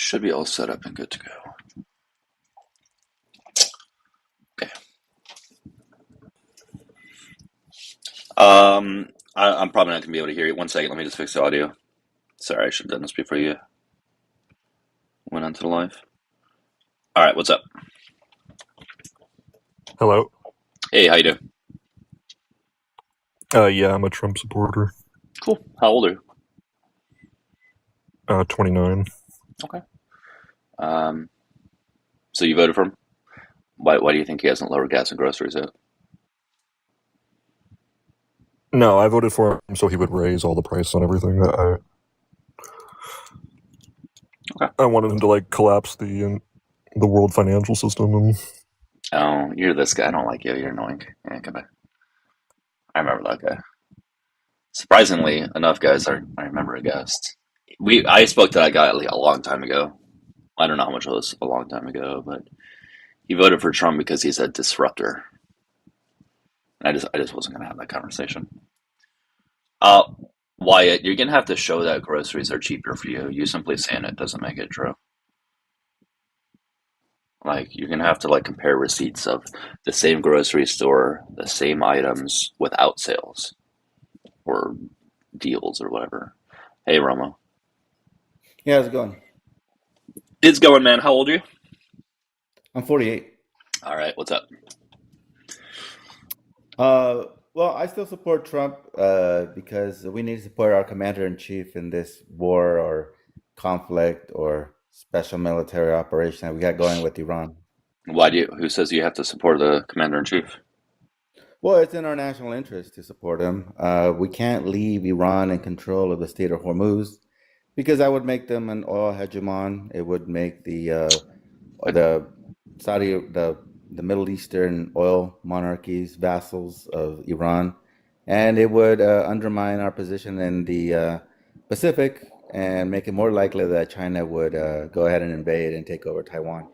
Should be all set up and good to go. Okay. I'm probably not gonna be able to hear you. One second, let me just fix the audio. Sorry, I should have done this before you went onto the live. All right, what's up? Hello. Hey, how you doing? Yeah, I'm a Trump supporter. Cool. How old are you? 29. Okay. Um, so you voted for him? Why do you think he hasn't lowered gas and groceries yet? No, I voted for him so he would raise all the price on everything. Okay. I wanted him to like collapse the world financial system. And Oh, you're this guy. I don't like you. You're annoying. Yeah, come back. I remember that guy. Surprisingly enough, guys, I remember a guest. I spoke to that guy like a long time ago. I don't know how much it was a long time ago, but he voted for Trump because he's a disruptor. And I just wasn't gonna have that conversation. Uh, Wyatt, you're gonna have to show that groceries are cheaper for you. You simply saying it doesn't make it true. Like you're gonna have to like compare receipts of the same grocery store, the same items without sales or deals or whatever. Hey, Romo. Yeah, how's it going? It's going, man. How old are you? I'm 48. All right, what's up? Uh, well, I still support Trump because we need to support our commander in chief in this war or conflict or special military operation that we got going with Iran. Who says you have to support the commander in chief? Well, it's in our national interest to support him. We can't leave Iran in control of the state of Hormuz because that would make them an oil hegemon. It would make But the the Middle Eastern oil monarchies vassals of Iran, and it would undermine our position in the Pacific and make it more likely that China would go ahead and invade and take over Taiwan,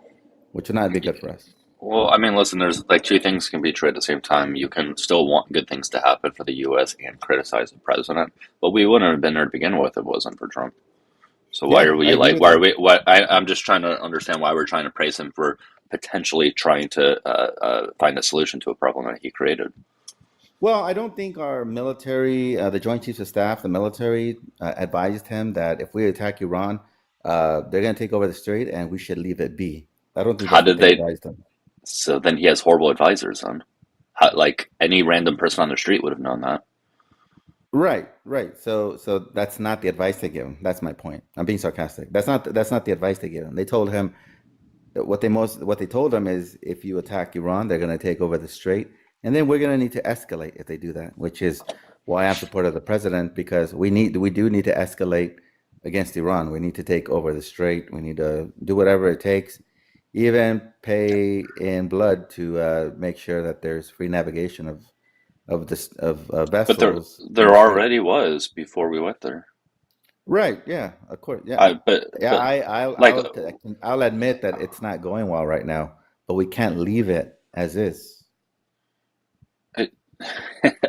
which would not be good for us. well, I mean, listen, there's like two things can be true at the same time. You can still want good things to happen for the U.S. and criticize the president, but we wouldn't have been there to begin with if it wasn't for Trump. So why Yeah, are I we agree like? with Why are that. we? I'm just trying to understand why we're trying to praise him for potentially trying to find a solution to a problem that he created. Well, I don't think our military, the Joint Chiefs of Staff, the military advised him that if we attack Iran, they're going to take over the strait and we should leave it be. I don't think How that's what did they they? advised him. So then he has horrible advisors. Then, like any random person on the street would have known that. Right, right. So that's not the advice they give him. That's my point. I'm being sarcastic. That's not the advice they give him. They told him what they told him is if you attack Iran, they're going to take over the strait, and then we're going to need to escalate if they do that, which is why I'm supportive of the president because we do need to escalate against Iran. We need to take over the strait. We need to do whatever it takes, even pay in blood to make sure that there's free navigation of But there, vessels in there the strait. already was before we went there. Right. Yeah. Of course. Yeah. I but Yeah. but like I'll admit that it's not going well right now, but we can't leave it as is. it,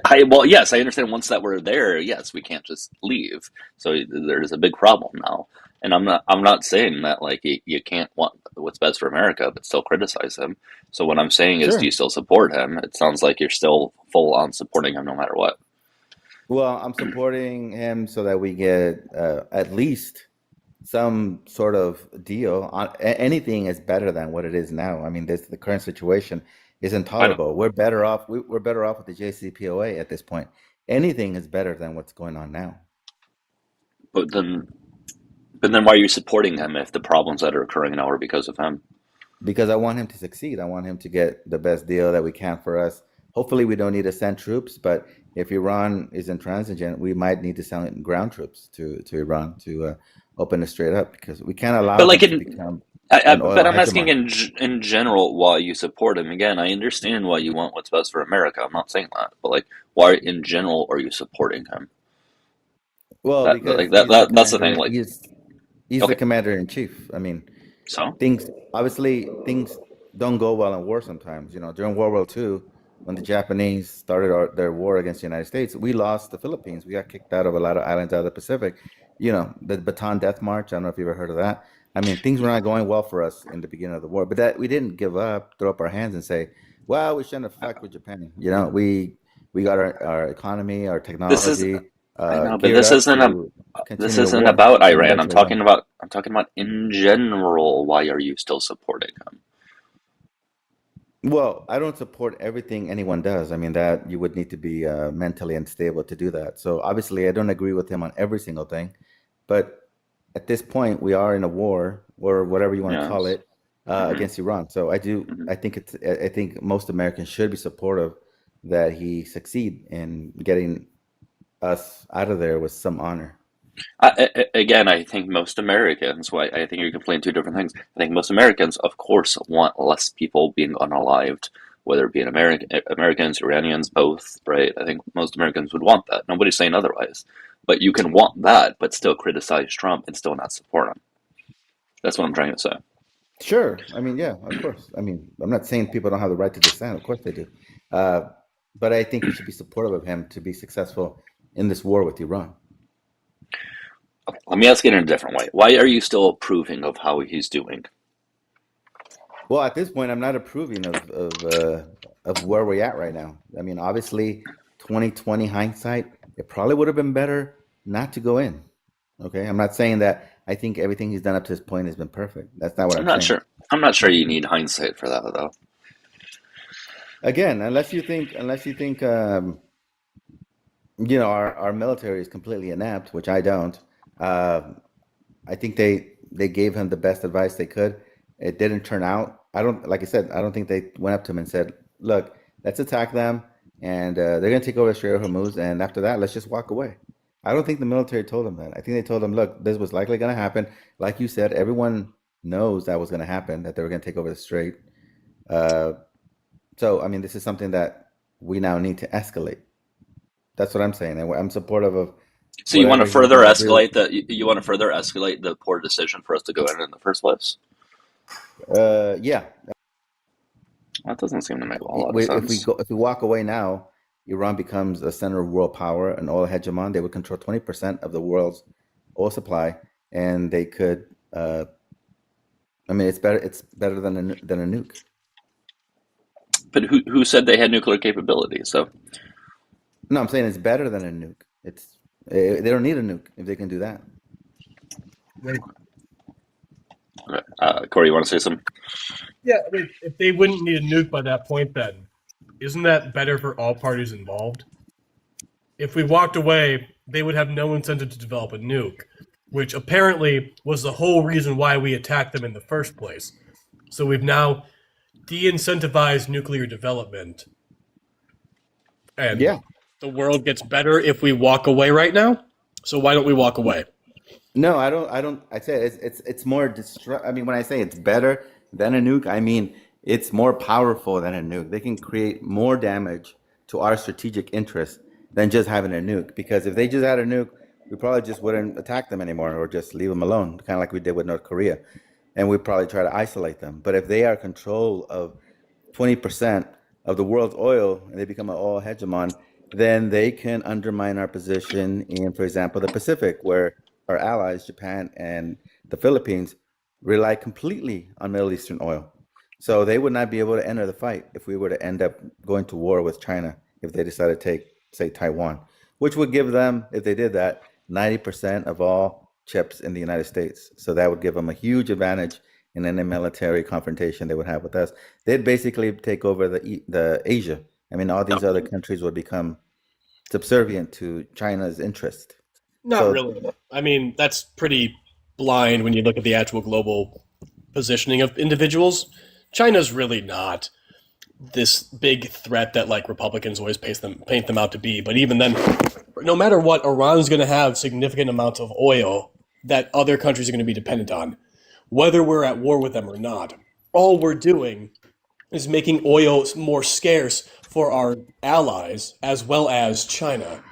I well yes I understand once that we're there, yes, we can't just leave. So there's a big problem now, and I'm not saying that like you can't want what's best for America but still criticize him. So what I'm saying is, do you Sure. still support him? It sounds like you're still full on supporting him no matter what. Well, I'm supporting him so that we get at least some sort of deal. Anything is better than what it is now. I mean, the current situation is I know, intolerable. We're better off. We're better off with the JCPOA at this point. Anything is better than what's going on now. but then why are you supporting him if the problems that are occurring now are because of him? Because I want him to succeed. I want him to get the best deal that we can for us. Hopefully, we don't need to send troops, but if Iran is intransigent, we might need to send ground troops to Iran to open it straight up because we can't allow But like them to in become an but oil I'm asking hegemon. in general why you support him. Again, I understand why you want what's best for America. I'm not saying that, but like, why in general are you supporting him? Well, because That's the thing. Like, he's the okay, commander in chief. I mean, so things don't go well in war sometimes. During World War II, when the Japanese started their war against the United States, we lost the Philippines. We got kicked out of a lot of islands out of the Pacific. The Bataan Death March. I don't know if you ever heard of that. I mean, things were not going well for us in the beginning of the war, but that we didn't give up, throw up our hands, and say, "Well, we shouldn't have fucked with Japan." We got our economy, our This is technology I know, but geared up to this continue the isn't war about in a Iran. military way. I'm talking about in general. Why are you still supporting him? Well, I don't support everything anyone does. I mean, that you would need to be mentally unstable to do that. So obviously, I don't agree with him on every single thing. But at this point, we are in a war, or whatever you want to call Yes. it, Hmm. against Iran. So I do. Hmm. I think most Americans should be supportive that he succeed in getting us out of there with some honor. Again, I think most Americans. Well, I think you're complaining two different things. I think most Americans, of course, want less people being unalived, whether it be Americans, Iranians, both. Right? I think most Americans would want that. Nobody's saying otherwise. But you can want that, but still criticize Trump and still not support him. That's what I'm trying to say. Sure. I mean, yeah, of course. I mean, I'm not saying people don't have the right to dissent. Of course they do. Uh, but I think we should be supportive of him to be successful in this war with Iran. Let me ask it in a different way. Why are you still approving of how he's doing? Well, at this point, I'm not approving of where we're at right now. I mean, obviously, 2020 hindsight, it probably would have been better not to go in. Okay, I'm not saying that I think everything he's done up to this point has been perfect. That's not what I'm I'm not saying. sure. I'm not sure you need hindsight for that, though. Again, unless you think, our military is completely inept, which I don't. Uh, I think they gave him the best advice they could. It didn't turn out. I don't, like I said, I don't think they went up to him and said, "Look, let's attack them, and they're going to take over the Strait of Hormuz, and after that, let's just walk away." I don't think the military told him that. I think they told him, "Look, this was likely going to happen. Like you said, everyone knows that was going to happen. That they were going to take over the strait. Uh, so, I mean, this is something that we now need to escalate." That's what I'm saying, and I'm supportive of So you want to whatever he's further going to do. escalate you want to further escalate the poor decision for us to go in the first place? Yeah, That doesn't seem to make a whole lot of sense. if we walk away now, Iran becomes a center of world power, an oil hegemon. They would control 20% of the world's oil supply, and they could. I mean, it's better. It's better than a nuke. But who said they had nuclear capability? So, No, I'm saying it's better than a nuke. They don't need a nuke if they can do that. Right. okay. Corey, you want to say something? Yeah, I mean, if they wouldn't need a nuke by that point, then isn't that better for all parties involved? If we walked away, they would have no incentive to develop a nuke, which apparently was the whole reason why we attacked them in the first place. So we've now de-incentivized nuclear development, and Yeah. the world gets better if we walk away right now. So why don't we walk away? No, I don't. I don't. I say it's more destruct. I mean, when I say it's better than a nuke, I mean it's more powerful than a nuke. They can create more damage to our strategic interests than just having a nuke. Because if they just had a nuke, we probably just wouldn't attack them anymore, or just leave them alone, kind of like we did with North Korea, and we'd probably try to isolate them. But if they are control of 20% of the world's oil and they become an oil hegemon, then they can undermine our position in, for example, the Pacific, where our allies, Japan and the Philippines, rely completely on Middle Eastern oil. So they would not be able to enter the fight if we were to end up going to war with China if they decided to take, say, Taiwan, which would give them, if they did that, 90% of all chips in the United States. So that would give them a huge advantage in any military confrontation they would have with us. They'd basically take over the Asia. I mean, all these other countries would become subservient to China's interest. Not So really. I mean, that's pretty blind when you look at the actual global positioning of individuals. China's really not this big threat that like Republicans always paint them out to be. But even then, no matter what, Iran's going to have significant amounts of oil that other countries are going to be dependent on, whether we're at war with them or not. All we're doing is making oil more scarce for our allies as well as China.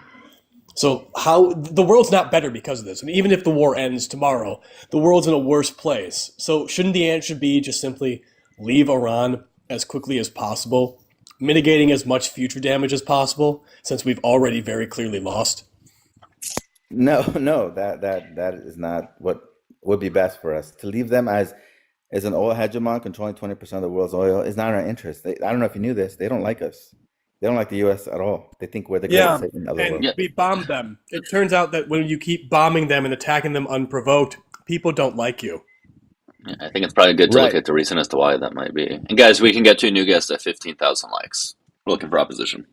So how the world's not better because of this. And even if the war ends tomorrow, the world's in a worse place. So shouldn't the answer be just simply leave Iran as quickly as possible, mitigating as much future damage as possible, since we've already very clearly lost? no, no, that is not what would be best for us. To leave them as an oil hegemon controlling 20% of the world's oil is not in our interest. I don't know if you knew this. They don't like us. They don't like the U.S. at all. They think we're the great Yeah, Satan of the and world. Yeah. we bombed them. It turns out that when you keep bombing them and attacking them unprovoked, people don't like you. I think it's probably good to look Right. at the reason as to why that might be. And guys, we can get to a new guest at 15,000 likes. We're looking for opposition.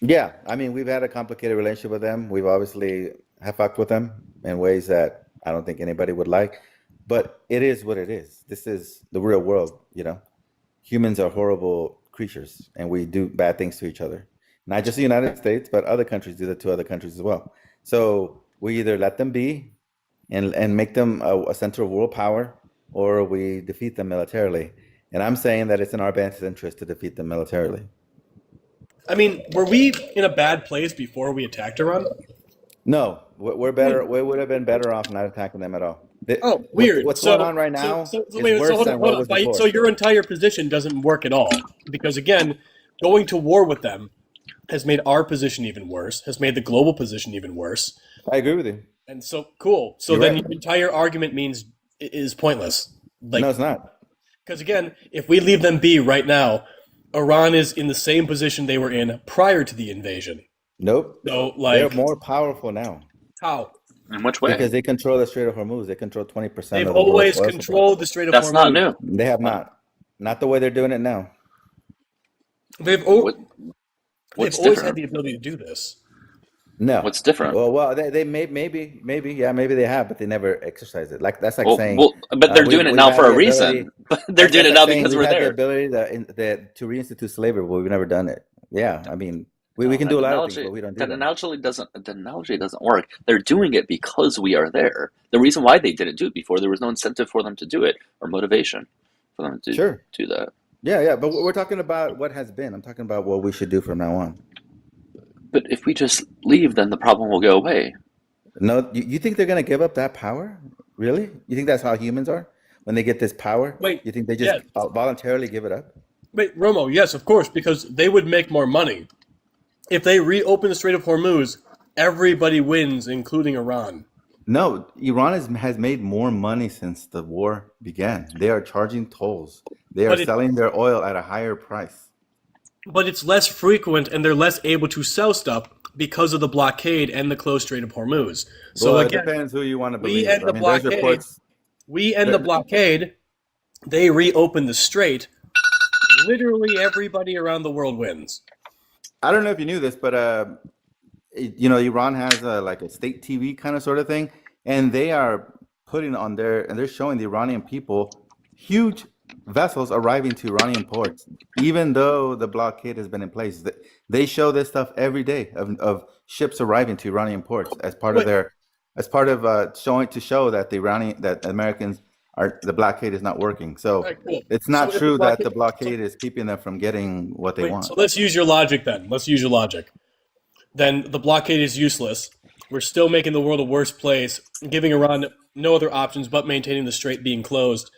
Yeah, I mean, we've had a complicated relationship with them. We've obviously have fucked with them in ways that I don't think anybody would like, but it is what it is. This is the real world, you know. Humans are horrible creatures, and we do bad things to each other. Not just the United States, but other countries do that to other countries as well. So we either let them be and make them a center of world power, or we defeat them militarily. And I'm saying that it's in our best interest to defeat them militarily. I mean, were we in a bad place before we attacked Iran? No, we're better. We would have been better off not attacking them at all. Oh, weird. What's going on right now is worse hold than on, what hold on. was before. So your entire position doesn't work at all because, again, going to war with them has made our position even worse, has made the global position even worse. I agree with you. And so, cool. So You're then right. your entire argument is pointless. Like, No, it's not. because again, if we leave them be right now, Iran is in the same position they were in prior to the invasion. Nope. So, They're like, more powerful now how? In which way? because they control the Strait of Hormuz. They control 20% They've of the world's always oil supply. controlled the Strait of That's Hormuz. not new. They have not the way they're doing it now. They've, What, they've what's always different? had the ability to do this. No. What's different? Well, they maybe they have, but they never exercise it. Like that's like saying. But they're doing it we've now had for the a reason. ability- They're that's doing it like now saying because we've we're had the there. ability to reinstitute slavery, but we've never done it. Yeah, I mean, we can do a lot of things, but we don't do That that. analogy doesn't work. They're doing it because we are there. The reason why they didn't do it before, there was no incentive for them to do it or motivation for them to Sure. do that. Yeah, but we're talking about what has been. I'm talking about what we should do from now on. But if we just leave, then the problem will go away. No, you think they're going to give up that power? Really? You think that's how humans are? When they get this power? Wait, You think they just yeah. voluntarily give it up? Wait, Romo, yes, of course, because they would make more money. If they reopen the Strait of Hormuz, everybody wins, including Iran. No, Iran has made more money since the war began. They are charging tolls. They are selling their oil at a higher price. But it's less frequent, and they're less able to sell stuff because of the blockade and the closed Strait of Hormuz. So Well, again, it depends who you want to believe. we end the there's blockade. reports. We end the blockade. They reopen the strait. Literally everybody around the world wins. I don't know if you knew this, but Iran has like a state TV kind of sort of thing, and they are putting on there, and they're showing the Iranian people huge vessels arriving to Iranian ports, even though the blockade has been in place. They show this stuff every day of ships arriving to Iranian ports as part of showing that Americans the blockade is not working. So Right, cool. it's not So true if the that the blockade- blockade is keeping them from getting what they want. So let's use your logic then. Then the blockade is useless. We're still making the world a worse place, giving Iran no other options but maintaining the strait being closed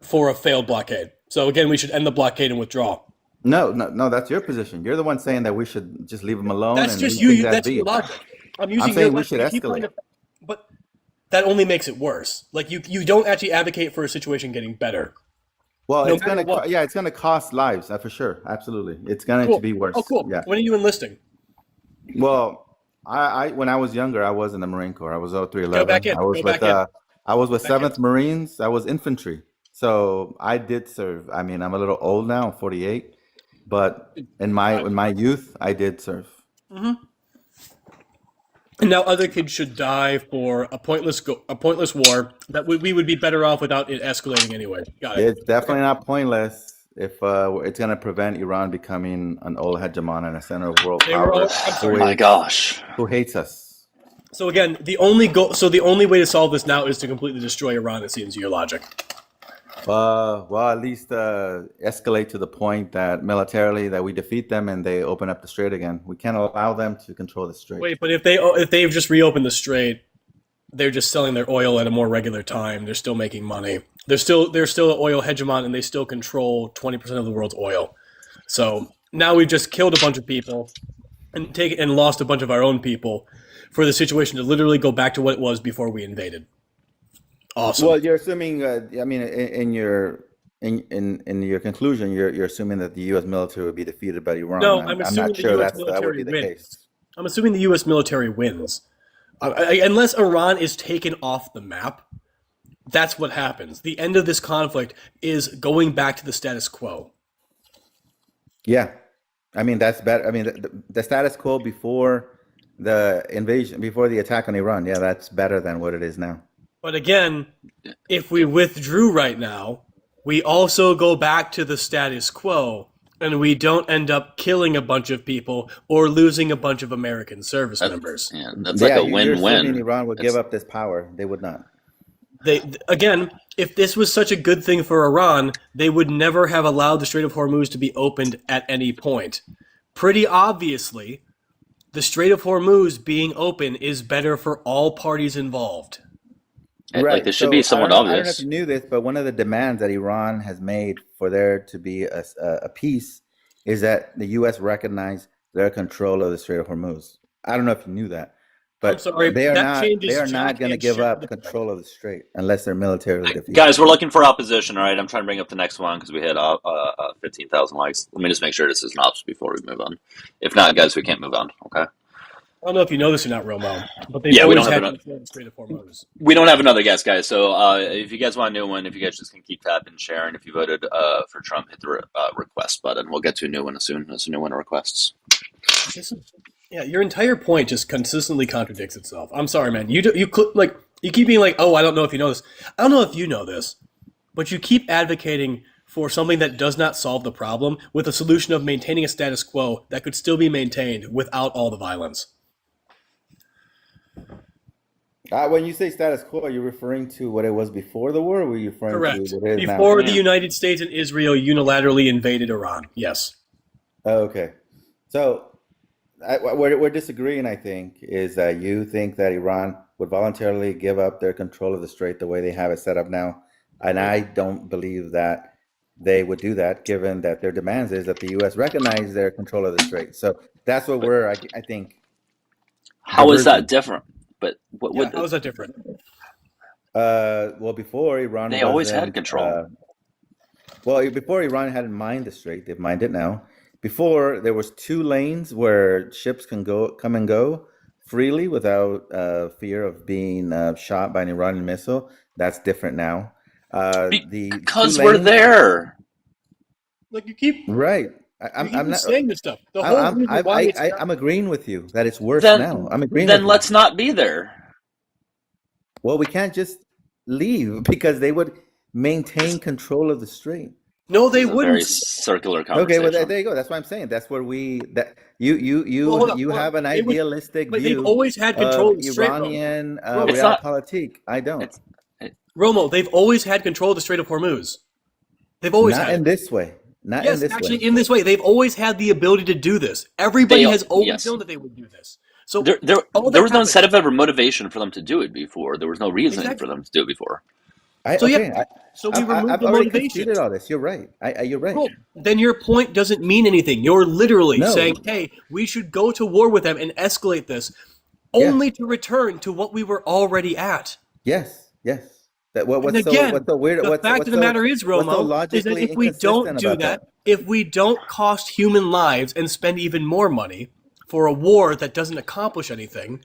for a failed blockade. So again, we should end the blockade and withdraw. No, that's your position. You're the one saying that we should just leave them alone. That's and just leave you. things as That's be. your logic. I'm using saying your we logic. should You keep escalate. trying to- But that only makes it worse. Like you don't actually advocate for a situation getting better. Well, No it's matter gonna, what. it's gonna cost lives, for sure. Absolutely, it's going Cool. to be worse. Oh, cool. Yeah. When are you enlisting? Well, I when I was younger, I was in the Marine Corps. I was 0311. Go back in. I was Go with back in. I was with Back in. 7th Marines. I was infantry. So I did serve. I mean, I'm a little old now, I'm 48, but in my youth, I did serve. And now other kids should die for a pointless war that we would be better off without it escalating anyway. Got it. It's definitely not pointless if it's going to prevent Iran becoming an oil hegemon and a center of world They were power all- I'm sorry. Oh my gosh. who hates us. So again, the only way to solve this now is to completely destroy Iran. It seems your logic. Well, at least escalate to the point that militarily that we defeat them and they open up the strait again. We can't allow them to control the strait. Wait, but if they've just reopened the strait, they're just selling their oil at a more regular time. They're still making money. They're still an oil hegemon, and they still control 20% of the world's oil. So now we've just killed a bunch of people, and lost a bunch of our own people for the situation to literally go back to what it was before we invaded. Awesome. Well, you're assuming. I mean, in your conclusion, you're assuming that the U.S. military would be defeated by Iran. No, I'm I'm assuming not the sure U.S. that would military be the wins. case. I'm assuming the U.S. military wins. Unless Iran is taken off the map, that's what happens. The end of this conflict is going back to the status quo. Yeah, I mean that's better. I mean the status quo before the invasion, before the attack on Iran. Yeah, that's better than what it is now. But again, if we withdrew right now, we also go back to the status quo, and we don't end up killing a bunch of people or losing a bunch of American service members. Yeah, that's like Yeah, a you're assuming win-win. Iran would give up this power. They would not. Again, if this was such a good thing for Iran, they would never have allowed the Strait of Hormuz to be opened at any point. Pretty obviously, the Strait of Hormuz being open is better for all parties involved. Like this should be somewhat I don't know if obvious. you knew this, but one of the demands that Iran has made for there to be a peace is that the U.S. recognize their control of the Strait of Hormuz. I don't know if you knew that, I'm but sorry, they are that not. changes They are jack not going to and give shit up to the control of the strait unless they're militarily defeated. Guys, we're looking for opposition. All right, I'm trying to bring up the next one because we had 15,000 likes. Let me just make sure this is an ops before we move on. If not, guys, we can't move on. Okay. I don't know if you know this or not, Romo, but they've Yeah, we always don't have had enough. control of the Strait of Hormuz. We don't have another guest, guys. So if you guys want a new one, if you guys just can keep tapping and sharing. If you voted for Trump, hit the request button. We'll get to a new one as soon as a new one requests. Yeah, your entire point just consistently contradicts itself. I'm sorry, man. You keep being like, oh, I don't know if you know this. I don't know if you know this, but you keep advocating for something that does not solve the problem with a solution of maintaining a status quo that could still be maintained without all the violence. When you say status quo, are you referring to what it was before the war, or were you referring Correct. to what it is now? Before the United States and Israel unilaterally invaded Iran. Yes. Oh, okay. So we're disagreeing, I think, is that you think that Iran would voluntarily give up their control of the strait the way they have it set up now. And I don't believe that they would do that, given that their demands is that the U.S. recognize their control of the strait. So that's what I think. How is that diverging. different? But what How is that different? Well, before Iran, they always had wasn't, control. well, before Iran hadn't mined the strait, they've mined it now. Before there was 2 lanes where ships can come and go freely without fear of being shot by an Iranian missile. That's different now. Because we're there. Like you keep Right. I'm not saying this stuff. The whole reason why it's not, I'm agreeing with you that it's worse now. I'm agreeing. Then with let's you. not be there. Well, we can't just leave because they would maintain control of the strait. no, they It's a wouldn't. very circular Okay, conversation. well there you go. That's what I'm saying. That's where you have an idealistic But view they've always had control of of the strait. Iranian It's not- realpolitik. I don't. Romo, they've always had control of the Strait of Hormuz. They've always Not had in it. this way. Not Yes, in this actually, way. in this way, they've always had the ability to do this. Everybody has always known that they would do this. So There all that was no happened- incentive or motivation for them to do it before. There was no reason Exactly. for them to do it before. So we removed I've the already motivation. conceded all this. You're right. You're right. Cool. Then your point doesn't mean anything. You're literally No. saying, "Hey, we should go to war with them and escalate this," only to return to what we were already at. Yes. What's And again, what's so weird? the fact of the matter is, Romo, is that if we don't do that, if we don't cost human lives and spend even more money for a war that doesn't accomplish anything,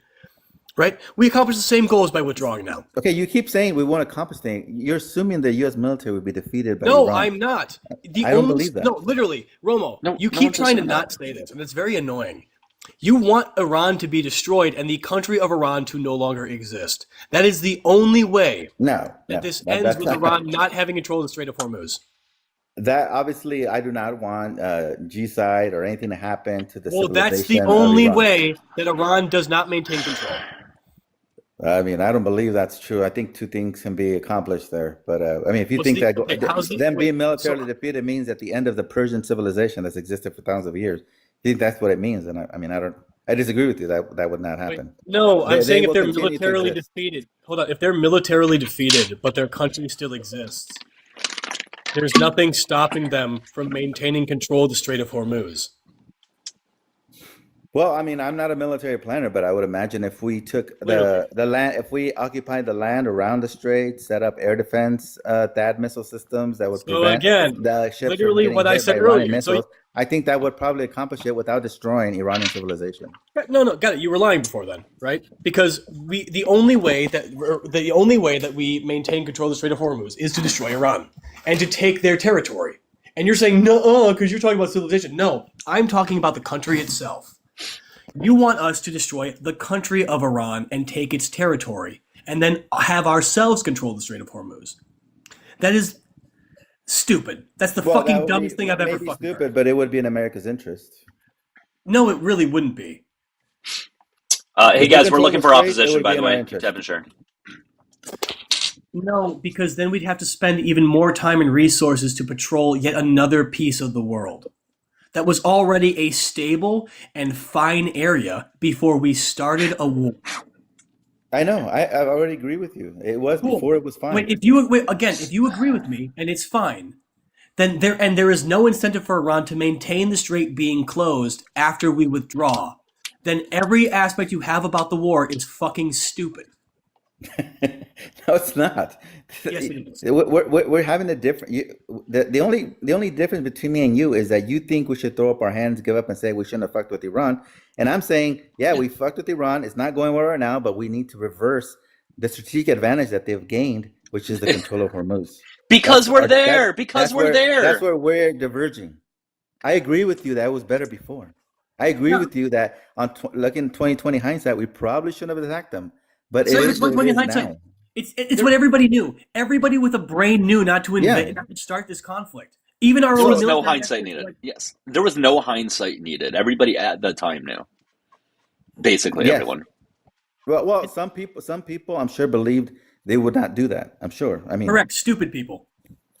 right? We accomplish the same goals by withdrawing now. Okay, you keep saying we won't accomplish things. You're assuming the U.S. military would be defeated by No, Iran. I'm not. I don't believe that. No, literally, Romo, No, you no keep one's trying to saying not that. say this, and it's very annoying. You want Iran to be destroyed and the country of Iran to no longer exist. That is the only way No. that this that- ends that's with not- Iran not having control of the Strait of Hormuz. That obviously, I do not want G-side or anything to happen to the Well, that's the civilization of only Iran. way that Iran does not maintain control. I mean, I don't believe that's true. I think 2 things can be accomplished there. But I mean, if you What's think the- that okay, how's the- them being wait, militarily so- defeated means at the end of the Persian civilization that's existed for thousands of years, you think that's what it means? And I disagree with you. That would not happen. No, I'm They saying if will they're continue to militarily exist. defeated. Hold on. If they're militarily defeated, but their country still exists, there's nothing stopping them from maintaining control of the Strait of Hormuz. Well, I mean, I'm not a military planner, but I would imagine if we took Clearly. the land, if we occupied the land around the strait, set up air defense THAAD missile systems that would So prevent again, the ships from literally getting what I hit by said Iranian earlier. So missiles, I think that would probably accomplish it without destroying Iranian civilization. no, no, got it. You were lying before then, right? Because the only way that we maintain control of the Strait of Hormuz is to destroy Iran and to take their territory. And you're saying no, because you're talking about civilization. No, I'm talking about the country itself. You want us to destroy the country of Iran and take its territory, and then have ourselves control the Strait of Hormuz. That is stupid. That's the Well, that fucking would dumbest thing I've ever be fucking stupid, heard. but it would be in America's interest. No, it really wouldn't be. Hey If we guys, we're control looking the for strait, it opposition, would by be the in our way. interest. Tap and share. No, because then we'd have to spend even more time and resources to patrol yet another piece of the world that was already a stable and fine area before we started a war. I know. I already agree with you. It was Cool. before it was Wait, fine. if you agree with me and it's fine, then there is no incentive for Iran to maintain the strait being closed after we withdraw. Then every aspect you have about the war is fucking stupid. No, it's not. Yes, it is. We're having a different. The only difference between me and you is that you think we should throw up our hands, give up, and say we shouldn't have fucked with Iran, and I'm saying, yeah, we fucked with Iran. It's not going well right now, but we need to reverse the strategic advantage that they've gained, which is the control of Hormuz. Because That's we're our there. Because we're that's there. where we're diverging. I agree with you that it was better before. I agree Yeah. with you that looking 2020 hindsight, we probably shouldn't have attacked them, but So it it's is what it when in is hindsight, now. it's what everybody knew. Everybody with a brain knew not to Yeah. not to start this conflict. Even our There own was no military hindsight experts were needed. like, Yes. There was no hindsight needed. Everybody at the time knew. Basically Yes. everyone. Well, some people, I'm sure believed they would not do that. I'm sure. I mean, correct, stupid people.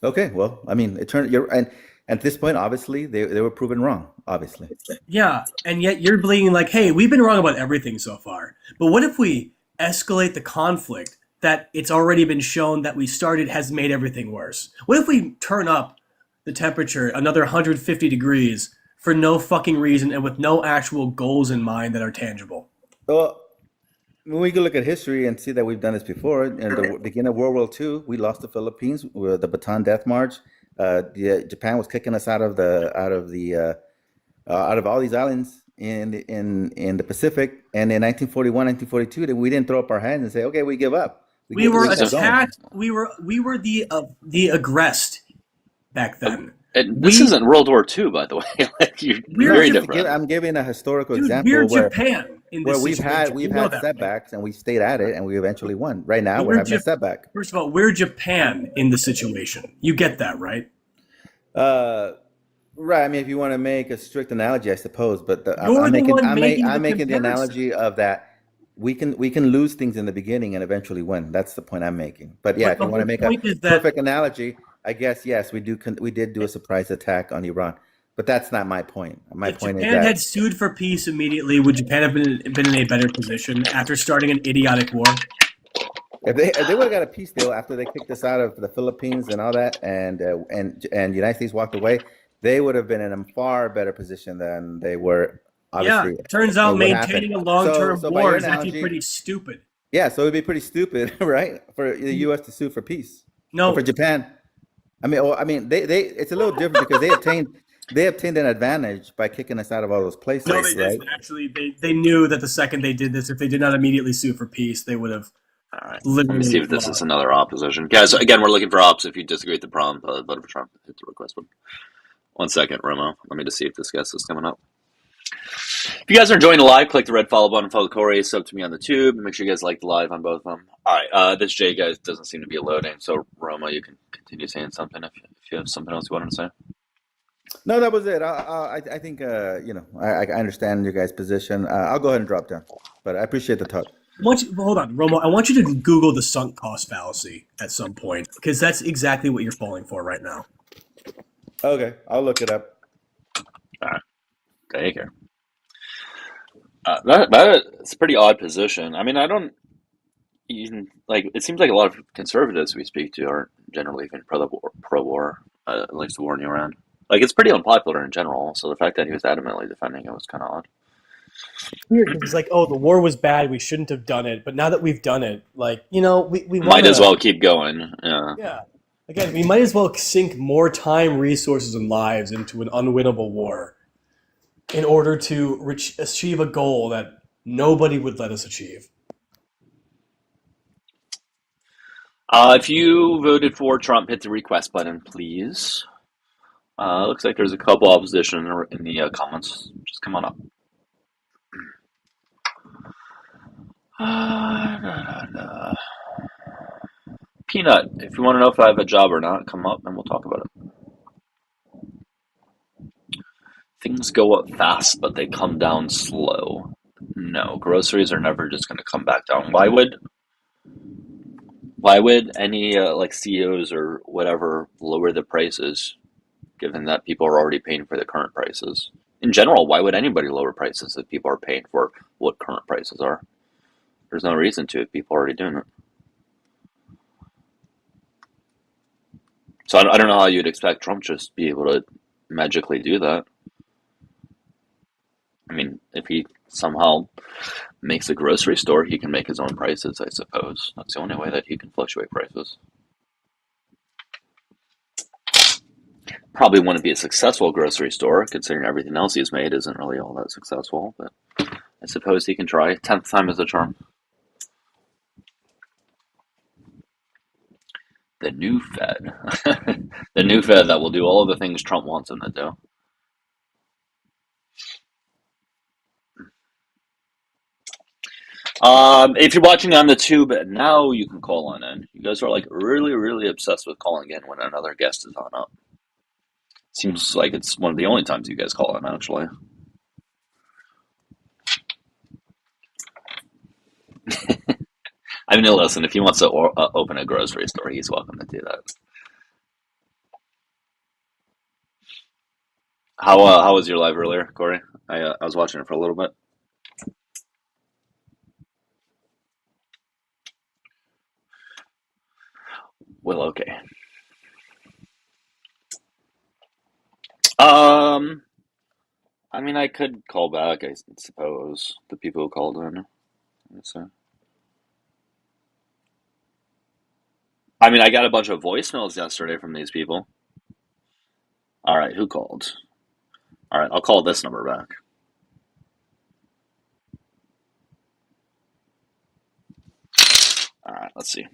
okay. Well, I mean, it turned. And at this point, obviously, they were proven wrong. Obviously, Yeah, and yet you're bleeding like, hey, we've been wrong about everything so far. But what if we escalate the conflict that it's already been shown that we started has made everything worse? What if we turn up the temperature another 150 degrees for no fucking reason and with no actual goals in mind that are tangible? well, when we can look at history and see that we've done this before. In the beginning of World War II, we lost the Philippines with the Bataan Death March. Japan was kicking us out of all these islands in the Pacific. And in 1941, 1942, that we didn't throw up our hands and say, okay, we give up. We were We kept going. attacked. We were the aggressed back then. And this We isn't World War II, by the way. Like, you're we're very Just Jap- to give, different. I'm giving a historical dude. We're example Japan in where this situation. we've You know had that, right? setbacks and we stayed at it and we eventually won. Right now, But we're having a setback. first of all, we're Japan in the situation. You get that, right? Uh, right. I mean, if you want to make a strict analogy, I suppose, but You're the one making I'm the making the comparison. analogy of that we can lose things in the beginning and eventually win. That's the point I'm making. But yeah, But if the you want to whole make a point is that perfect analogy, I guess yes, we did do a surprise attack on Iran, but that's not my point. My if point is Japan that had sued for peace immediately, would Japan have been in a better position after starting an idiotic war? if they would have got a peace deal after they kicked us out of the Philippines and all that, and the United States walked away, they would have been in a far better position than they were. Yeah, Obviously, it turns out what happened. maintaining a long-term So by war your is actually analogy, pretty stupid. yeah, so it'd be pretty stupid, right, for the U.S. to sue for peace or No, for Japan. I mean, they it's a little different because they obtained an advantage by kicking us out of all those places, no, they right? didn't. Actually, they knew that the second they did this, if they did not immediately sue for peace, they would have All right. Let me see literally if this is lost. another opposition. Guys, again, we're looking for ops. If you disagree with the prompt, vote for Trump. Hit the request button. 1 second, Romo. Let me just see if this guest is coming up. If you guys are enjoying the live, click the red follow button, follow Corey, sub to me on the tube. Make sure you guys like the live on both of them. All right, this J guy doesn't seem to be loading, so Roma, you can continue saying something if you have something else you wanted to say. No, that was it. I think I understand your guys' position. I'll go ahead and drop down, but I appreciate the talk. Hold on, Romo. I want you to Google the sunk cost fallacy at some point because that's exactly what you're falling for right now. Okay, I'll look it up. All right, take care. That's a pretty odd position. I mean, I don't even like. It seems like a lot of conservatives we speak to aren't generally even pro-war, at least the war in Iran. Like, it's pretty unpopular in general. So the fact that he was adamantly defending it was kind of odd. weird because it's like, oh, the war was bad. We shouldn't have done it. But now that we've done it, like, we want Might as to, well keep going. Yeah. yeah. Again, we might as well sink more time, resources, and lives into an unwinnable war in order to achieve a goal that nobody would let us achieve. If you voted for Trump, hit the request button, please. Looks like there's a couple opposition in the comments. Just come on up. Peanut, if you want to know if I have a job or not, come up and we'll talk about it. Things go up fast, but they come down slow. No, groceries are never just going to come back down. Why would any like CEOs or whatever lower the prices, given that people are already paying for the current prices? In general, why would anybody lower prices if people are paying for what current prices are? There's no reason to if people are already doing it. So I don't know how you'd expect Trump just be able to magically do that. I mean, if he somehow makes a grocery store, he can make his own prices, I suppose. That's the only way that he can fluctuate prices. Probably wouldn't be a successful grocery store, considering everything else he's made isn't really all that successful, but I suppose he can try. 10th time is a charm. The new Fed. The new Fed that will do all of the things Trump wants him to do. If you're watching on the tube now, you can call on in. You guys are like really, really obsessed with calling in when another guest is on up. Seems like it's one of the only times you guys call in, actually. I mean, listen, if he wants to open a grocery store, he's welcome to do that. How was your live earlier, Corey? I was watching it for a little bit. Well, okay. Um, I mean, I could call back, I suppose, the people who called in. So, I mean, I got a bunch of voicemails yesterday from these people. All right, who called? All right, I'll call this number back. All right, let's see.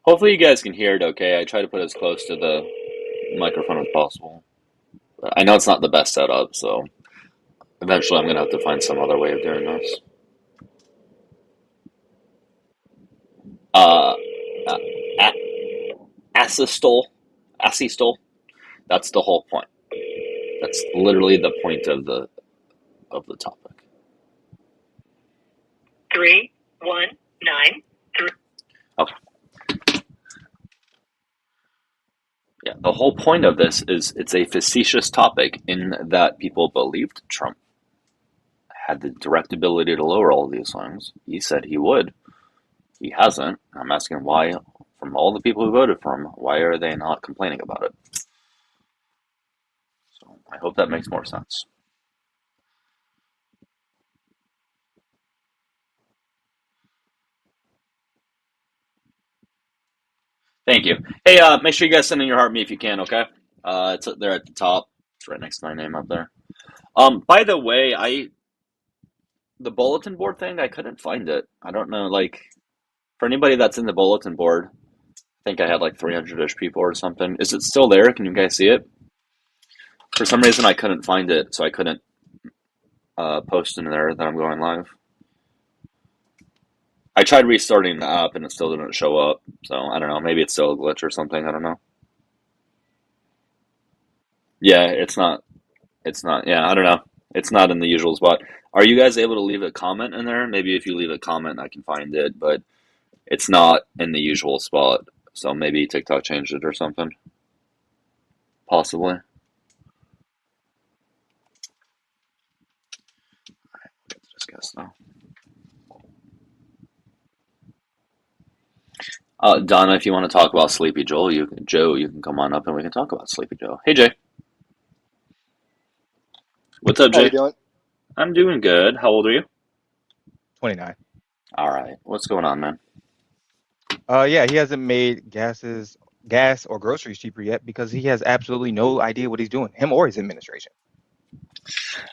Hopefully you guys can hear it okay. I try to put as close to the microphone as possible. But I know it's not the best setup, so eventually I'm going to have to find some other way of doing this. Uh, Assistol, Assistol, that's the whole point. That's literally the point of the topic. 3193. Okay. Yeah, the whole point of this is it's a facetious topic in that people believed Trump had the direct ability to lower all these things. He said he would. He hasn't. I'm asking why, from all the people who voted for him, why are they not complaining about it? So I hope that makes more sense. Thank you. Hey, make sure you guys send in your heart me if you can, okay? It's there at the top. It's right next to my name up there. By the way, the bulletin board thing, I couldn't find it. I don't know, like, for anybody that's in the bulletin board, I think I had like 300-ish people or something. Is it still there? Can you guys see it? For some reason, I couldn't find it, so I couldn't post in there that I'm going live. I tried restarting the app and it still didn't show up. So I don't know. Maybe it's still a glitch or something. I don't know. Yeah, it's not. It's not. Yeah, I don't know. It's not in the usual spot. Are you guys able to leave a comment in there? Maybe if you leave a comment, I can find it, but it's not in the usual spot. So maybe TikTok changed it or something. Possibly. Just guess now. Donna, if you want to talk about Sleepy Joe, you can come on up and we can talk about Sleepy Joe. Hey, Jay. What's up, How you Jay? doing? I'm doing good. How old are you? 29. All right. What's going on, man? Yeah, he hasn't made gas or groceries cheaper yet because he has absolutely no idea what he's doing, him or his administration.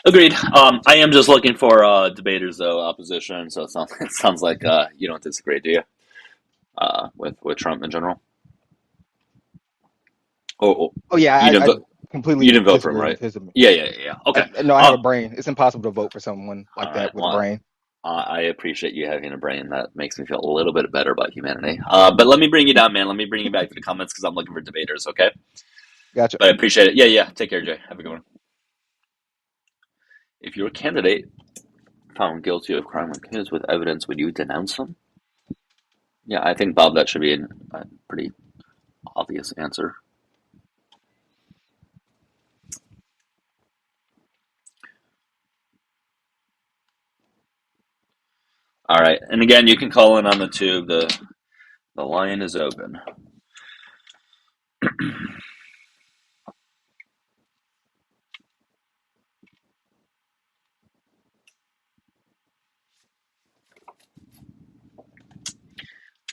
Agreed. I am just looking for debaters, though, opposition. So it sounds like you don't disagree, do you? With Trump in general. Oh, Oh yeah, you didn't I vote. You completely didn't vote for him, disagree right? with his. Yeah. Okay. No, I have a Um. brain. It's impossible to vote for someone All like right. that with a Well, brain. I appreciate you having a brain. That makes me feel a little bit better about humanity. But let me bring you down, man. Let me bring you back to the comments because I'm looking for debaters. Okay. Gotcha. But I appreciate it. Yeah. Take care, Jay. Have a good one. If you're a candidate found guilty of crime with kids with evidence, would you denounce them? Yeah, I think, Bob, that should be a pretty obvious answer. All right. And again, you can call in on the tube. The line is open.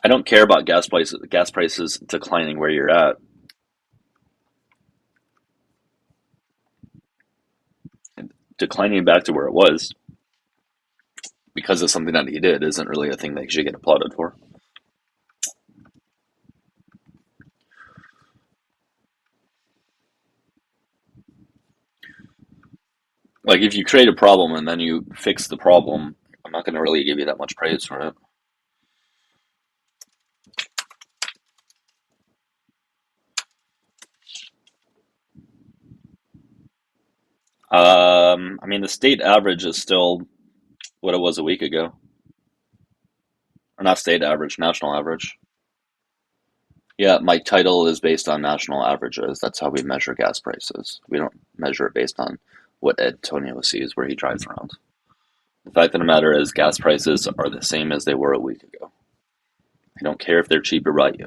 I don't care about gas prices declining where you're at. Declining back to where it was because of something that he did isn't really a thing that you should get applauded for. Like, if you create a problem and then you fix the problem, I'm not going to really give you that much praise for it. I mean, the state average is still what it was a week ago. Or not state average, national average. Yeah, my title is based on national averages. That's how we measure gas prices. We don't measure it based on what Antonio sees where he drives around. The fact of the matter is, gas prices are the same as they were a week ago. I don't care if they're cheaper by you.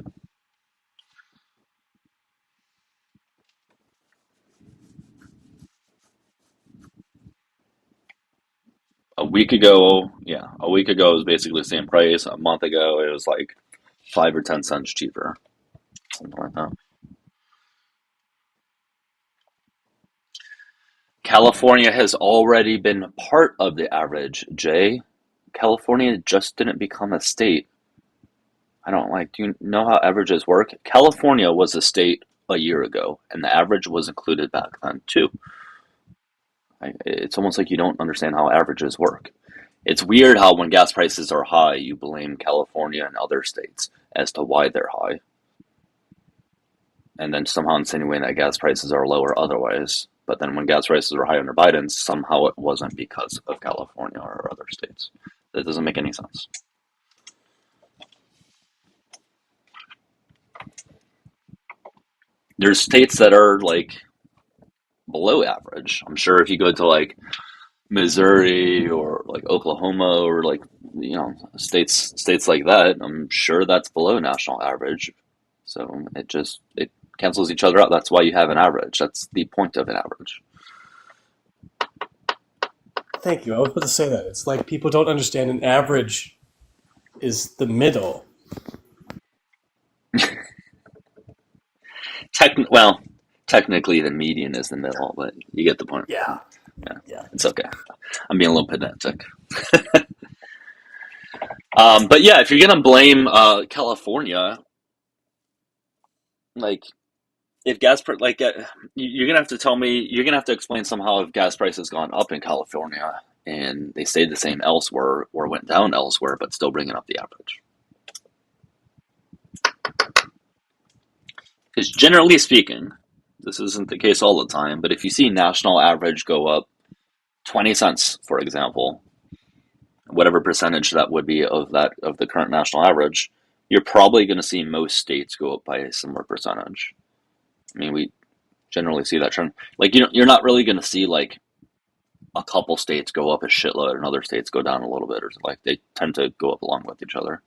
A week ago it was basically the same price. A month ago it was like 5 or 10 cents cheaper, something like that. California has already been part of the average, Jay. California just didn't become a state. I don't like. Do you know how averages work? California was a state a year ago, and the average was included back then too. It's almost like you don't understand how averages work. It's weird how when gas prices are high, you blame California and other states as to why they're high, and then somehow insinuating that gas prices are lower otherwise. But then when gas prices are high under Biden, somehow it wasn't because of California or other states. That doesn't make any sense. There's states that are like below average. I'm sure if you go to like Missouri or like Oklahoma or like states like that, I'm sure that's below national average. So it cancels each other out. That's why you have an average. That's the point of an average. Thank you. I was about to say that. It's like people don't understand an average is the middle. Well, technically the median is the middle, but you get the point. Yeah. Yeah, Yeah. it's okay. I'm being a little pedantic. But yeah, if you're gonna blame California, like if you're gonna have to tell me, you're gonna have to explain somehow if gas prices gone up in California and they stayed the same elsewhere or went down elsewhere, but still bringing up the average. Because generally speaking, this isn't the case all the time, but if you see national average go up 20 cents, for example, whatever percentage that would be of the current national average, you're probably going to see most states go up by a similar percentage. I mean, we generally see that trend. Like, you're not really going to see like a couple states go up a shitload and other states go down a little bit, or like they tend to go up along with each other.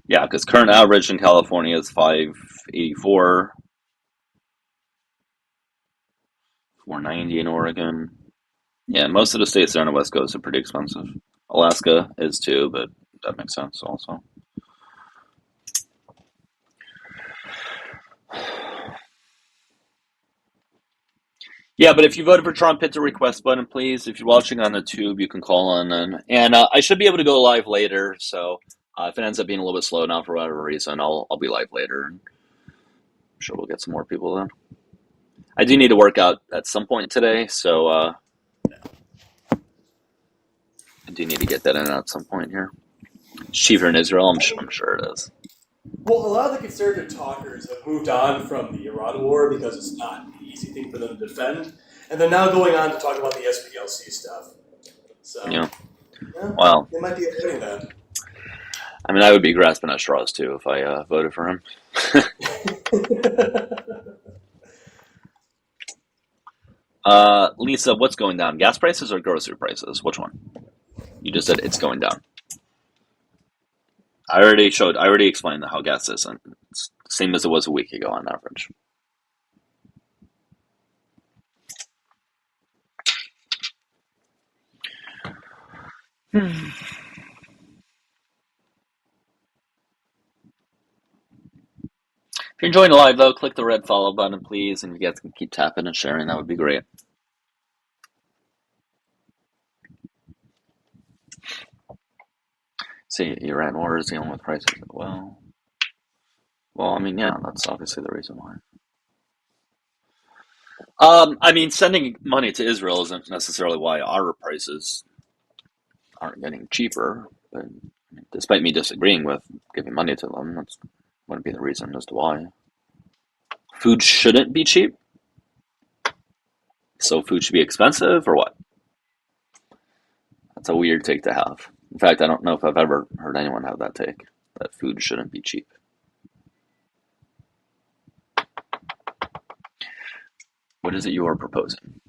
Yeah, because current average in California is 584, 490 in Oregon. Yeah, most of the states there on the West Coast are pretty expensive. Alaska is too, but that makes sense also. Yeah, but if you voted for Trump, hit the request button, please. If you're watching on the tube, you can call on then. And I should be able to go live later, so if it ends up being a little bit slow now for whatever reason, I'll be live later. I'm sure we'll get some more people then. I do need to work out at some point today, so I do need to get that in at some point here. It's cheaper in Israel, I'm sure it is. Well, a lot of the conservative talkers have moved on from the Iran war because it's not an easy thing for them to defend, and they're now going on to talk about the SPLC stuff. So, Yeah. yeah, Well, it might be avoiding that. I mean, I would be grasping at straws too if I voted for him. Lisa, what's going down? Gas prices or grocery prices? Which one? You just said it's going down. I already explained how gas is, and it's the same as it was a week ago on average. If you're enjoying the live though, click the red follow button, please, and if you guys can keep tapping and sharing, that would be great. See, Iran war is dealing with prices as well. Well, I mean, yeah, that's obviously the reason why. I mean, sending money to Israel isn't necessarily why our prices aren't getting cheaper, but despite me disagreeing with giving money to them, that wouldn't be the reason as to why. Food shouldn't be cheap, so food should be expensive, or what? That's a weird take to have. In fact, I don't know if I've ever heard anyone have that take, that food shouldn't be cheap. What is it you are proposing?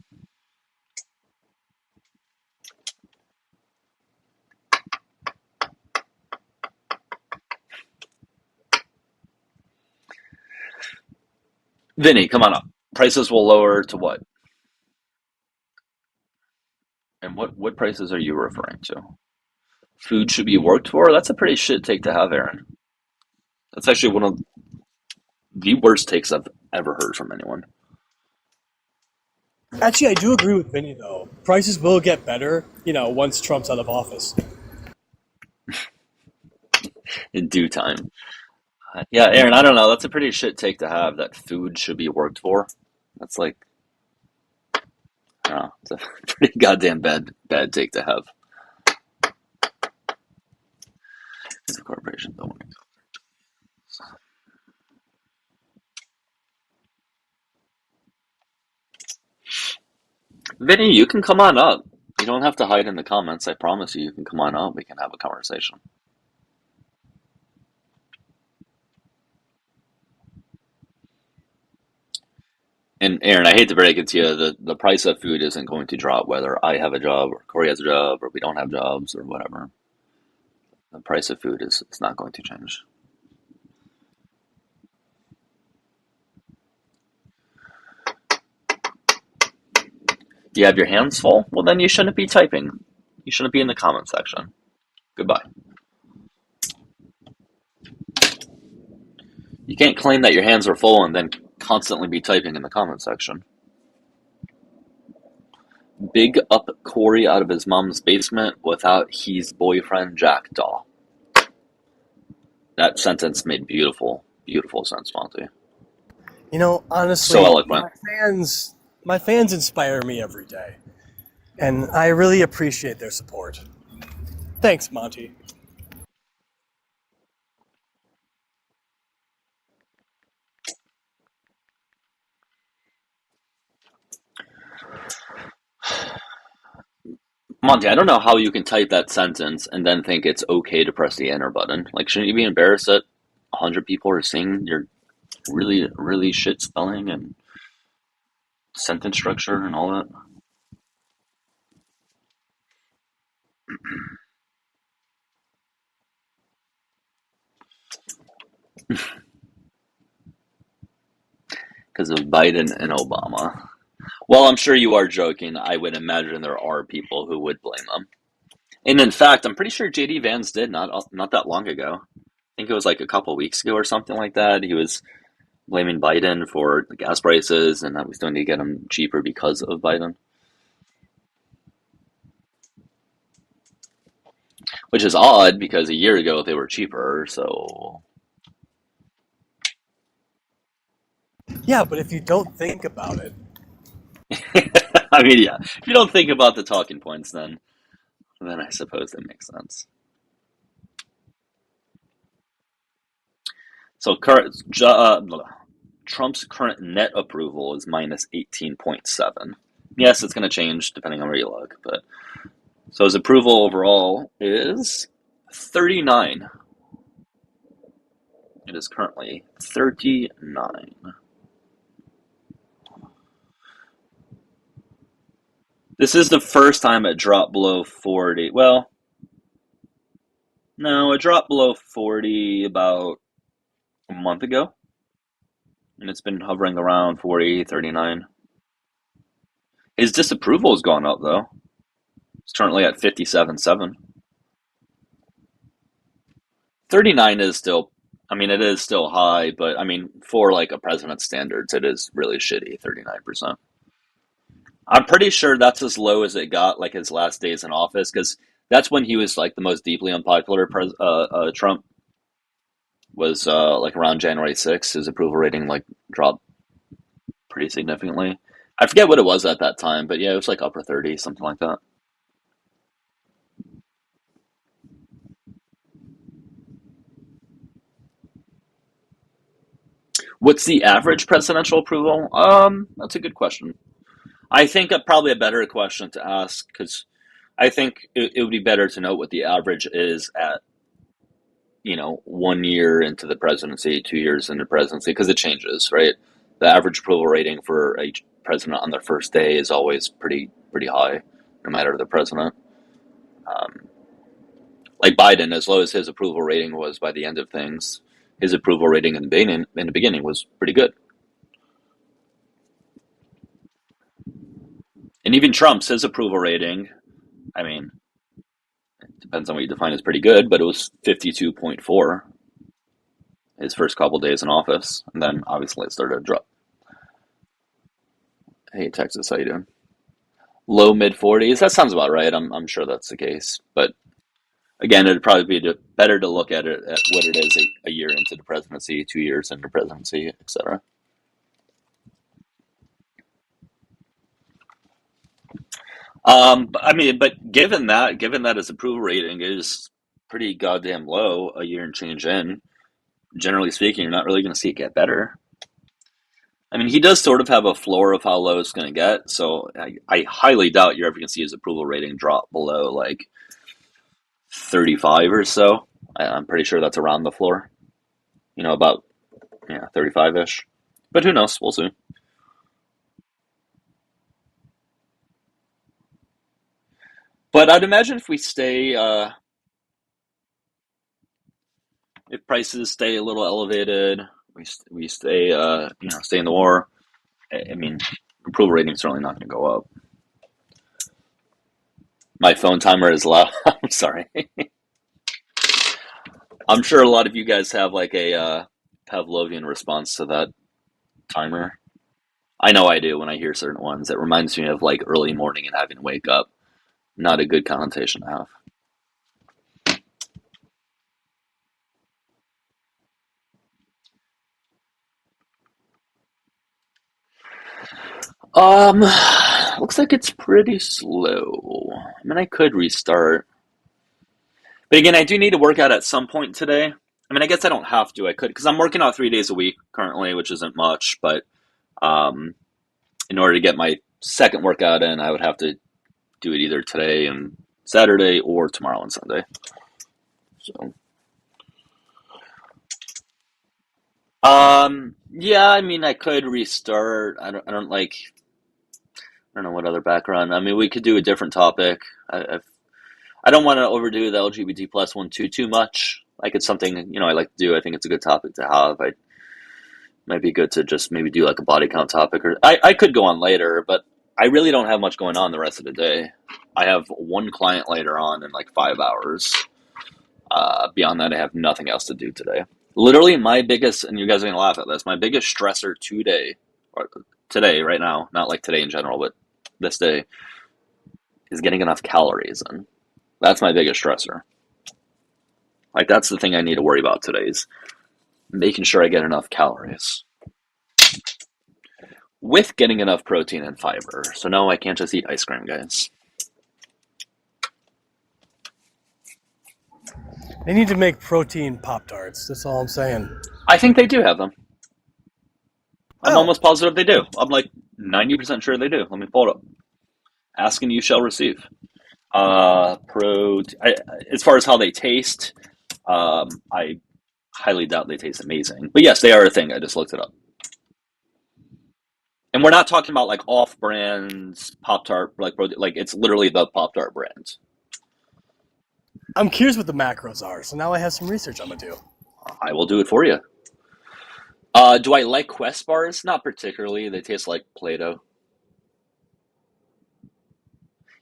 Vinny, come on up. Prices will lower to what? And what prices are you referring to? Food should be worked for? That's a pretty shit take to have, Aaron. That's actually one of the worst takes I've ever heard from anyone. Actually, I do agree with Vinny, though. Prices will get better, once Trump's out of office. In due time. Yeah, Aaron, I don't know. That's a pretty shit take to have, that food should be worked for. That's like, I don't know, it's a pretty goddamn bad take to have. The corporation don't want to go. Vinny, you can come on up. You don't have to hide in the comments. I promise you can come on up. We can have a conversation. And Aaron, I hate to break it to you, the price of food isn't going to drop whether I have a job or Corey has a job or we don't have jobs or whatever. The price of food is not going to change. Do you have your hands full? Well, then you shouldn't be typing. You shouldn't be in the comment section. Goodbye. You can't claim that your hands are full and then constantly be typing in the comment section. Big up Corey out of his mom's basement without his boyfriend Jackdaw. That sentence made beautiful sense, Monty. Honestly, So eloquent. my fans inspire me every day, and I really appreciate their support. Thanks, Monty. Monty, I don't know how you can type that sentence and then think it's okay to press the enter button. Like, shouldn't you be embarrassed that 100 people are seeing your really, really shit spelling and sentence structure and all that? Because of Biden and Obama. Well, I'm sure you are joking. I would imagine there are people who would blame them. And in fact, I'm pretty sure JD Vance did not that long ago. I think it was like a couple weeks ago or something like that. He was blaming Biden for the gas prices and that was going to get them cheaper because of Biden. Which is odd because a year ago they were cheaper, so Yeah, but if you don't think about it, I mean, yeah. If you don't think about the talking points, then I suppose that makes sense. So Trump's current net approval is minus 18.7. Yes, it's going to change depending on where you look, but so his approval overall is 39. It is currently 39. This is the first time it dropped below 40. Well, no, it dropped below 40 about a month ago, and it's been hovering around 40, 39. His disapproval has gone up, though. It's currently at 57.7. 39 is still, I mean, it is still high, but I mean, for like a president's standards, it is really shitty, 39%. I'm pretty sure that's as low as it got, like his last days in office, because that's when he was like the most deeply unpopular. Trump was like around January 6th. His approval rating like dropped pretty significantly. I forget what it was at that time, but yeah, it was like upper 30s, something like that. What's the average presidential approval? That's a good question. I think probably a better question to ask because I think it would be better to know what the average is at 1 year into the presidency, 2 years into the presidency, because it changes, right? The average approval rating for a president on their first day is always pretty high, no matter the president. Um, like Biden, as low as his approval rating was by the end of things, his approval rating in the beginning was pretty good. And even Trump's his approval rating, I mean, it depends on what you define as pretty good, but it was 52.4 his first couple days in office, and then obviously it started to drop. Hey Texas, how you doing? Low mid 40s. That sounds about right. I'm sure that's the case, but again, it'd probably be better to look at it at what it is a year into the presidency, 2 years into the presidency, etc. But given that his approval rating is pretty goddamn low, a year and change in, generally speaking, you're not really going to see it get better. I mean, he does sort of have a floor of how low it's going to get, so I highly doubt you're ever going to see his approval rating drop below like 35 or so. I'm pretty sure that's around the floor. About 35-ish. But who knows? We'll see. But I'd imagine if we stay, if prices stay a little elevated, we stay, stay in the war. I mean, approval rating's certainly not going to go up. My phone timer is loud. I'm sorry. I'm sure a lot of you guys have like a Pavlovian response to that timer. I know I do when I hear certain ones. It reminds me of like early morning and having to wake up. Not a good connotation to have. Um, Looks like it's pretty slow. I mean, I could restart. But again, I do need to work out at some point today. I mean, I guess I don't have to. I could, because I'm working out 3 days a week currently, which isn't much. But um, in order to get my second workout in, I would have to do it either today and Saturday or tomorrow and Sunday. So, yeah, I mean, I could restart. I don't know what other background. I mean, we could do a different topic. I don't want to overdo the LGBT plus one too much. Like it's something, I like to do. I think it's a good topic to have. I might be good to just maybe do like a body count topic, or I could go on later, but I really don't have much going on the rest of the day. I have one client later on in like 5 hours. Beyond that, I have nothing else to do today. Literally, my biggest, and you guys are gonna laugh at this, my biggest stressor today, right now, not like today in general, but this day, is getting enough calories in. That's my biggest stressor. Like that's the thing I need to worry about today is making sure I get enough calories with getting enough protein and fiber. So no, I can't just eat ice cream, guys. They need to make protein Pop-Tarts. That's all I'm saying. I think they do have them. I'm Oh. almost positive they do. I'm like 90% sure they do. Let me pull it up. Ask and you shall receive. As far as how they taste, I highly doubt they taste amazing. But yes, they are a thing. I just looked it up. And we're not talking about like off-brand Pop-Tart, like it's literally the Pop-Tart brand. I'm curious what the macros are, so now I have some research I'm gonna do. I will do it for you. Do I like Quest bars? Not particularly. They taste like Play-Doh.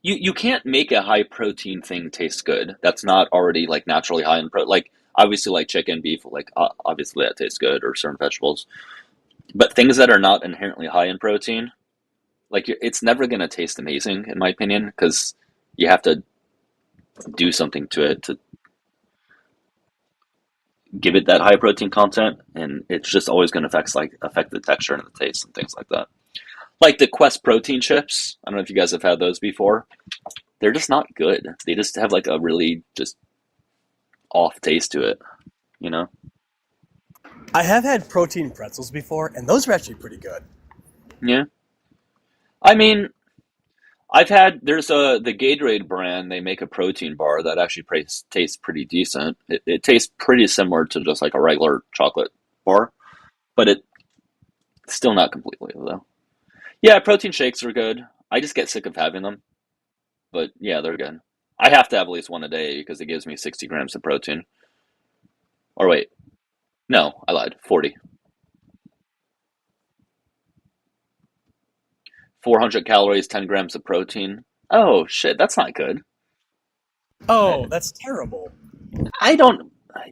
You can't make a high protein thing taste good. That's not already like naturally high in protein. Like obviously like chicken, beef, like obviously that tastes good, or certain vegetables. But things that are not inherently high in protein, like it's never gonna taste amazing in my opinion, because you have to do something to it to give it that high protein content, and it's just always going to affect the texture and the taste and things like that. Like the Quest protein chips, I don't know if you guys have had those before. They're just not good. They just have like a really just off taste to it, you know? I have had protein pretzels before, and those are actually pretty good. Yeah. I mean, there's the Gatorade brand, they make a protein bar that actually tastes pretty decent. It tastes pretty similar to just like a regular chocolate bar, but it's still not completely though. Yeah, protein shakes are good. I just get sick of having them, but yeah, they're good. I have to have at least one a day because it gives me 60 grams of protein. Or wait, no, I lied, 40. 400 calories, 10 grams of protein. Oh shit, that's not good. Oh, that's terrible.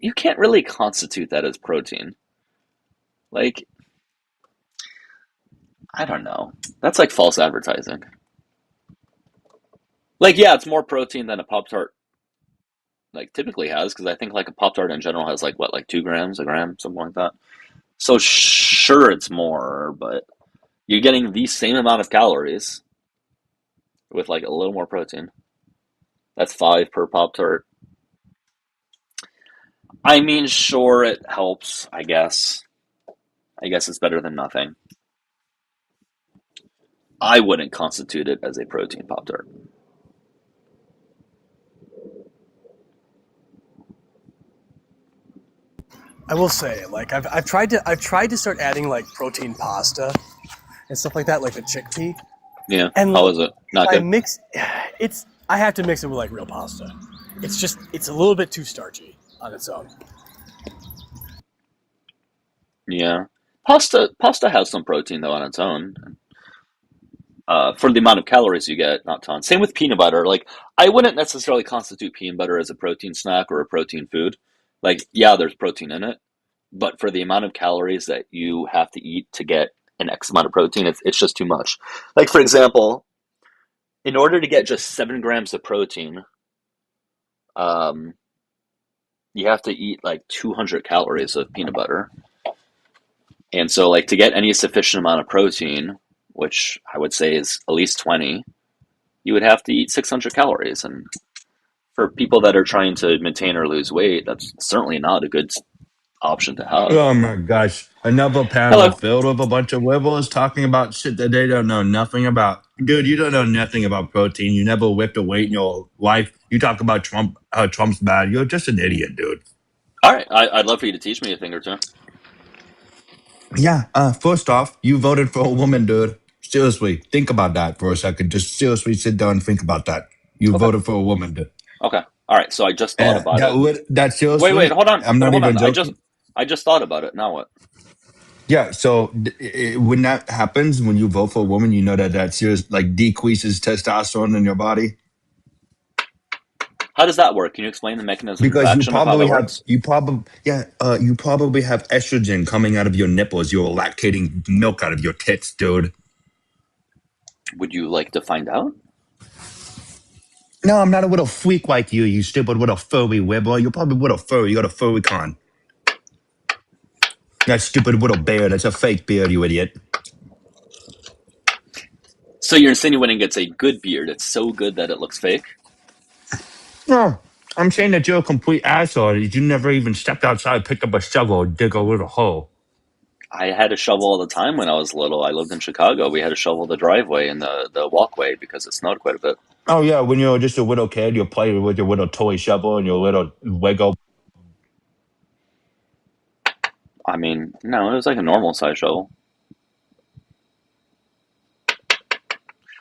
You can't really constitute that as protein. Like, I don't know. That's like false advertising. Like, yeah, it's more protein than a Pop-Tart like typically has, because I think like a Pop-Tart in general has like what, like 2 grams, a gram, something like that. So sure, it's more, but you're getting the same amount of calories with like a little more protein. That's 5 per Pop-Tart. I mean, sure, it helps, I guess. I guess it's better than nothing. I wouldn't constitute it as a protein Pop-Tart. I will say, like I've tried to start adding like protein pasta and stuff like that, like the chickpea. Yeah. And how is it? Not good? I have to mix it with like real pasta. It's a little bit too starchy on its own. Yeah. Pasta has some protein though on its own. For the amount of calories you get, not tons. Same with peanut butter. Like, I wouldn't necessarily constitute peanut butter as a protein snack or a protein food. Like, yeah, there's protein in it, but for the amount of calories that you have to eat to get an X amount of protein, it's just too much. Like, for example, in order to get just 7 grams of protein, you have to eat like 200 calories of peanut butter. And so, like, to get any sufficient amount of protein, which I would say is at least 20, you would have to eat 600 calories. And for people that are trying to maintain or lose weight, that's certainly not a good option to have. Oh my gosh. Another panel Hello. filled with a bunch of liberals talking about shit that they don't know nothing about. Dude, you don't know nothing about protein. You never whipped a weight in your life. You talk about Trump, how Trump's bad. You're just an idiot, dude. All right. I'd love for you to teach me a thing or two. Yeah, first off, you voted for a woman, dude. Seriously, think about that for a second. Just seriously sit down and think about that. You Okay. voted for a woman, dude. Okay. All right, so I just thought about it. That Wait, seriously, hold on, I'm but not hold even on. joking. I just thought about it. Now what? Yeah, so when that happens, when you vote for a woman, you know that serious like decreases testosterone in your body How does that work? Can you explain the mechanism of because action of how that works? you probably have estrogen coming out of your nipples. You're lactating milk out of your tits, dude. Would you like to find out? No, I'm not a little freak like you, you stupid little furry wibble. You're probably a little furry. You got a furry con. That stupid little beard. That's a fake beard, you idiot. So you're insinuating it's a good beard. It's so good that it looks fake. No, I'm saying that you're a complete asshole. You never even stepped outside, picked up a shovel, and dig a little hole. I had a shovel all the time when I was little. I lived in Chicago. We had to shovel the driveway and the walkway because it snowed quite a bit. Oh yeah, when you're just a little kid, you play with your little toy shovel and your little Lego. I mean, no, it was like a normal size shovel.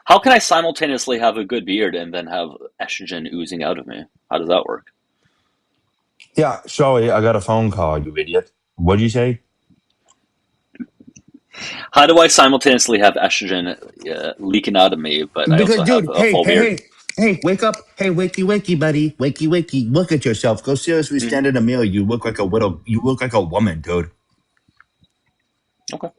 How can I simultaneously have a good beard and then have estrogen oozing out of me? How does that work? Yeah, sorry, I got a phone call, you idiot. What'd you say? How do I simultaneously have estrogen leaking out of me, but I Because, also have dude, a hey, full hey, beard? hey, hey, wake up. Hey, wakey, wakey, buddy. Wakey, wakey. Look at yourself. Go seriously Hmm. stand in the mirror. You look like a woman, dude. Okay.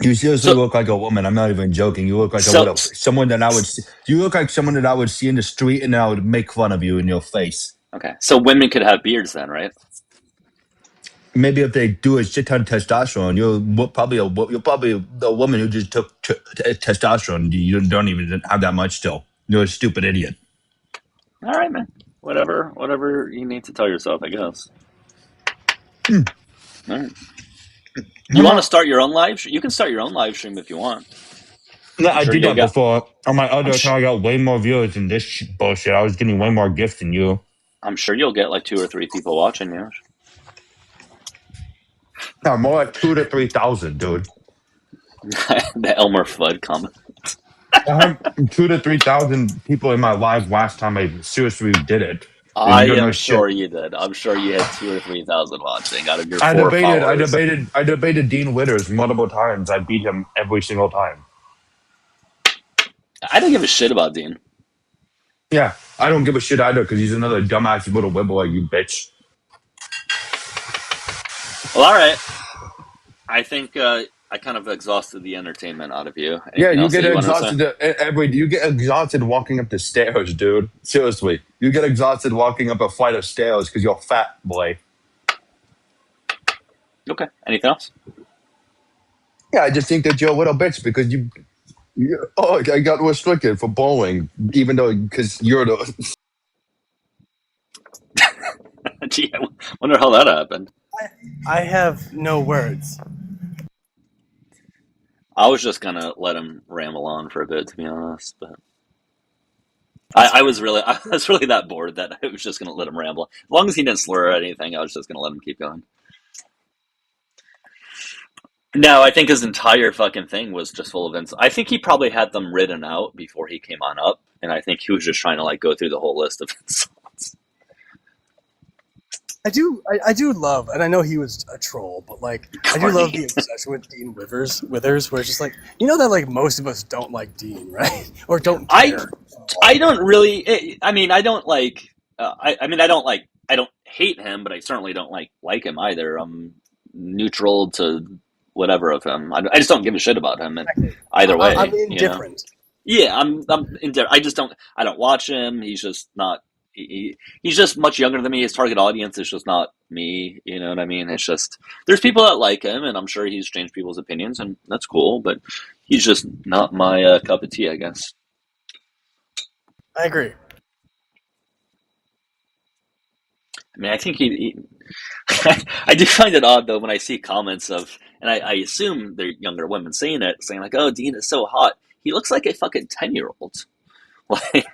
You seriously So, look like a woman. I'm not even joking. You look like so, someone that I would see. You look like someone that I would see in the street and I would make fun of you in your face. okay. So women could have beards then, right? Maybe if they do a shit ton of testosterone, you're probably a woman who just took testosterone. You don't even have that much still. You're a stupid idiot. All right, man. Whatever you need to tell yourself, I guess. Hmm. All right. You I'm want to not. start your own live? You can start your own live stream if you want. Yeah, I'm I sure did you'll that get. before. On my I'm other sh- account, I got way more viewers than this bullshit. I was getting way more gifts than you. I'm sure you'll get like 2 or 3 people watching you. No, more like 2 to 3,000, dude. The Elmer Fudd comment. I had 2 to 3,000 people in my live last time I seriously did it. I You don't know am shit. sure you did. I'm sure you had 2 or 3 thousand watching out of your I four debated, I followers. debated, I debated Dean Witters multiple times. I beat him every single time. I don't give a shit about Dean. Yeah, I don't give a shit either because he's another dumbass little wibble, you bitch. Well, all right. I think I kind of exhausted the entertainment out of you. Yeah, Anything you else that get you wanted to say? exhausted you get exhausted walking up the stairs, dude. Seriously, you get exhausted walking up a flight of stairs because you're fat, boy. Okay. Anything else? Yeah, I just think that you're a little bitch because oh, I got restricted for bowling, even though because you're the. Gee, I wonder how that happened. I have no words. I was just gonna let him ramble on for a bit, to be honest, but I was really that bored that I was just gonna let him ramble. As long as he didn't slur or anything, I was just gonna let him keep going. No, I think his entire fucking thing was just full of insults. I think he probably had them written out before he came on up, and I think he was just trying to like go through the whole list of insults. I do love, and I know he was a troll, but like I do love the obsession with Dean Withers, where it's just like that like most of us don't like Dean, right? Or don't care. I don't really. I mean, I don't like. I mean, I don't like. I don't hate him, but I certainly don't like him either. I'm neutral to whatever of him. I just don't give a shit about him, and either way, I'm indifferent. Yeah, I'm indifferent. I just don't. I don't watch him. He's just not. He's just much younger than me. His target audience is just not me. You know what I mean? It's just there's people that like him, and I'm sure he's changed people's opinions, and that's cool. But he's just not my cup of tea, I guess. I agree. I mean, I think I do find it odd though when I see comments of, and I assume they're younger women saying like, "Oh, Dean is so hot. He looks like a fucking 10-year-old." Like,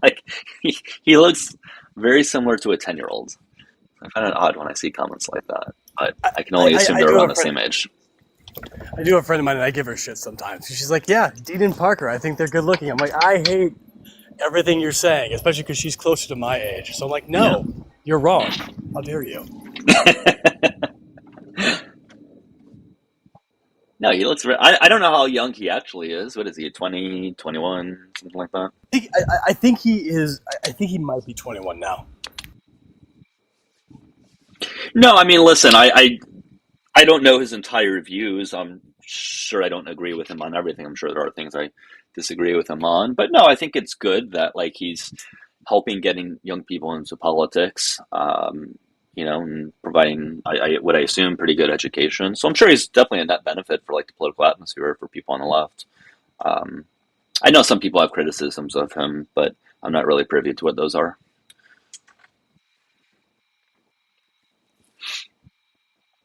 like he looks very similar to a 10-year-old. I find it odd when I see comments like that, but I can only assume they're around the same age. I do have a friend of mine, and I give her shit sometimes. She's like, "Yeah, Dean and Parker. I think they're good looking." I'm like, I hate everything you're saying, especially because she's closer to my age. So I'm like, no, you're wrong. How dare you? No, he looks. I don't know how young he actually is. What is he? 20, 21, something like that. I think he is. I think he might be 21 now. No, I mean, listen, I don't know his entire views. I'm sure I don't agree with him on everything. I'm sure there are things I disagree with him on. But no, I think it's good that like he's helping getting young people into politics. And providing what I assume pretty good education. So I'm sure he's definitely a net benefit for like the political atmosphere for people on the left. Um, I know some people have criticisms of him, but I'm not really privy to what those are.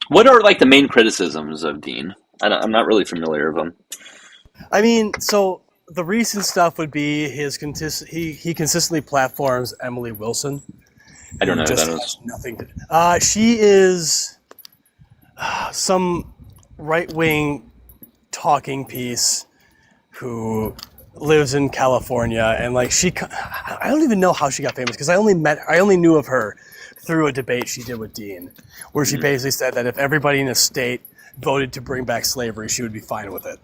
What are like the main criticisms of Dean? I'm not really familiar with him. I mean, so the recent stuff would be his he consistently platforms Emily Wilson. I don't know who Just that has is. nothing to. She is some right-wing talking piece who lives in California, and like I don't even know how she got famous because I only knew of her through a debate she did with Dean, where she basically said that if everybody in a state voted to bring back slavery, she would be fine with it.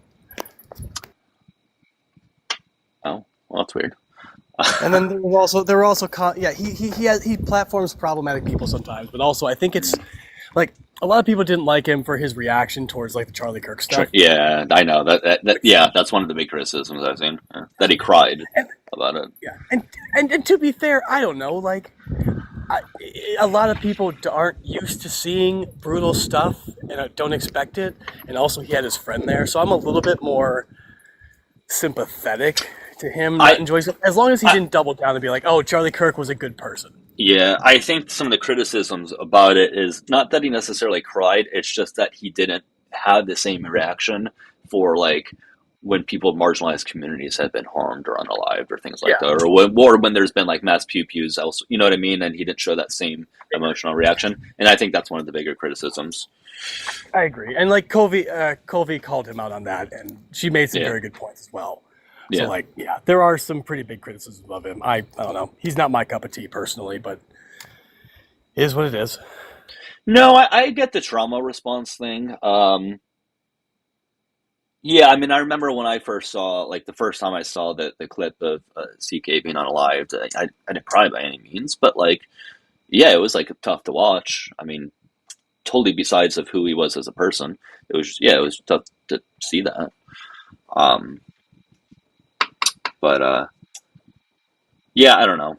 Oh, well, that's weird. And then there were also he platforms problematic people sometimes, but also I think it's like a lot of people didn't like him for his reaction towards like the Charlie Kirk stuff. Yeah, I know that. Yeah, that's one of the big criticisms I've seen, that he cried about it. Yeah, and to be fair, I don't know, like a lot of people aren't used to seeing brutal stuff and don't expect it, and also he had his friend there, so I'm a little bit more sympathetic to him. Not enjoys it, as long as he didn't double down and be like, "Oh, Charlie Kirk was a good person." Yeah, I think some of the criticisms about it is not that he necessarily cried, it's just that he didn't have the same reaction for like when people of marginalized communities have been harmed or unalived or things like that, or when there's been like mass pew-pews, you know what I mean? And he didn't show that same reaction. And I think that's one of the bigger criticisms. I agree. And like Covey called him out on that, and she made some very good points as well. So like, there are some pretty big criticisms of him. I don't know. He's not my cup of tea personally, but it is what it is. No, I get the trauma response thing. Yeah, I mean, I remember when I first saw, like, the first time I saw the clip of CK being unalived, I didn't cry by any means, but, like, yeah, it was, like, tough to watch. I mean, totally besides of who he was as a person. It was tough to see that. But yeah, I don't know.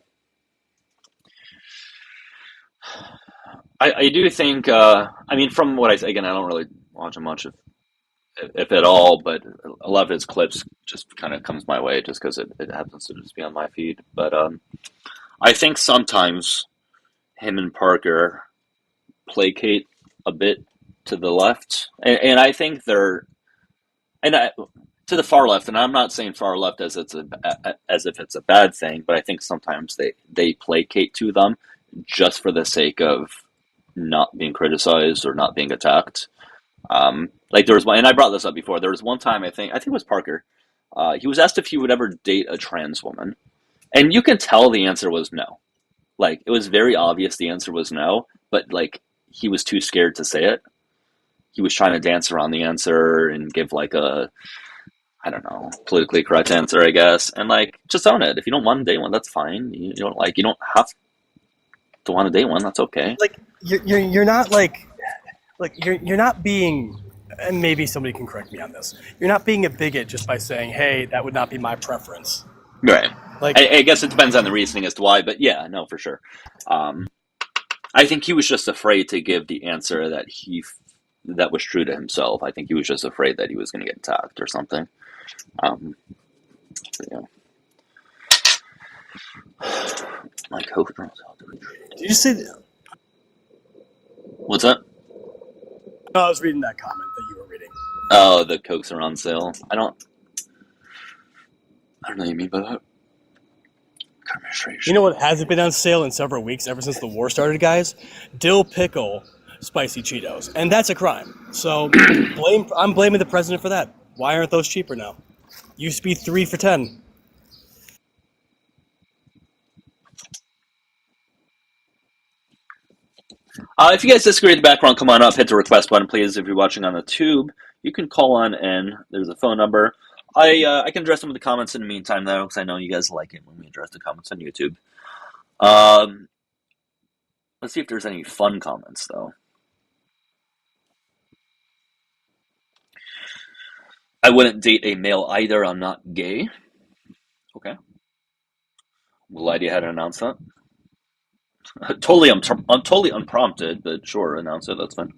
I do think, I mean, from what I don't really watch him much if at all, but a lot of his clips just kind of comes my way just because it happens to just be on my feed. But I think sometimes him and Parker placate a bit to the left, and I think to the far left. And I'm not saying far left as if it's a bad thing, but I think sometimes they placate to them just for the sake of not being criticized or not being attacked. Like there was one, and I brought this up before. There was one time I think it was Parker. He was asked if he would ever date a trans woman, and you can tell the answer was no. Like it was very obvious the answer was no, but like he was too scared to say it. He was trying to dance around the answer and give like a, I don't know, politically correct answer, I guess. And like just own it. If you don't want to date one, that's fine. You don't have to want to date one. That's okay. Like you're not like you're not being, and maybe somebody can correct me on this, you're not being a bigot just by saying, hey, that would not be my preference. Right. Like I guess it depends on the reasoning as to why, but yeah, no, for sure. I think he was just afraid to give the answer that was true to himself. I think he was just afraid that he was going to get attacked or something. Yeah. Like, did you see that? What's that? I was reading that comment that you were reading. Oh, the Cokes are on sale. I don't know what you mean by that. You know what hasn't been on sale in several weeks ever since the war started, guys? Dill pickle spicy Cheetos. And that's a crime. So I'm blaming the president for that. Why aren't those cheaper now? Used to be 3 for $10. If you guys disagree with the background, come on up, hit the request button, please. If you're watching on the tube, you can call on in. There's a phone number. I can address some of the comments in the meantime, though, because I know you guys like it when we address the comments on YouTube. Let's see if there's any fun comments, though. I wouldn't date a male either. I'm not gay. Okay. I'm glad you had to announce that. I'm totally unprompted, but sure, announce it. That's fine.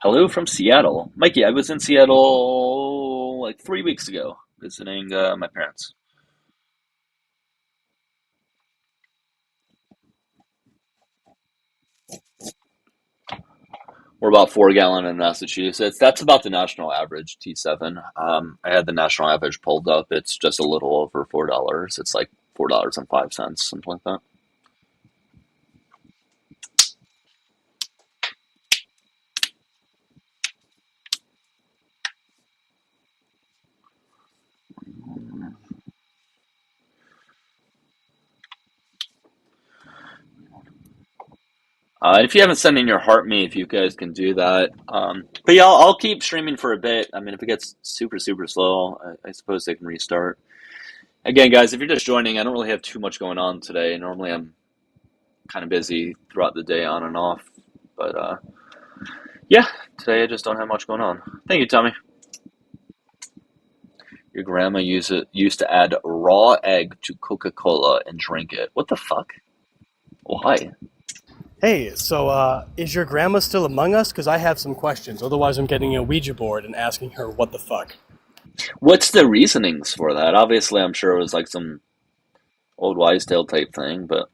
Hello from Seattle, Mikey. I was in Seattle like 3 weeks ago visiting my parents. We're about 4 gallon in Massachusetts. That's about the national average. T7. I had the national average pulled up. It's just a little over $4. It's like $4.05, something like that. If you haven't sent in your heart me, if you guys can do that. But yeah, I'll keep streaming for a bit. I mean, if it gets super slow, I suppose they can restart. Again, guys, if you're just joining, I don't really have too much going on today. Normally, I'm kind of busy throughout the day, on and off. But yeah, today I just don't have much going on. Thank you, Tommy. Your grandma used to add raw egg to Coca-Cola and drink it. What the fuck? Why? Hey, so is your grandma still among us? Because I have some questions. Otherwise, I'm getting a Ouija board and asking her what the fuck. What's the reasonings for that? Obviously, I'm sure it was like some old wives' tale type thing, but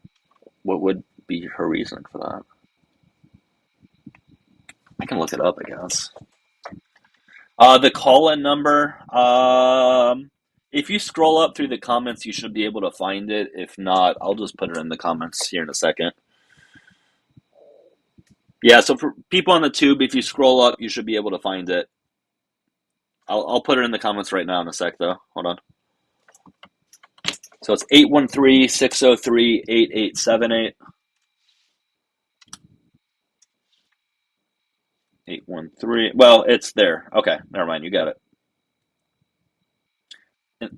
what would be her reason for that? I can look it up, I guess. The call-in number. If you scroll up through the comments, you should be able to find it. If not, I'll just put it in the comments here in a second. Yeah, so for people on the tube, if you scroll up, you should be able to find it. I'll put it in the comments right now in a sec, though. Hold on. So it's 813-603-8878. 813. Well, it's there. Okay, never mind. You got it.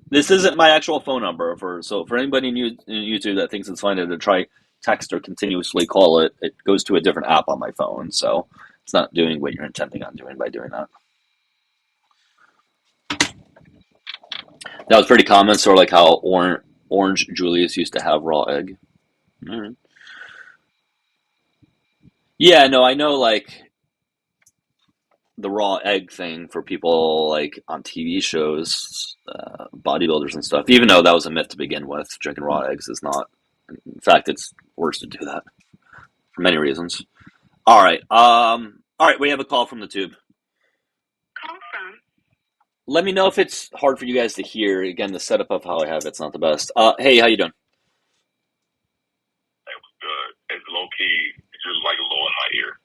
This isn't my actual phone number. For anybody new in YouTube that thinks it's fine to try text or continuously call it, it goes to a different app on my phone. So it's not doing what you're intending on doing by doing that. That was pretty common, sort of like how Orange Julius used to have raw egg. Mm-hmm. Yeah, no, I know like the raw egg thing for people like on TV shows, bodybuilders and stuff. Even though that was a myth to begin with, drinking raw eggs is not. In fact, it's worse to do that for many reasons. All right. All right. We have a call from the tube. Call from. Let me know if it's hard for you guys to hear. Again, the setup of how I have it's not the best. Hey, how you doing? It was good. It's low key. It's just like low in my ear.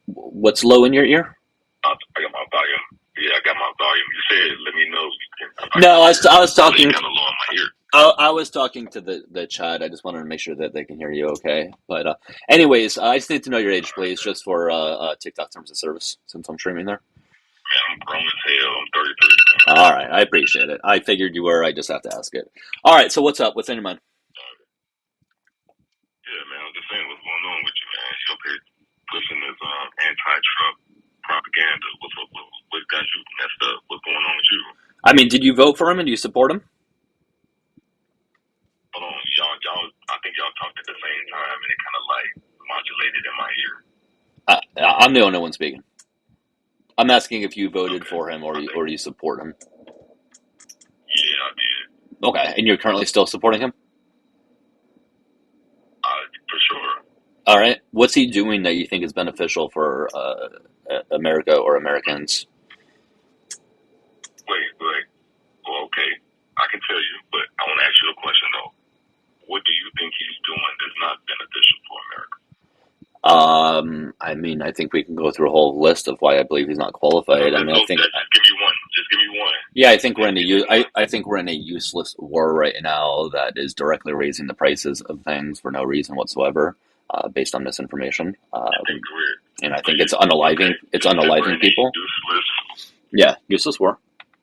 What's low in your ear? I got my volume. Yeah, I got my volume. You said let me know. No, I was talking. Kind of low in my ear. I was talking to the chat. I just wanted to make sure that they can hear you okay. But anyways, I just need to know your age, please, just for TikTok terms of service, since I'm streaming there. Man, I'm grown as hell. I'm 33. All right, I appreciate it. I figured you were. I just have to ask it. All right, so what's up? What's in your mind? Yeah, man. I'm just saying what's going on with you, man. You up here pushing this anti-Trump propaganda. What got you messed up? What's going on with you? I mean, did you vote for him and do you support him? Hold on, y'all. I think y'all talked at the same time, and it kind of like modulated in my ear. I'm the only one speaking. I'm asking if you voted for him or you support him. Yeah, I did. Okay, and you're currently still supporting him? For sure. All right. What's he doing that you think is beneficial for America or Americans? Wait. Well, okay. I can tell you, but I want to ask you a question, though. What do you think he's doing that's not beneficial for America? I mean, I think we can go through a whole list of why I believe he's not qualified. I mean, I think, just give me one. Just give me one. yeah, I think we're in I think we're in a useless war right now that is directly raising the prices of things for no reason whatsoever, based on misinformation. And I think it's unaliving. It's unaliving people. Useless. Yeah, useless war.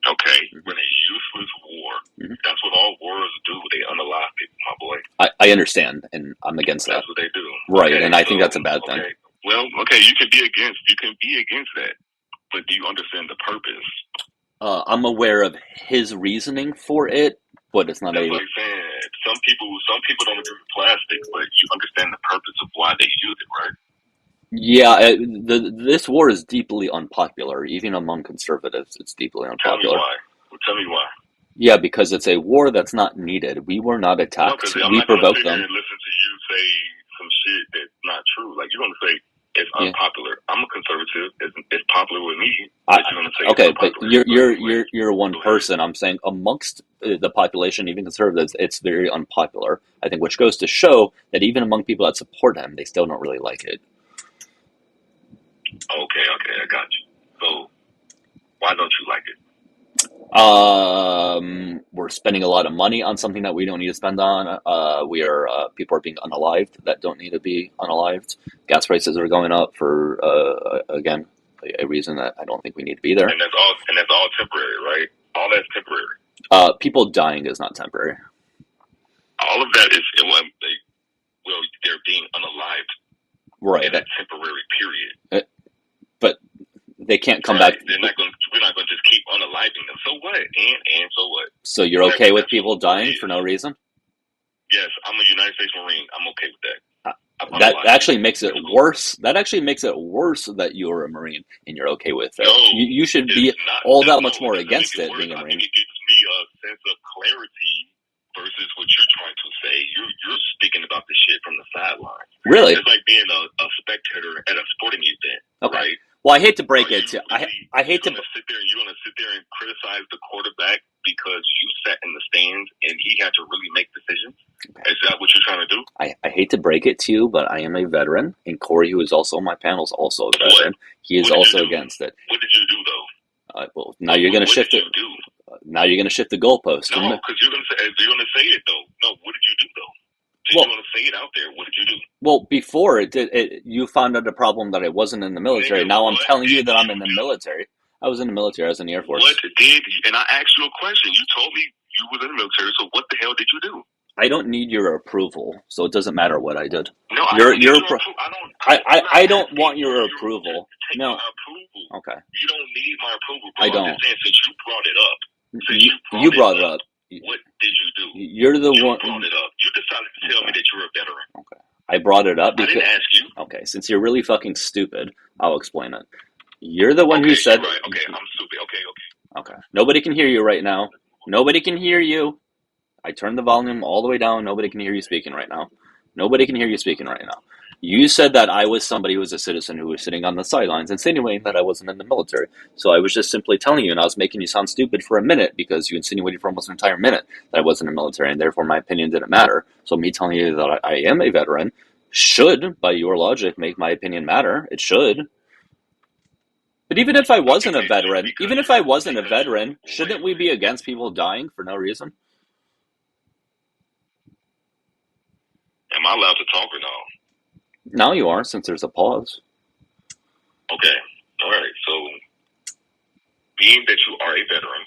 Okay, we're in a useless war. Mm-hmm. That's what all wars do. They unalive people, my boy. I understand, and I'm against that. That's what they do. Right, Okay, and I think that's a bad thing. Well, okay, you can be against that, but do you understand the purpose? I'm aware of his reasoning for it, but it's not That's like saying some people don't agree with plastic, but you understand the purpose of why they use it, right? Yeah, this war is deeply unpopular, even among conservatives. It's deeply unpopular. Tell me why. Yeah, because it's a war that's not needed. We were not attacked. No, we provoked them. And listen to you say some shit that's not true. Like you're gonna say it's unpopular. I'm a conservative. It's popular with me. But you're gonna say okay, it's but you're one person. I'm saying amongst the population, even conservatives, it's very unpopular. I think, which goes to show that even among people that support him, they still don't really like it. Okay, I got you. So why don't you like it? We're spending a lot of money on something that we don't need to spend on. People are being unalived that don't need to be unalived. Gas prices are going up for again a reason that I don't think we need to be there. And that's all temporary, right? All that's temporary. People dying is not temporary. All of that is they're being unalived. Right. In a temporary period. But they can't come back. We're not going to just keep unaliving them. So what? And so what? So you're okay with people dying for no reason? Yes, I'm a United States Marine. I'm okay with that. That actually makes it worse. That actually makes it worse that you're a Marine and you're okay with it. No, you should be all that much more against it being a Marine. I think it gives me a sense of clarity versus what you're trying to say. You're speaking about the shit from the sidelines. Really? It's like being a spectator at a sporting event. Okay. Right? Well, I hate to break it to I hate to sit there. You're gonna sit there and criticize the quarterback because you sat in the stands and he had to really make decisions. Okay. Is that what you're trying to do? I hate to break it to you, but I am a veteran, and Corey, who is also on my panel, is also a veteran. He is also against it. What did you do though? Well, now you're going to shift it. Now you're going to shift the goalpost. No, because you're going to say it though. No, what did you do though? You want to say it out there. What did you do? Well, before you found out a problem that I wasn't in the military. Now I'm telling you that I'm in the military. I was in the military. I was in the Air Force. What did you? And I asked you a question. You told me you was in the military. So what the hell did you do? I don't need your approval, so it doesn't matter what I did. No, I don't want your approval. No. Okay. You don't need my approval, bro. I don't. I'm just saying, since you brought it up. You brought it up. What did you do? You're the one. You brought it up. You decided to tell me that you're a veteran. Okay. I brought it up because I didn't ask you. Okay, since you're really fucking stupid, I'll explain it. You're the one who said. Right. Okay, I'm stupid. Okay. Nobody can hear you right now. Nobody can hear you. I turned the volume all the way down. Nobody can hear you speaking right now. Nobody can hear you speaking right now. You said that I was somebody who was a citizen who was sitting on the sidelines, insinuating that I wasn't in the military. So I was just simply telling you, and I was making you sound stupid for a minute because you insinuated for almost an entire minute that I wasn't in the military, and therefore my opinion didn't matter. So me telling you that I am a veteran should, by your logic, make my opinion matter. It should. But even if I wasn't a veteran, shouldn't we be against people dying for no reason? Am I allowed to talk or no? Now you are, since there's a pause. Okay. All right. So, being that you are a veteran,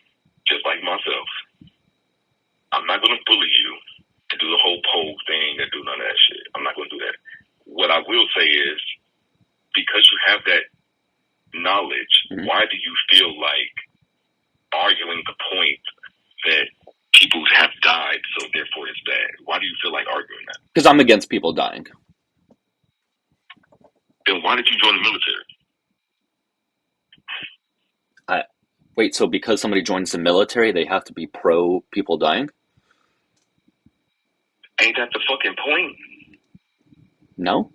just like myself, I'm not going to bully you and do the whole poll thing and do none of that shit. I'm not going to do that. What I will say is, because you have that knowledge, why do you feel like arguing the point that people have died, so therefore it's bad? Why do you feel like arguing that? Because I'm against people dying. Then why did you join the military? Wait, so because somebody joins the military, they have to be pro people dying? Ain't that the fucking point? No.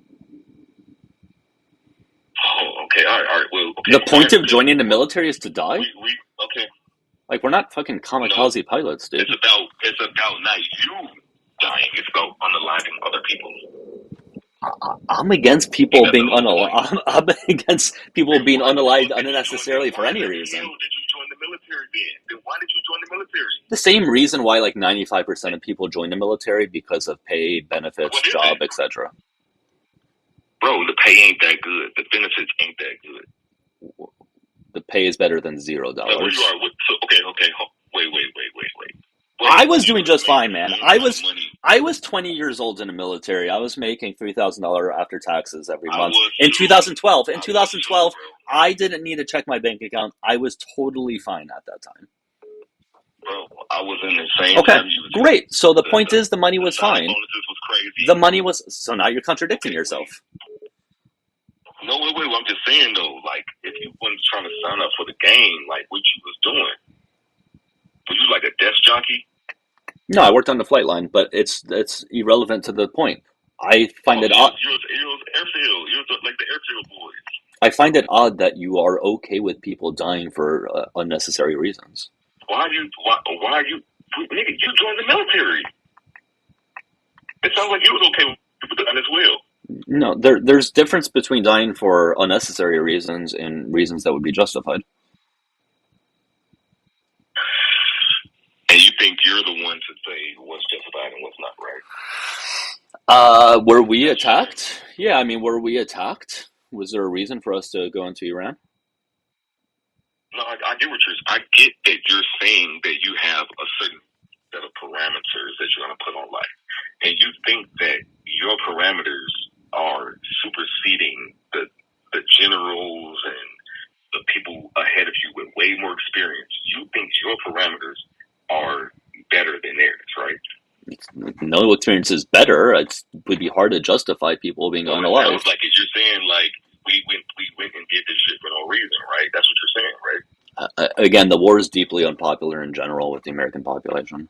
Oh, okay. All right. Well, okay. The point of joining the military is to die? Okay. Like, we're not fucking kamikaze pilots, dude. It's about not you dying. It's about unaliving other people. I'm against Ain't people that the being whole point? I'm against people being Why the unalived fuck did you join unnecessarily for why any the reason. hell did you join the military then? Then why did you join the military? The same reason why like 95% of people join the military, because of pay, benefits, What is job, it? etc. Bro, the pay ain't that good. The benefits ain't that good. The pay is better than $0. Like where you are, okay, wait. I was doing just fine, man. I was money. 20 years old in the military. I was making $3,000 after taxes every I month. was In too. 2012, I was too, bro. I didn't need to check my bank account. I was totally fine at that time. Bro, I was in the same Okay, time you was in. great. So the point is, the money was fine. Bonuses was crazy. The money was so now you're contradicting yourself. No, wait. I'm just saying though, like if you wasn't trying to sign up for the game, like what you was doing, were you like a desk jockey? No, I worked on the flight line, but it's irrelevant to the point. I find it odd. You was airfield. You was like the airfield boys. I find it odd that you are okay with people dying for unnecessary reasons. Why are you? Nigga, you joined the military. It sounds like you was okay with people dying as well. No, there's difference between dying for unnecessary reasons and reasons that would be justified. And you think you're the one to say what's justified and what's not, right? Were we attacked? Yeah, I mean, were we attacked? Was there a reason for us to go into Iran? No, I get what I get that you're saying that you have a certain set of parameters that you're going to put on life. And you think that your parameters are superseding the generals and the people ahead of you with way more experience. You think your parameters are better than theirs, right? No experience is better. It would be hard to justify people being unalive. Sounds like you're saying like we went and did this shit for no reason, right? That's what you're saying, right? Again, the war is deeply unpopular in general with the American population.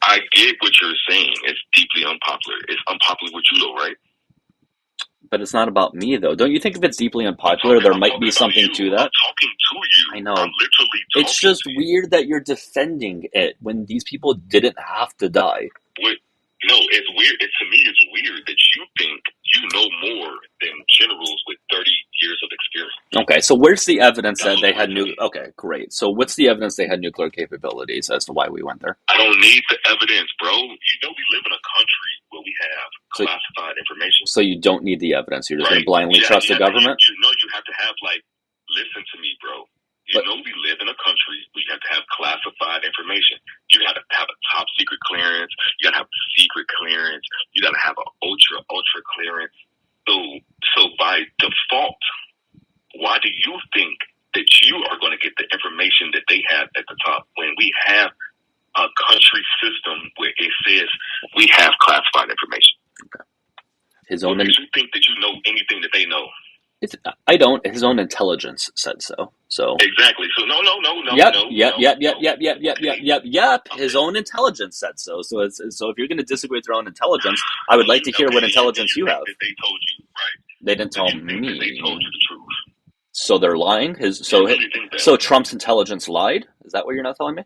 I get what you're saying. It's deeply unpopular. It's unpopular with you, though, right? But it's not about me, though. Don't you think if it's deeply unpopular, there might be something to that? I'm talking to you. I know. I'm literally talking. It's just weird that you're defending it when these people didn't have to die. No, it's weird. To me, it's weird that you think you know more than generals with 30 years of experience. Okay, so where's the evidence that they had Okay, great. So what's the evidence they had nuclear capabilities as to why we went there? I don't need the evidence, bro. You know we live in a country where we have classified information. So you don't need the evidence. You're just going to blindly trust the government? You know you have to have, listen to me, bro. You know we live in a country where you have to have classified information. You got to have a top secret clearance. You got to have a secret clearance. You got to have an ultra clearance. So by default, why do you think that you are going to get the information that they have at the top when we have a country system where it says we have classified information? Okay. Did you think that you know anything that they know? I don't. His own intelligence said so. So exactly. So no. Yep. His own intelligence said so. So if you're going to disagree with your own intelligence, I would like to hear what intelligence you have. They told you, right? They didn't tell me. They told you the truth. So they're lying. So Trump's intelligence lied. Is that what you're not telling me?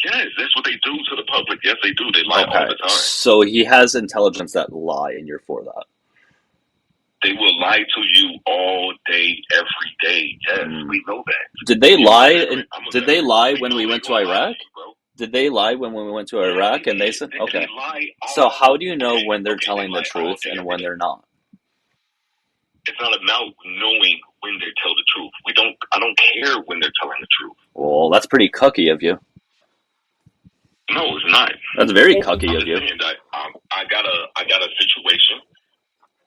Yes, that's what they do to the public. Yes, they do. They lie all the time. So he has intelligence that lie, and you're for that. They will lie to you all day, every day. Yes, we know that. Did they lie? Did they lie when we went to Iraq? Did they lie when we went to Iraq? And they said, okay. So how do you know when they're telling the truth and when they're not? It's not about knowing when they tell the truth. I don't care when they're telling the truth. Well, that's pretty cucky of you. No, it's not. That's very cucky of you. I got a situation.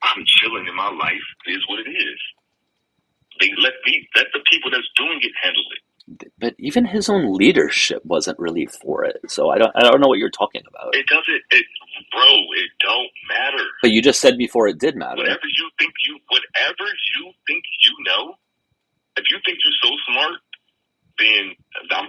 I'm chilling in my life. It is what it is. They let the people that's doing it handle it. But even his own leadership wasn't really for it. So I don't know what you're talking about. It doesn't, bro. It don't matter. But you just said before it did matter. Whatever you think you know, if you think you're so smart, then I'm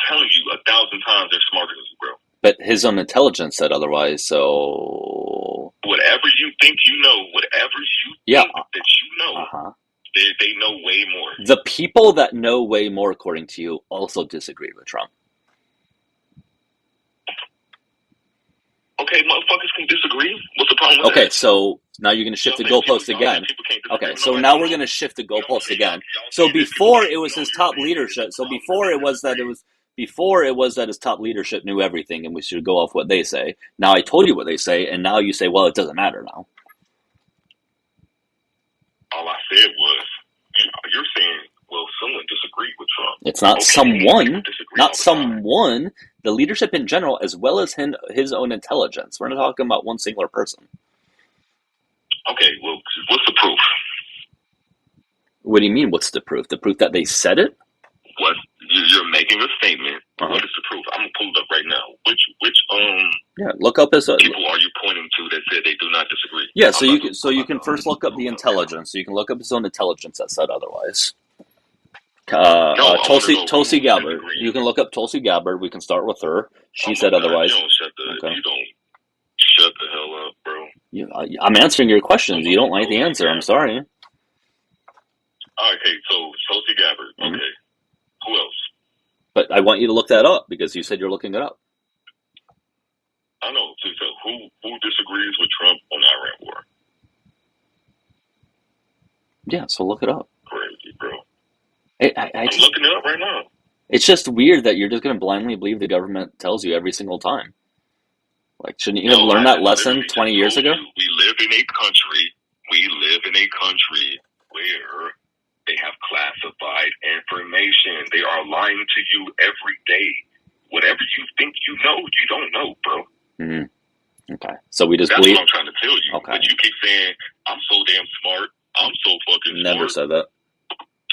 telling you 1,000 times they're smarter than you, bro. But his own intelligence said otherwise, so... Whatever you think you know, that you know, they know way more. The people that know way more, according to you, also disagreed with Trump. Okay, motherfuckers can disagree. What's the problem with that? Okay, so Now you're going to shift the Y'all goalpost saying again. people can't disagree Okay, with so nobody now no we're more? going to shift the You know what I'm goalpost saying? again. Y'all So saying that people before can't it was know his you're top saying leadership. this, So so I'm before gonna it was that it disagree. was before it was that his top leadership knew everything and we should go off what they say. Now I told you what they say, and now you say, well, it doesn't matter now. All I said was, you're saying, well, someone disagreed with Trump. It's not Okay, someone, people disagree not all the time. someone. The leadership in general, as well as his own intelligence. We're not talking about one singular person. Okay, well, what's the proof? What do you mean? What's the proof? The proof that they said it? What you're making a statement. Uh-huh. What is the proof? I'm gonna pull it up right now. Which Yeah, look up his. people are you pointing to that said they do not disagree? Yeah, so you can first look up the intelligence. So you can look up his own intelligence that said otherwise. Tulsi Gabbard. You can look up Tulsi Gabbard. We can start with her. She said otherwise. You don't shut the hell up, bro. I'm answering your questions. You don't like the answer. I'm sorry. Okay, so Tulsi Gabbard. Mm-hmm. Okay, who else? But I want you to look that up because you said you're looking it up. I know. So who disagrees with Trump on the Iran war? Yeah, so look it up. Crazy, bro. I'm looking it up right now. It's just weird that you're just going to blindly believe the government tells you every single time. Like, shouldn't you have learned that lesson 20 years ago? We live in a country where they have classified information. They are lying to you every day. Whatever you think you know, you don't know, bro. Mm-hmm. Okay. So we just That's believe. What I'm trying to tell you. Okay. But you keep saying, I'm so damn smart. I'm so fucking smart. Never said that.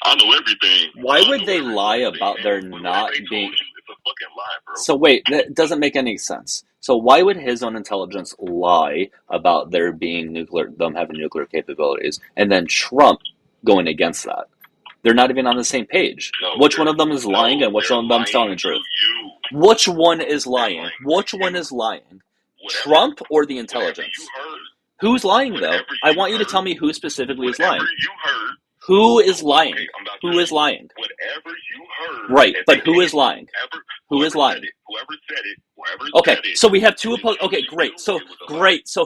I know everything. Why would they lie about there not being... It's a fucking lie, bro. So wait, that doesn't make any sense. So why would his own intelligence lie about there being them having nuclear capabilities, and then Trump going against that? They're not even on the same page. Which one of them is lying and which one of them is telling the truth? Which one is lying? Which one is lying? Trump or the intelligence? Who's lying, though? I want you to tell me who specifically is lying. Who is lying? Who is lying? Whatever you heard. Right, but who is lying? Who is lying? Whoever said it. Okay, so we have two opposing... Okay, great. So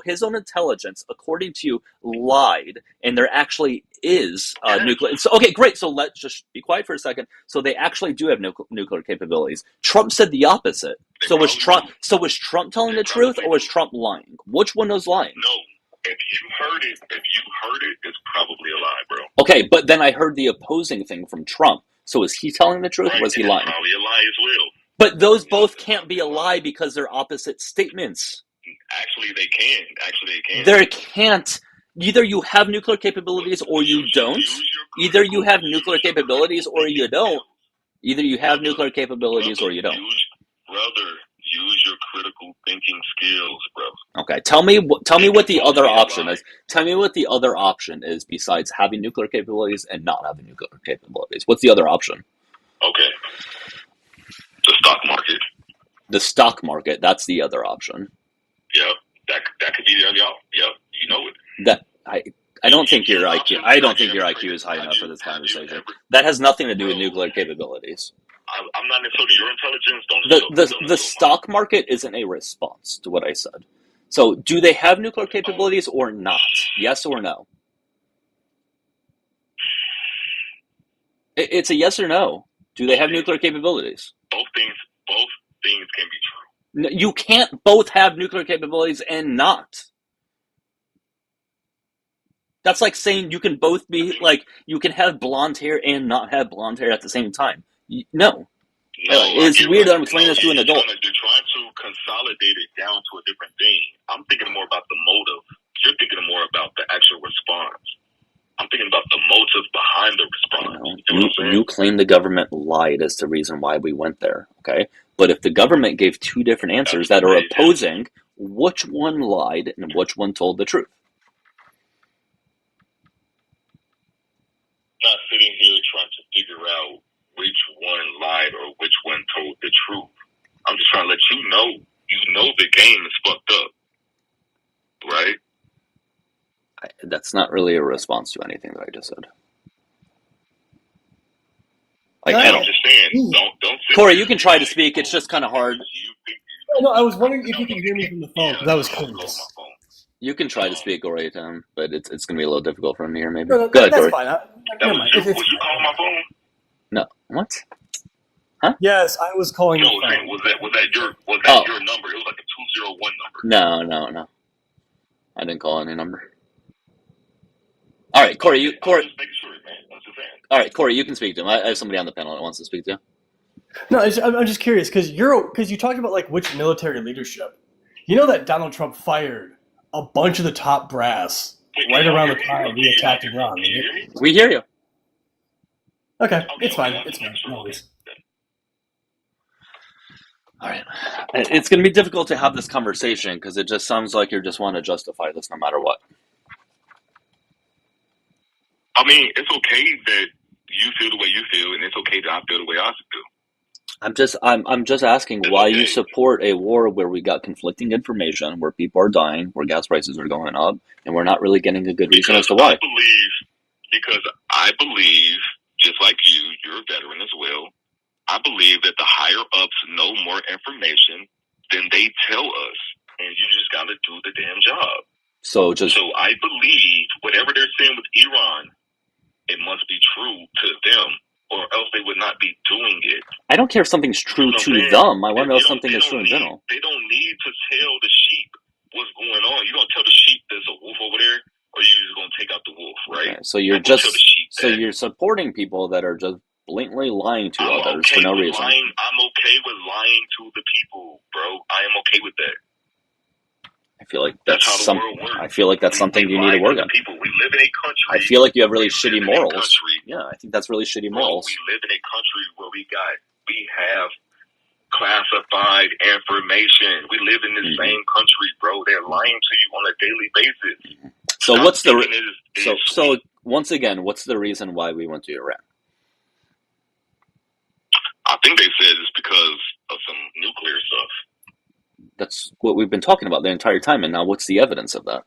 his own intelligence, according to you, lied, and there actually is nuclear... So, okay, great. So let's just be quiet for a second. So they actually do have nuclear capabilities. Trump said the opposite. So was Trump telling the truth, or was Trump lying? Which one was lying? No. If you heard it, it's probably a lie, bro. Okay, but then I heard the opposing thing from Trump. So is he telling the truth, or was he lying? Probably a lie as well. But those both can't be a lie because they're opposite statements. Actually, they can. They can't. Either you have nuclear capabilities or you don't. Either you have nuclear capabilities or you don't. Either you have nuclear capabilities or you don't. Use your critical thinking skills, bro. Okay, tell me what the other option is. Tell me what the other option is besides having nuclear capabilities and not having nuclear capabilities. What's the other option? Okay. The stock market. The stock market, that's the other option. Yep. That could be the other option. Yep. You know it. That I don't think your IQ is high enough for this conversation. That has nothing to do with nuclear capabilities. I'm not insulting your intelligence. The stock market isn't a response to what I said. So, do they have nuclear capabilities or not? Yes or no? It's a yes or no. Do they have nuclear capabilities? Both things can be true. No, you can't both have nuclear capabilities and not. That's like saying you can both be like you can have blonde hair and not have blonde hair at the same time. No. It's weird that I'm explaining this to an adult. You're trying to consolidate it down to a different thing. I'm thinking more about the motive. You're thinking more about the actual response. I'm thinking about the motive behind the response. You claim the government lied as the reason why we went there, okay? But if the government gave two different answers that are opposing, which one lied and which one told the truth? Not sitting here trying to figure out which one lied or which one told the truth. I'm just trying to let you know the game is fucked up, right? That's not really a response to anything that I just said. Like, I'm just saying, don't Corey, you can try to speak. It's just kind of hard. No, I was wondering if you could hear me from the phone because I was curious. You can try to speak Corey to him, but it's going to be a little difficult for him to hear. Maybe. No, Go ahead, that's Corey. fine. Never mind. Was you calling my phone? No, what? Yes, I was calling No, your phone. was that your number? It was like a 201 number. No. I didn't call any number. All right, Corey. Corey. Just making sure, man. I'm just saying. All right, Corey, you can speak to him. I have somebody on the panel that wants to speak to you. No, I'm just curious because you talked about like which military leadership. You know that Donald Trump fired a bunch of the top brass right around the time we attacked Iran. Right? We hear you. Okay, it's fine. It's fine. No worries. All right. It's going to be difficult to have this conversation because it just sounds like you just want to justify this no matter what. I mean, it's okay that you feel the way you feel, and it's okay that I feel the way I feel. I'm just asking why you support a war where we got conflicting information, where people are dying, where gas prices are going up, and we're not really getting a good reason as to why. Because I believe, just like you're a veteran as well. I believe that the higher ups know more information than they tell us, and you just got to do the damn job. So I believe whatever they're saying with Iran, it must be true to them, or else they would not be doing it. I don't care if something's true to them. I want to know if something is true in general. They don't need to tell the sheep what's going on. You don't tell the sheep there's a wolf over there, or you just gonna take out the wolf, right? Okay, so you're supporting people that are just blatantly lying to others for no reason. I'm okay with lying to the people, bro. I am okay with that. I feel like that's something you need to work on. People. We live in a country. I feel like you have really shitty morals. Yeah, I think that's really shitty morals. We live in a country where we have classified information. We live in the same country, bro. They're lying to you on a daily basis. So so once again, what's the reason why we went to Iran? I think they said it's because of some nuclear stuff. That's what we've been talking about the entire time, and now what's the evidence of that?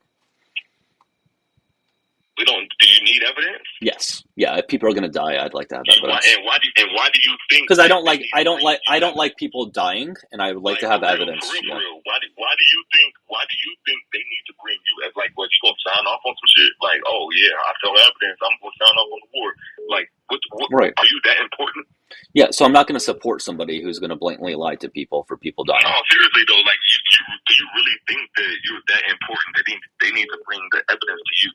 Do you need evidence? Yes. Yeah, if people are going to die, I'd like to have evidence. Why do you think? Because I don't like people dying, and I would like to have evidence. For real. Why do you think they need to bring you as like what you gonna sign off on some shit? Like, oh yeah, I feel evidence. I'm gonna sign off on the war. Like, what right? Are you that important? Yeah, so I'm not going to support somebody who's going to blatantly lie to people for people dying. No, seriously though, like, do you really think that you're that important that they need to bring the evidence to you?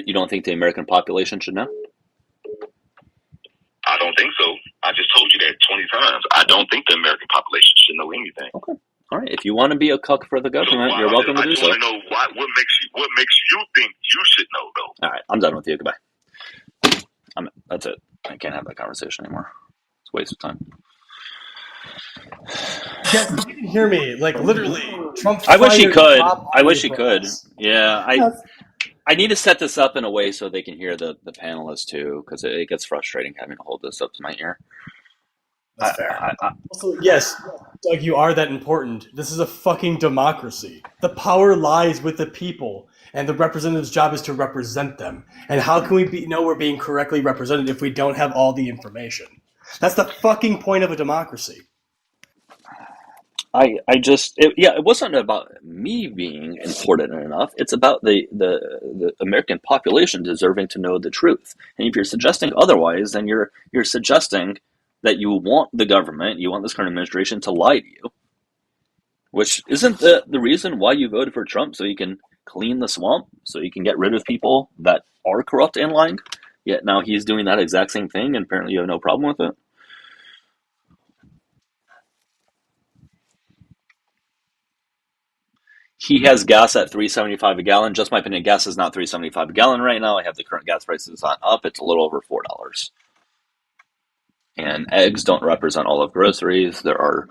You don't think the American population should know? I don't think so. I just told you that 20 times. I don't think the American population should know anything. Okay. All right. If you want to be a cuck for the government, you're welcome to do so. I want to know what makes you think you should know, though. All right. I'm done with you. Goodbye. That's it. I can't have that conversation anymore. It's a waste of time. Yeah, you can hear me. Like, literally, Trump. I wish he could. Yeah, I need to set this up in a way so they can hear the panelists too, because it gets frustrating having to hold this up to my ear. That's fair. Also, yes, Doug, you are that important. This is a fucking democracy. The power lies with the people, and the representative's job is to represent them. And how can we know we're being correctly represented if we don't have all the information? That's the fucking point of a democracy. It wasn't about me being important enough. It's about the American population deserving to know the truth. And if you're suggesting otherwise, then you're suggesting that you want the government, you want this current administration to lie to you, which isn't the reason why you voted for Trump, so you can clean the swamp, so you can get rid of people that are corrupt and lying. Yet now he's doing that exact same thing, and apparently you have no problem with it. He has gas at $3.75 a gallon. Just my opinion, gas is not $3.75 a gallon right now. I have the current gas prices on up. It's a little over $4. And eggs don't represent all of groceries. There are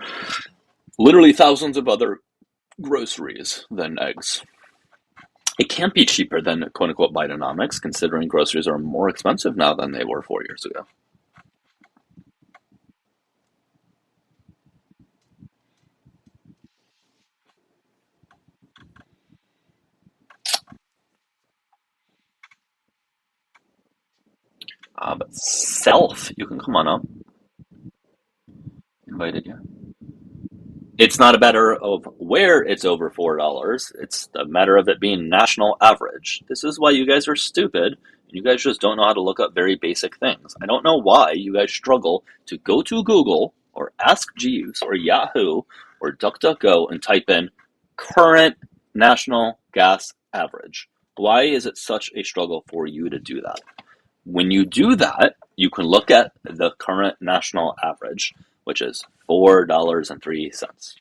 literally thousands of other groceries than eggs. It can't be cheaper than quote-unquote Bidenomics, considering groceries are more expensive now than they were 4 years ago. But Self, you can come on up. Invited you. It's not a matter of where it's over $4. It's a matter of it being national average. This is why you guys are stupid. You guys just don't know how to look up very basic things. I don't know why you guys struggle to go to Google or Ask Jeeves or Yahoo or DuckDuckGo and type in current national gas average. Why is it such a struggle for you to do that? When you do that, you can look at the current national average, which is $4.03.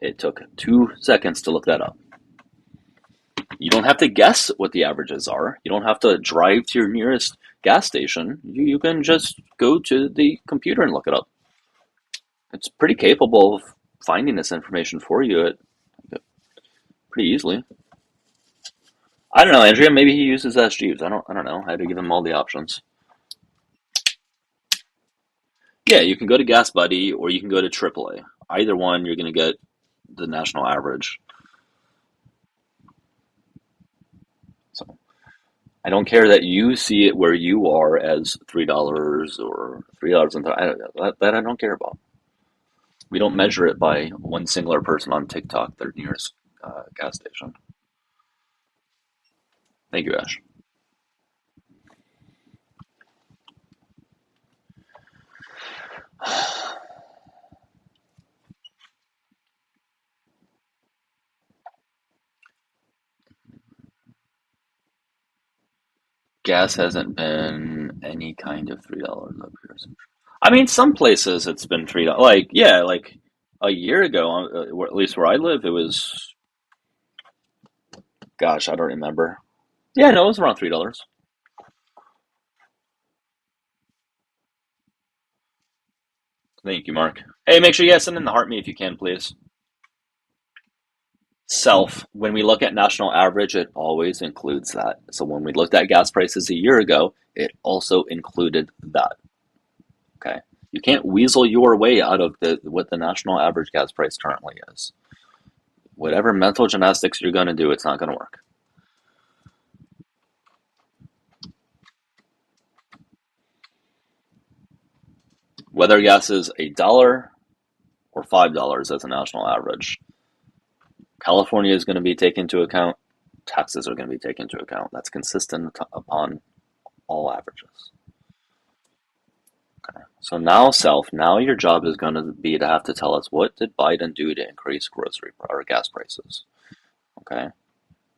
It took 2 seconds to look that up. You don't have to guess what the averages are. You don't have to drive to your nearest gas station. You can just go to the computer and look it up. It's pretty capable of finding this information for you pretty easily. I don't know, Andrea. Maybe he uses SGs. I don't know. I had to give him all the options. Yeah, you can go to Gas Buddy or you can go to AAA. Either one, you're going to get the national average. So I don't care that you see it where you are as $3 or $3.30. That I don't care about. We don't measure it by one singular person on TikTok, their nearest gas station. Thank you, Ash. Gas hasn't been any kind of $3 up here. I mean, some places it's been $3. Like a year ago, at least where I live, it was. Gosh, I don't remember. Yeah, no, it was around $3. Thank you, Mark. Hey, make sure you guys send in the heart me if you can, please. Self, when we look at national average, it always includes that. So when we looked at gas prices a year ago, it also included that. Okay, you can't weasel your way out of what the national average gas price currently is. Whatever mental gymnastics you're going to do, it's not going to work. Whether gas is $1 or $5 as a national average, California is going to be taken into account. Taxes are going to be taken into account. That's consistent upon all averages. Okay. So now your job is going to be to have to tell us, what did Biden do to increase grocery or gas prices? Okay.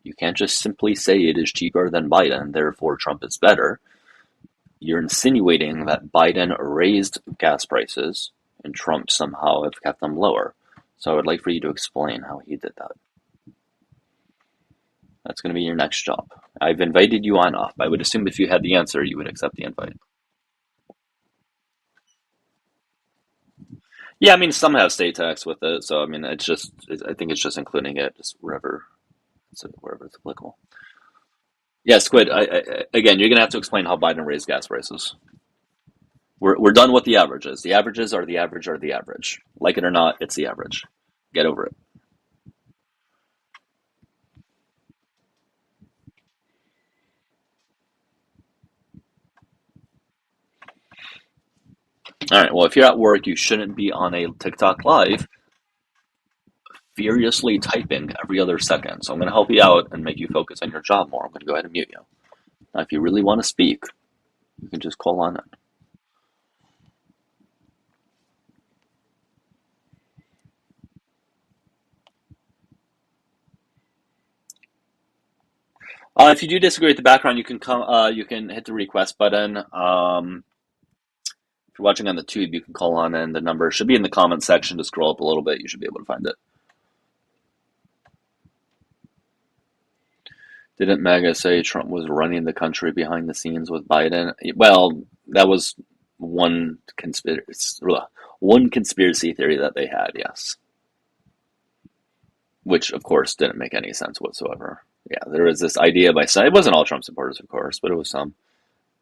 You can't just simply say it is cheaper than Biden, therefore Trump is better. You're insinuating that Biden raised gas prices and Trump somehow have kept them lower. So I would like for you to explain how he did that. That's going to be your next job. I've invited you on off. I would assume if you had the answer, you would accept the invite. Yeah, I mean, some have state tax with it, so I mean, I think it's just including it just wherever it's applicable. Yeah, Squid. Again, you're gonna have to explain how Biden raised gas prices. We're done with the averages. The averages are the average are the average. Like it or not, it's the average. Get over it. All right. Well, if you're at work, you shouldn't be on a TikTok live furiously typing every other second. So I'm going to help you out and make you focus on your job more. I'm going to go ahead and mute you. Now, if you really want to speak, you can just call on in. If you do disagree with the background, you can come. You can hit the request button. If you're watching on the tube, you can call on in. The number should be in the comment section. To scroll up a little bit, you should be able to find it. Didn't MAGA say Trump was running the country behind the scenes with Biden? Well, that was one conspiracy theory that they had, yes. Which, of course, didn't make any sense whatsoever. Yeah, there was this idea by some, it wasn't all Trump supporters, of course, but it was some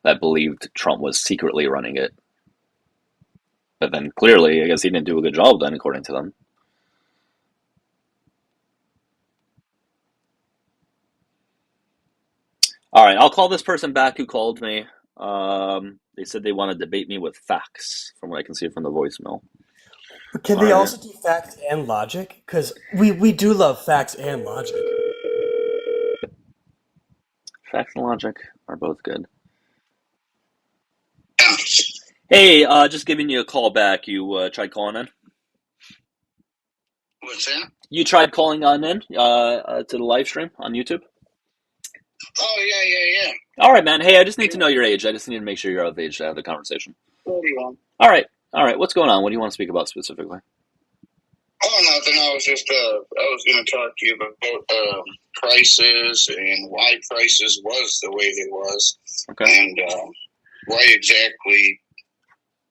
that believed Trump was secretly running it. But then clearly, I guess he didn't do a good job then, according to them. All right, I'll call this person back who called me. They said they want to debate me with facts, from what I can see from the voicemail. But can All they right. also do facts and logic? Because we do love facts and logic. Facts and logic are both good. Hey, just giving you a call back. You tried calling in? What's that? You tried calling on in to the live stream on YouTube? Oh, yeah. All right, man. Hey, I just need to know your age. I just need to make sure you're of age to have the conversation. 41. All right. What's going on? What do you want to speak about specifically? Oh, nothing. I was going to talk to you about prices and why prices was the way they was. Okay. And why exactly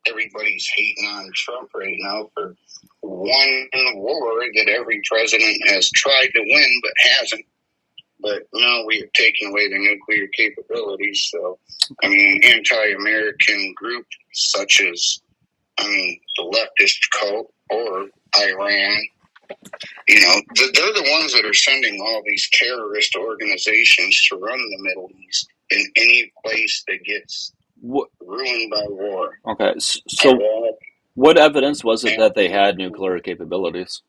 everybody's hating on Trump right now for one war that every president has tried to win but hasn't. But now we have taken away their nuclear capabilities. So, I mean, anti-American groups such as, the leftist cult or Iran, they're the ones that are sending all these terrorist organizations to run the Middle East in any place that gets ruined by war. Okay, so what evidence was it that they had nuclear capabilities?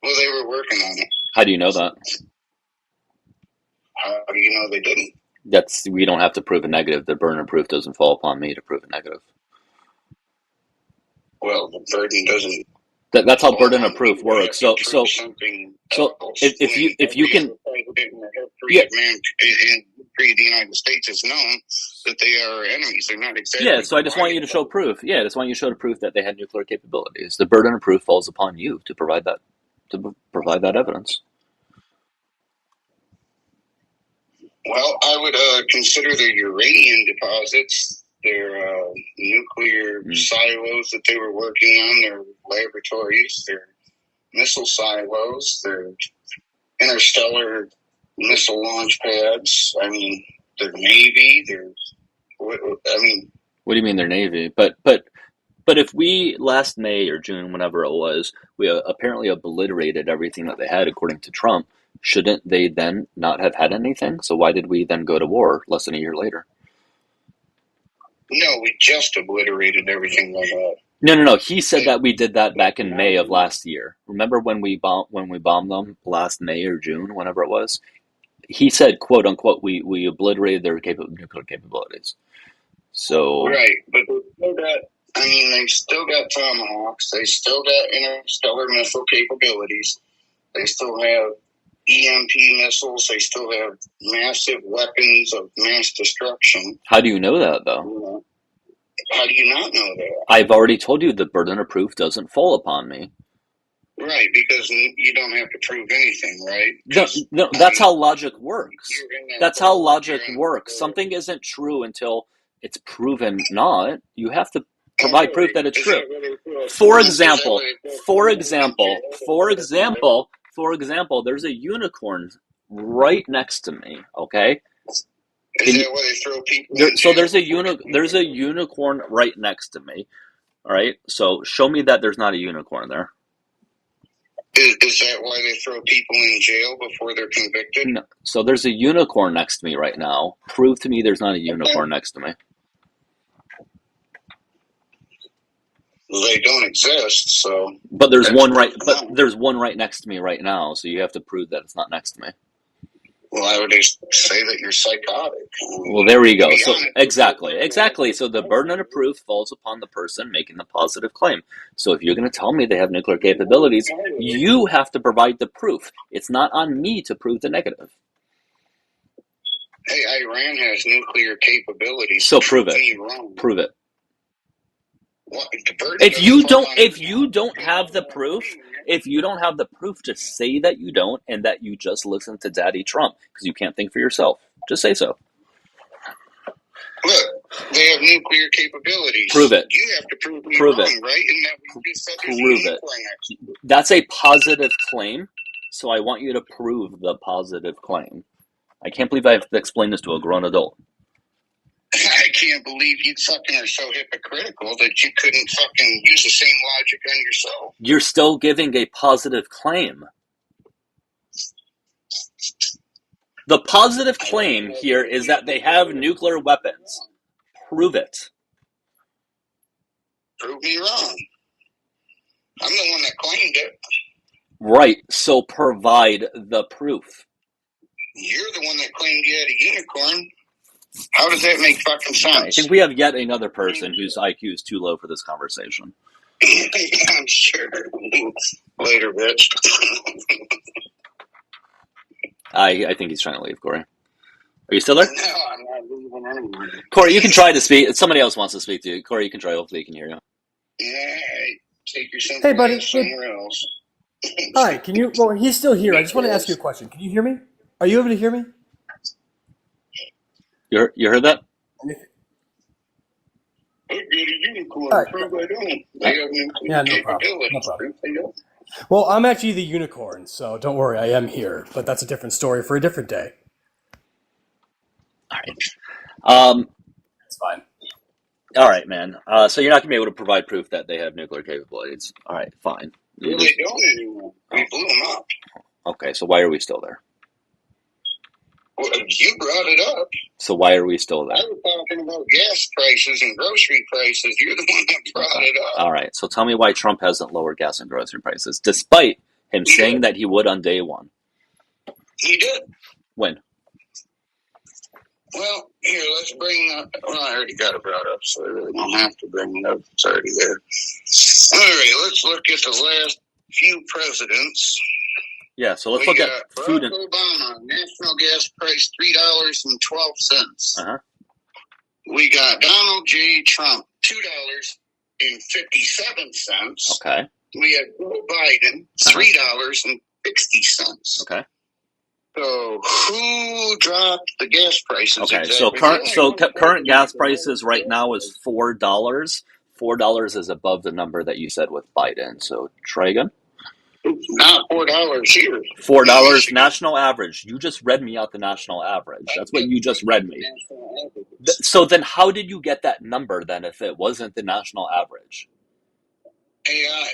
Well, they were working on it. How do you know that? How do you know they didn't? We don't have to prove a negative. The burden of proof doesn't fall upon me to prove a negative. Well, the burden doesn't. That's how burden of proof works. So if you can, yeah, man, in the United States is known that they are enemies. They're not exactly. Yeah, so I just want you to show proof. Yeah, I just want you to show the proof that they had nuclear capabilities. The burden of proof falls upon you to provide that evidence. Well, I would consider their uranium deposits, their nuclear silos that they were working on, their laboratories, their missile silos, their interstellar missile launch pads. I mean, their Navy. What do you mean their Navy? But if we last May or June, whenever it was, we apparently obliterated everything that they had, according to Trump, shouldn't they then not have had anything? So why did we then go to war less than a year later? No, we just obliterated everything they had. No. He said that we did that back in May of last year. Remember when we bombed them last May or June, whenever it was? He said, "quote unquote," we obliterated their nuclear capabilities. So right, but they've still got Tomahawks. They still got interstellar missile capabilities. They still have EMP missiles. They still have massive weapons of mass destruction. How do you know that, though? How do you not know that? I've already told you the burden of proof doesn't fall upon me. Right, because you don't have to prove anything, right? No, that's how logic works. That's how logic works. Something isn't true until it's proven not. You have to provide proof that it's true. For example, there's a unicorn right next to me, okay? Is that why they throw people so there's a unicorn right next to me. All right? So show me that there's not a unicorn there. Is that why they throw people in jail before they're convicted? No. So there's a unicorn next to me right now. Prove to me there's not a unicorn next to me. They don't exist, so. But there's one right. But there's one right next to me right now. So you have to prove that it's not next to me. Well, I would just say that you're psychotic. Well, there we go. So exactly. So the burden of proof falls upon the person making the positive claim. So if you're going to tell me they have nuclear capabilities, you have to provide the proof. It's not on me to prove the negative. Hey, Iran has nuclear capabilities. So prove it. Prove it. If you don't have the proof to say that you don't and that you just listen to Daddy Trump because you can't think for yourself, just say so. Look, they have nuclear capabilities. Prove it. You have to prove me wrong, right? And that we just said prove it. That's a positive claim, so I want you to prove the positive claim. I can't believe I have to explain this to a grown adult. I can't believe you fucking are so hypocritical that you couldn't fucking use the same logic on yourself. You're still giving a positive claim. The positive claim here is that they have nuclear weapons. Prove it. Prove me wrong. I'm the one that claimed it. Right. So provide the proof. You're the one that claimed you had a unicorn. How does that make fucking sense? I think we have yet another person whose IQ is too low for this conversation. I'm sure. Later, bitch. I think he's trying to leave, Corey. Are you still there? No, I'm not leaving anymore. Corey, you can try to speak. Somebody else wants to speak to you. Corey, you can try. Hopefully he can hear you. Yeah, take your simple Hey, buddy. ass somewhere else. Hi, can you? Well, he's still here. I just want to ask you a question. Can you hear me? Are you able to hear me? You heard that? I get a unicorn. All right. Prove I don't. They have Yeah, no problem. capabilities. No problem. Prove I don't. Well, I'm actually the unicorn, so don't worry. I am here, but that's a different story for a different day. All right. It's fine. All right, man. So you're not gonna be able to provide proof that they have nuclear capabilities. All right, fine. Well, they don't anymore. We blew them up. Okay, so why are we still there? Well, you brought it up. So why are we still there? I was talking about gas prices and grocery prices. You're the one that brought it up. All right, so tell me why Trump hasn't lowered gas and grocery prices, despite him saying that he would on day one. He did. When? Well, here, let's bring up. Well, I already got it brought up, so I really don't have to bring it up. It's already there. All right, let's look at the last few presidents. Yeah, so let's look at food and Obama, national gas price $3.12. Uh-huh. We got Donald J. Trump, $2.57. Okay. We have Joe Biden, $3.60. Okay. So who dropped the gas prices? Okay, exactly? so current gas prices right now is $4. $4 is above the number that you said with Biden. So try again. Not $4 here. $4 national average. You just read me out the national average. That's what you just read me. So then how did you get that number then if it wasn't the national average? AI.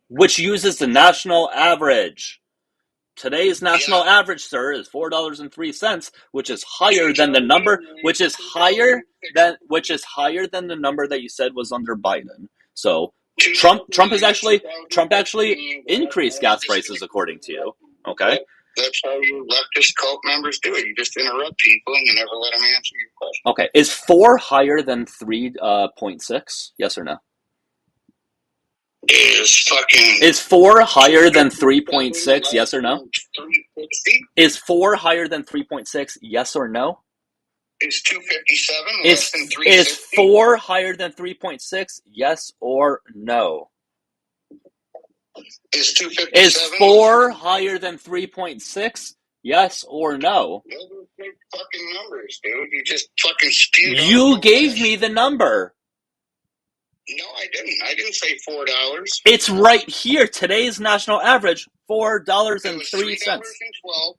Which uses the national average. Today's national average, sir, is $4.03, which is higher than the number, which is higher than the number that you said was under Biden. So Trump actually increased gas prices according to you. Okay. That's how you leftist cult members do it. You just interrupt people and you never let them answer your question. Okay. Is 4 higher than 3.6? Yes or no? Is 4 higher than 3.6? Yes or no? 360? Is 4 higher than 3.6? Yes or no? Is 257 less than 360? Is 4 higher than 3.6? Yes or no? Is 257? Is 4 higher than 3.6? Yes or no? Those are big fucking numbers, dude. You just fucking spewed. You gave me the number. No, I didn't. I didn't say $4. It's right here. Today's national average, $4.03. It was $3.12 for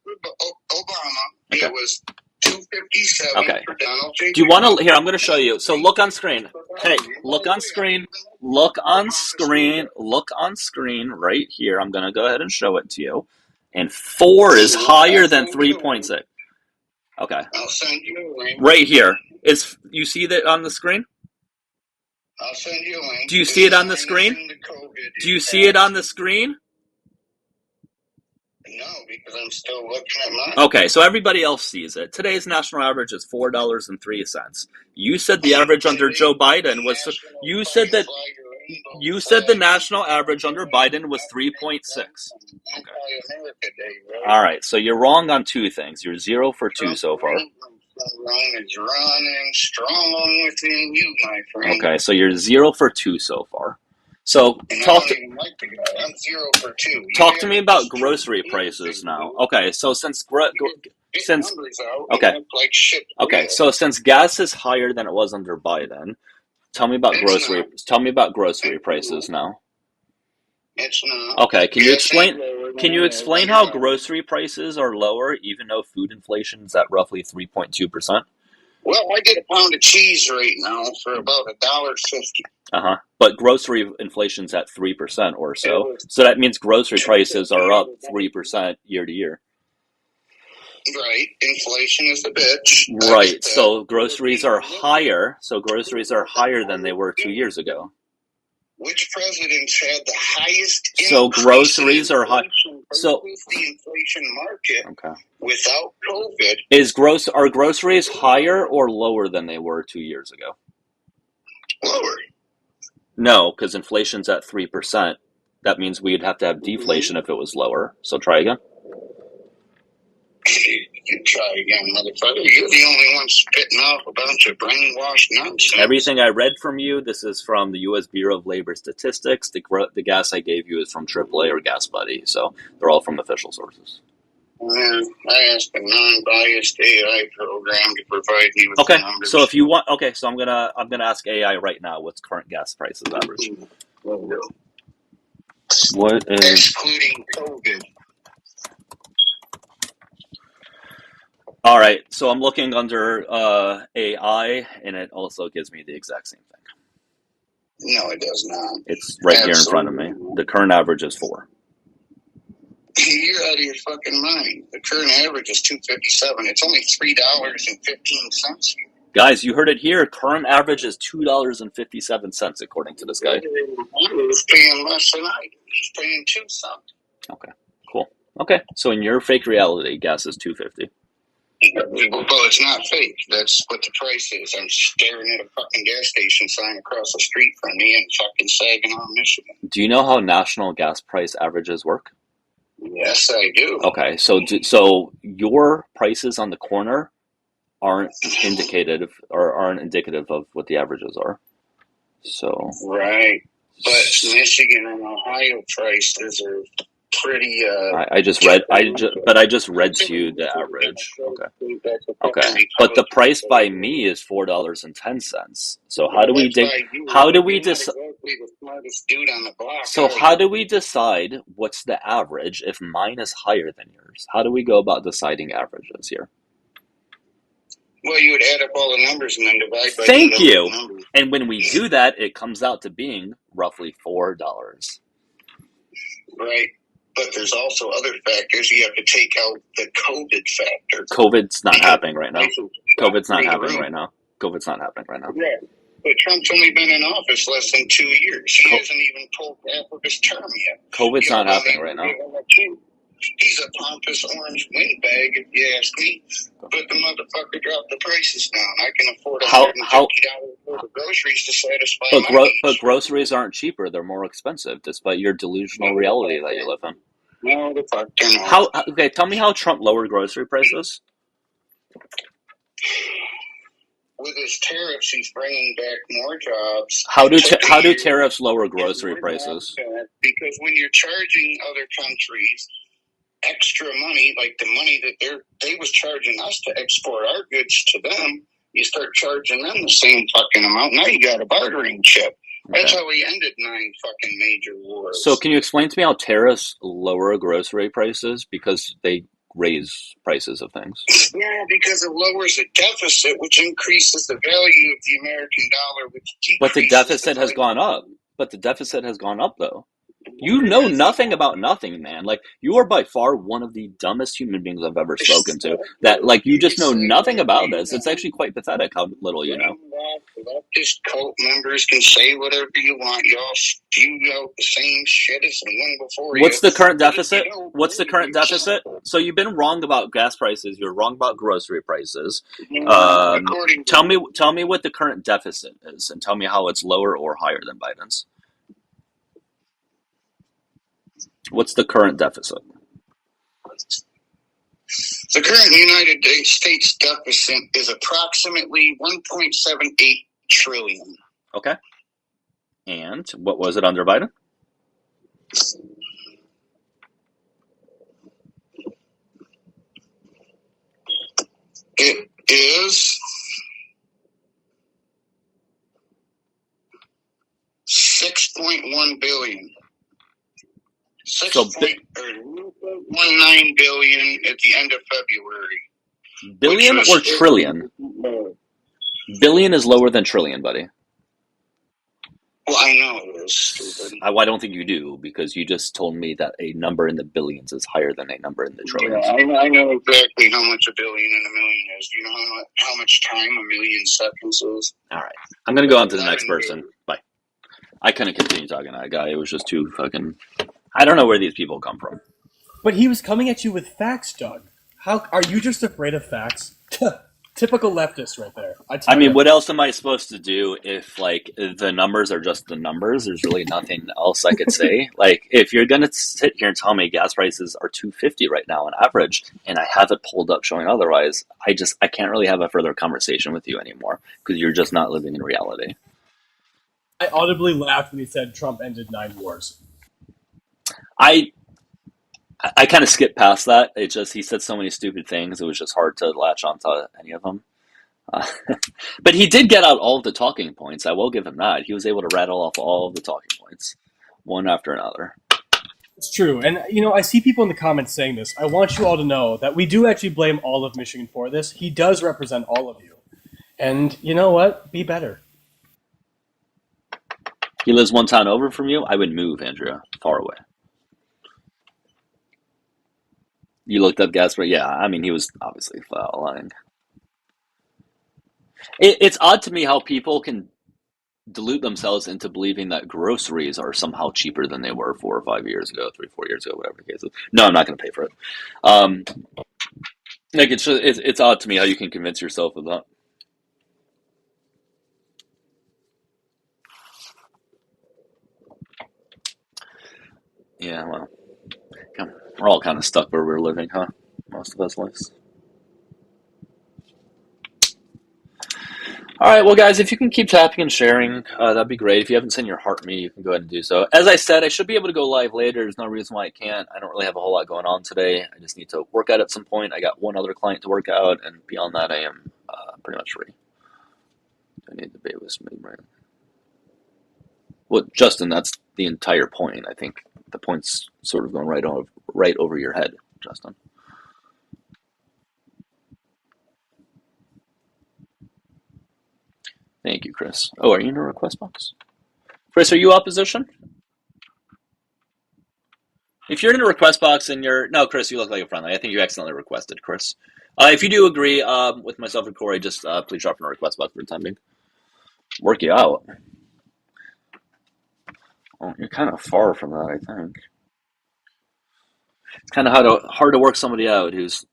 Obama. Okay. It was $2.57 for Donald J. Do you want to? Here, I'm going to show you. So look on screen. Hey, look on screen. Look on screen. Look on screen right here. I'm going to go ahead and show it to you. And 4 is higher than 3.6. Okay. I'll send you a link. Right here. You see that on the screen? I'll send you a link. Do you see it on the screen? Do you see it on the screen? No, because I'm still looking at mine. Okay, so everybody else sees it. Today's national average is $4.03. You said the average under Joe Biden was. You said the national average under Biden was 3.6. Okay. All right, so you're wrong on 2 things. You're 0 for 2 so far. Is running strong within you, my friend. Okay, so you're 0 for 2 so far. So talk to I'm 0 for 2. Talk to me about grocery prices now. Okay, so since gas is higher than it was under Biden, tell me about grocery prices now. It's not. Okay, can you explain how grocery prices are lower even though food inflation is at roughly 3.2%? Well, I get a pound of cheese right now for about $1.50. But grocery inflation's at 3% or so. So that means grocery prices are up 3% year to year. Right. Inflation is the bitch. Right. So groceries are higher. So groceries are higher than they were 2 years ago. which presidents had the highest So groceries are high. So the inflation market without COVID. Are groceries higher or lower than they were 2 years ago? Lower. No, because inflation's at 3%. That means we'd have to have deflation if it was lower. So try again. You try again, motherfucker. You're the only one spitting off a bunch of brainwashed nonsense. Everything I read from you, this is from the U.S. Bureau of Labor Statistics. The gas I gave you is from AAA or Gas Buddy, so they're all from official sources. I asked a non-biased AI program to provide me with the numbers. So if you want, so I'm gonna ask AI right now what's current gas prices average. What is excluding COVID? All right, so I'm looking under AI, and it also gives me the exact same thing. No, it does not. It's right here in front of me. The current average is 4. You're out of your fucking mind. The current average is $2.57. It's only $3.15. Guys, you heard it here. Current average is $2.57, according to this guy. He's paying less than I do. He's paying $2 something. Okay, cool. Okay, so in your fake reality, gas is $2.50. Well, it's not fake. That's what the price is. I'm staring at a fucking gas station sign across the street from me in fucking Saginaw, Michigan. Do you know how national gas price averages work? Yes, I do. Okay, so your prices on the corner aren't indicative of what the averages are. So right, but Michigan and Ohio prices are pretty. I just read to you the average. Okay, but the price by me is $4.10. So how do we decide? So how do we decide what's the average if mine is higher than yours? How do we go about deciding averages here? Well, you would add up all the numbers and then divide by Thank the you. numbers. And when we do that, it comes out to being roughly $4. Right. But there's also other factors. You have to take out the COVID factor. COVID's not happening right now. COVID's not happening right now. COVID's not happening right now. Yeah. But Trump's only been in office less than 2 years. He hasn't even pulled half of his term yet. COVID's not happening right now. He's a pompous orange windbag, if you ask me. But the motherfucker dropped the prices down. I can afford $150 for the groceries to satisfy my needs. But groceries aren't cheaper; they're more expensive, despite your delusional reality that you live in. No, the fuck they're not. Okay, tell me how Trump lowered grocery prices. With his tariffs, he's bringing back more jobs. How do tariffs lower grocery prices? Because when you're charging other countries extra money, like the money that they was charging us to export our goods to them, you start charging them the same fucking amount. Now you got a bartering chip. That's how we ended 9 fucking major wars. So can you explain to me how tariffs lower grocery prices? Because they raise prices of things. Yeah, because it lowers the deficit, which increases the value of the American dollar. But the deficit has gone up. But the deficit has gone up, though. You know nothing about nothing, man. Like, you are by far one of the dumbest human beings I've ever spoken to. That, like, you just know nothing about this. It's actually quite pathetic how little you know. Leftist cult members can say whatever you want. Y'all spew out the same shit as the one before you. What's the current deficit? What's the current deficit? So you've been wrong about gas prices. You're wrong about grocery prices. Tell me what the current deficit is, and tell me how it's lower or higher than Biden's. What's the current deficit? The current United States deficit is approximately $1.78 trillion. Okay. And what was it under Biden? It is $6.1 billion. $6.19 billion at the end of February. Billion or trillion? Billion is lower than trillion, buddy. Well, I know it is, stupid. I don't think you do, because you just told me that a number in the billions is higher than a number in the trillions. Yeah, I know exactly how much a billion and a million is. Do you know how much time a million seconds is? All right. I'm going to go on to the next person. Bye. I couldn't continue talking to that guy. It was just too fucking. I don't know where these people come from. But he was coming at you with facts, Doug. How are you just afraid of facts? Typical leftist right there. I mean, what else am I supposed to do if, like, the numbers are just the numbers? There's really nothing else I could say. Like, if you're gonna sit here and tell me gas prices are $2.50 right now on average, and I have it pulled up showing otherwise, I can't really have a further conversation with you anymore because you're just not living in reality. I audibly laughed when he said Trump ended 9 wars. I kind of skipped past that. It just he said so many stupid things. It was just hard to latch onto any of them. But he did get out all of the talking points. I will give him that. He was able to rattle off all of the talking points, one after another. It's true. And, I see people in the comments saying this. I want you all to know that we do actually blame all of Michigan for this. He does represent all of you. And you know what? Be better. He lives one town over from you. I would move, Andrea, far away. You looked up gas price. Yeah, I mean, he was obviously flat lying. It's odd to me how people can delude themselves into believing that groceries are somehow cheaper than they were 4 or 5 years ago, 3, 4 years ago, whatever the case is. No, I'm not going to pay for it. Like it's odd to me how you can convince yourself of that. Yeah, well, we're all kind of stuck where we're living, huh? Most of us, at least. All right, well, guys, if you can keep tapping and sharing, that'd be great. If you haven't sent your heart me, you can go ahead and do so. As I said, I should be able to go live later. There's no reason why I can't. I don't really have a whole lot going on today. I just need to work out at some point. I got one other client to work out, and beyond that, I am pretty much free. I need the Bayless move, right? Well, Justin, that's the entire point. I think the point's sort of going right over your head, Justin. Thank you, Chris. Oh, are you in a request box? Chris, are you opposition? If you're in a request box and no, Chris, you look like a friendly. I think you accidentally requested, Chris. If you do agree with myself and Corey, just please drop in a request box for the time being. Work you out. Oh, you're kind of far from that, I think. It's kind of hard to work somebody out who's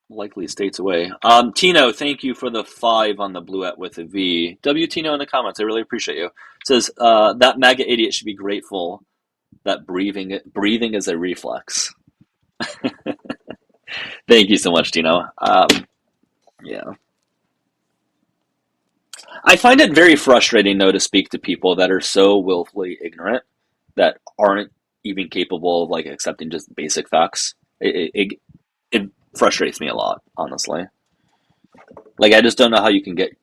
likely states away. Tino, thank you for the 5 on the bluette with a V. W Tino in the comments, I really appreciate you. It says that MAGA idiot should be grateful that breathing is a reflex. Thank you so much, Tino. Yeah. I find it very frustrating, though, to speak to people that are so willfully ignorant that aren't even capable of accepting just basic facts. It frustrates me a lot, honestly. I just don't know how you can get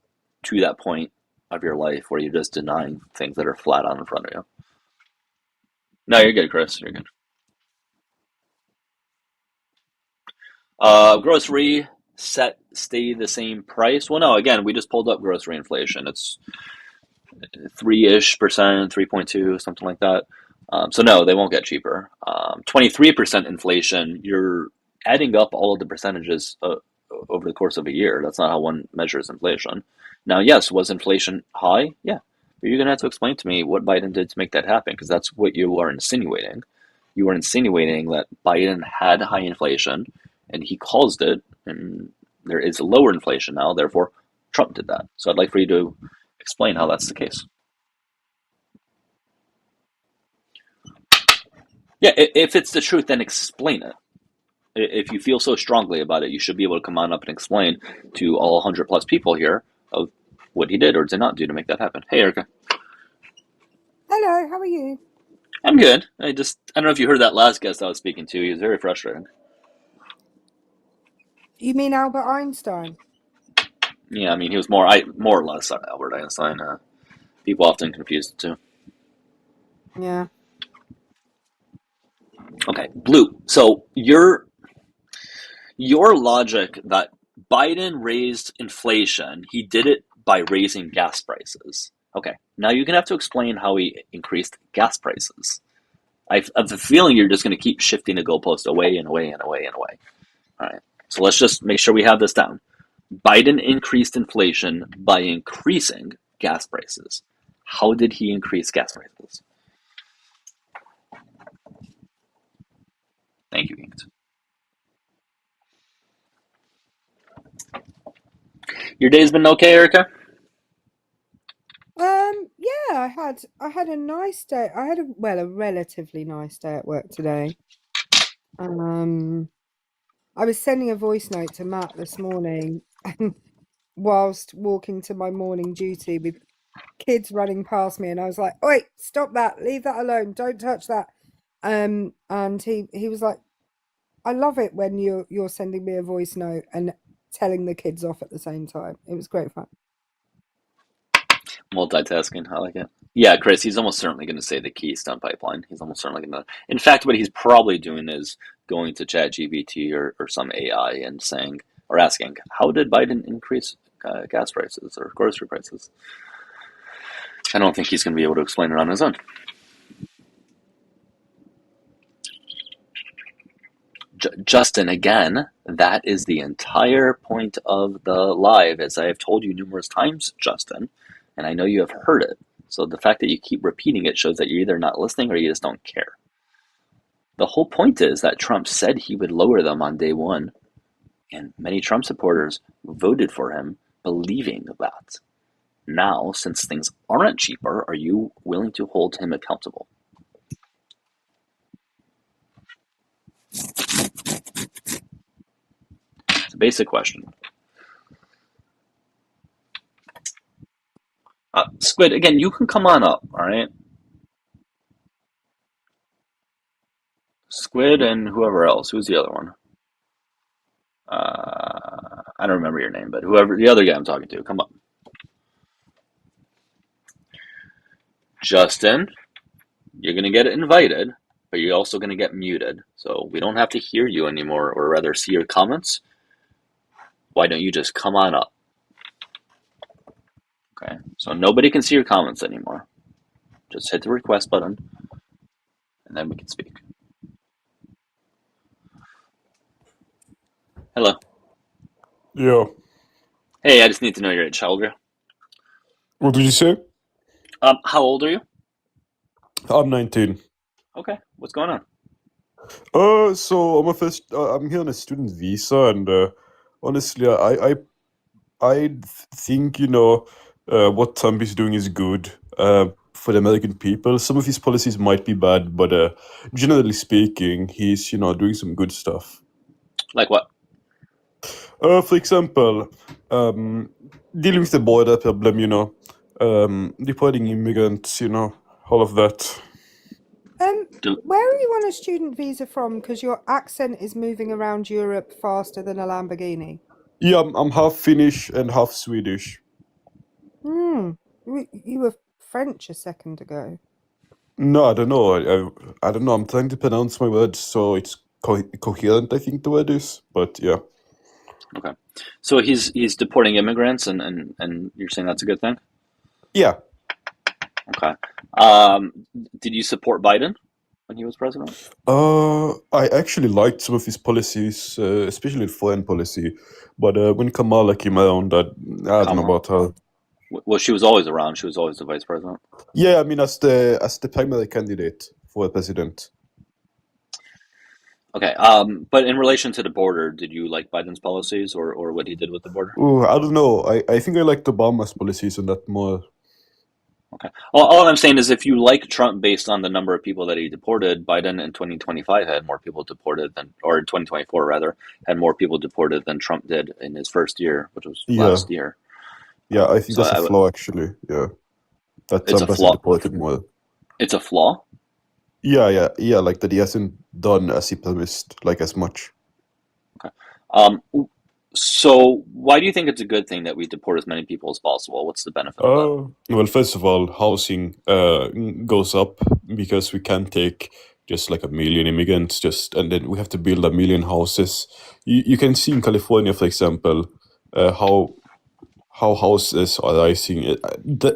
to that point of your life where you're just denying things that are flat on in front of you. No, you're good, Chris. You're good. Grocery stay the same price. Well, no, again, we just pulled up grocery inflation. It's 3-ish%, 3.2, something like that. So no, they won't get cheaper. 23% inflation. You're adding up all of the percentages over the course of a year. That's not how one measures inflation. Now, yes, was inflation high? Yeah. But you're going to have to explain to me what Biden did to make that happen, because that's what you are insinuating. You are insinuating that Biden had high inflation, and he caused it, and there is lower inflation now, therefore Trump did that. So I'd like for you to explain how that's the case. Yeah, if it's the truth, then explain it. If you feel so strongly about it, you should be able to come on up and explain to all 100 plus people here of what he did or did not do to make that happen. Hey, Erica. Hello, how are you? I'm good. I don't know if you heard that last guest I was speaking to. He was very frustrating. You mean Albert Einstein? Yeah, I mean, he was more or less Albert Einstein. People often confuse the two. Yeah. Okay, Blue. So your logic that Biden raised inflation, he did it by raising gas prices. Okay, now you're going to have to explain how he increased gas prices. I have a feeling you're just going to keep shifting the goalpost away and away and away and away. All right, so let's just make sure we have this down. Biden increased inflation by increasing gas prices. How did he increase gas prices? Thank you, Inks. Your day's been okay, Erica? Yeah, I had a nice day. I had a relatively nice day at work today. I was sending a voice note to Matt this morning, and whilst walking to my morning duty with kids running past me, and I was like, "Wait, stop that! Leave that alone! Don't touch that!" And he was like, "I love it when you're sending me a voice note and telling the kids off at the same time. It was great fun." Multitasking, I like it. Yeah, Chris, he's almost certainly going to say the Keystone Pipeline. He's almost certainly going to. In fact, what he's probably doing is going to ChatGPT or some AI and saying, or asking, how did Biden increase gas prices or grocery prices? I don't think he's going to be able to explain it on his own. Justin, again, that is the entire point of the live, as I have told you numerous times, Justin, and I know you have heard it. So the fact that you keep repeating it shows that you're either not listening or you just don't care. The whole point is that Trump said he would lower them on day one, and many Trump supporters voted for him believing that. Now, since things aren't cheaper, are you willing to hold him accountable? It's a basic question. Squid, again, you can come on up, all right? Squid and whoever else. Who's the other one? I don't remember your name, but whoever the other guy I'm talking to, come up. Justin, you're going to get invited, but you're also going to get muted. So we don't have to hear you anymore, or rather see your comments. Why don't you just come on up? Okay, so nobody can see your comments anymore. Just hit the request button, and then we can speak. Hello. Yeah. Hey, I just need to know your age. How old are you? What did you say? How old are you? I'm 19. Okay, what's going on? So I'm here on a student visa, and honestly, I think what Trump is doing is good for the American people. Some of his policies might be bad, but generally speaking, he's doing some good stuff. Like what? For example, dealing with the border problem, deporting immigrants, all of that. Where are you on a student visa from? Because your accent is moving around Europe faster than a Lamborghini. Yeah, I'm half Finnish and half Swedish. You were French a second ago. No, I don't know. I don't know. I'm trying to pronounce my words so it's coherent, I think the word is. But yeah. Okay. So he's deporting immigrants, and you're saying that's a good thing? Yeah. Okay. Did you support Biden when he was president? I actually liked some of his policies, especially foreign policy. But when Kamala came around, I don't know about her. Well, she was always around. She was always the vice president. Yeah, I mean, as the primary candidate for president. Okay. But in relation to the border, did you like Biden's policies or what he did with the border? Oh, I don't know. I think I liked Obama's policies on that more. Okay. All I'm saying is if you like Trump based on the number of people that he deported, Biden in 2025 had more people deported or in 2024 rather, had more people deported than Trump did in his first year, which was last year. Yeah, I think that's a flaw, actually. Yeah. That Trump hasn't deported more. It's a flaw? Yeah, like that he hasn't done as he promised, like as much. Okay. So why do you think it's a good thing that we deport as many people as possible? What's the benefit of that? Well, first of all, housing goes up because we can't take just like 1 million immigrants, and then we have to build 1 million houses. You can see in California, for example, how houses are rising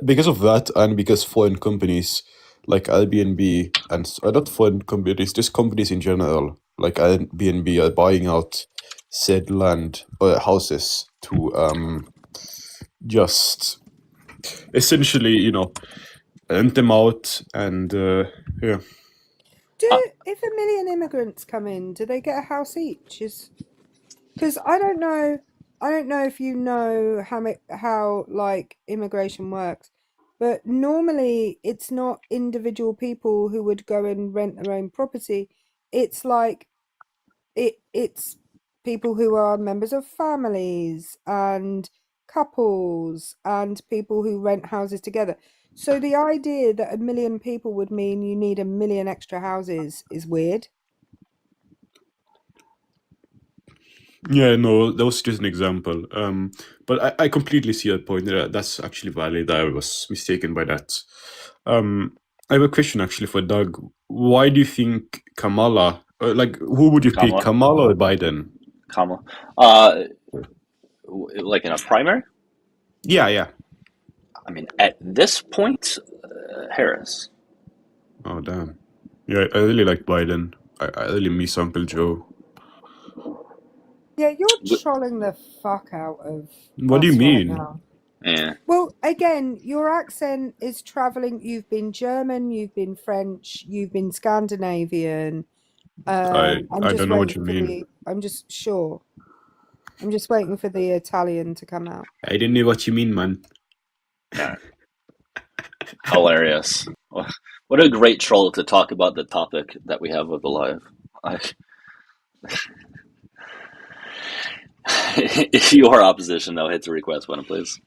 because of that, and because foreign companies like Airbnb and not foreign companies, just companies in general, like Airbnb, are buying out said land or houses to just essentially, rent them out, and yeah. If 1 million immigrants come in, do they get a house each? Because I don't know if you know how like immigration works, but normally it's not individual people who would go and rent their own property. It's like it's people who are members of families and couples and people who rent houses together. So the idea that 1 million people would mean you need 1 million extra houses is weird. Yeah, no, that was just an example. But I completely see your point. That's actually valid. I was mistaken by that. I have a question actually for Doug. Why do you think Kamala, who would you pick, Kamala. Kamala or Biden? Kamala. Like in a primary? Yeah. I mean, at this point, Harris. Oh, damn. Yeah, I really like Biden. I really miss Uncle Joe. Yeah, you're trolling the fuck out of What do you us right mean? now. Yeah. Well, again, your accent is traveling. You've been German, you've been French, you've been Scandinavian. I I'm just don't know what waiting you for mean. I'm just waiting for the Italian to come out. I didn't know what you mean, man. Yeah. Hilarious. What a great troll to talk about the topic that we have of the live. If you are opposition, though, hit the request button, please.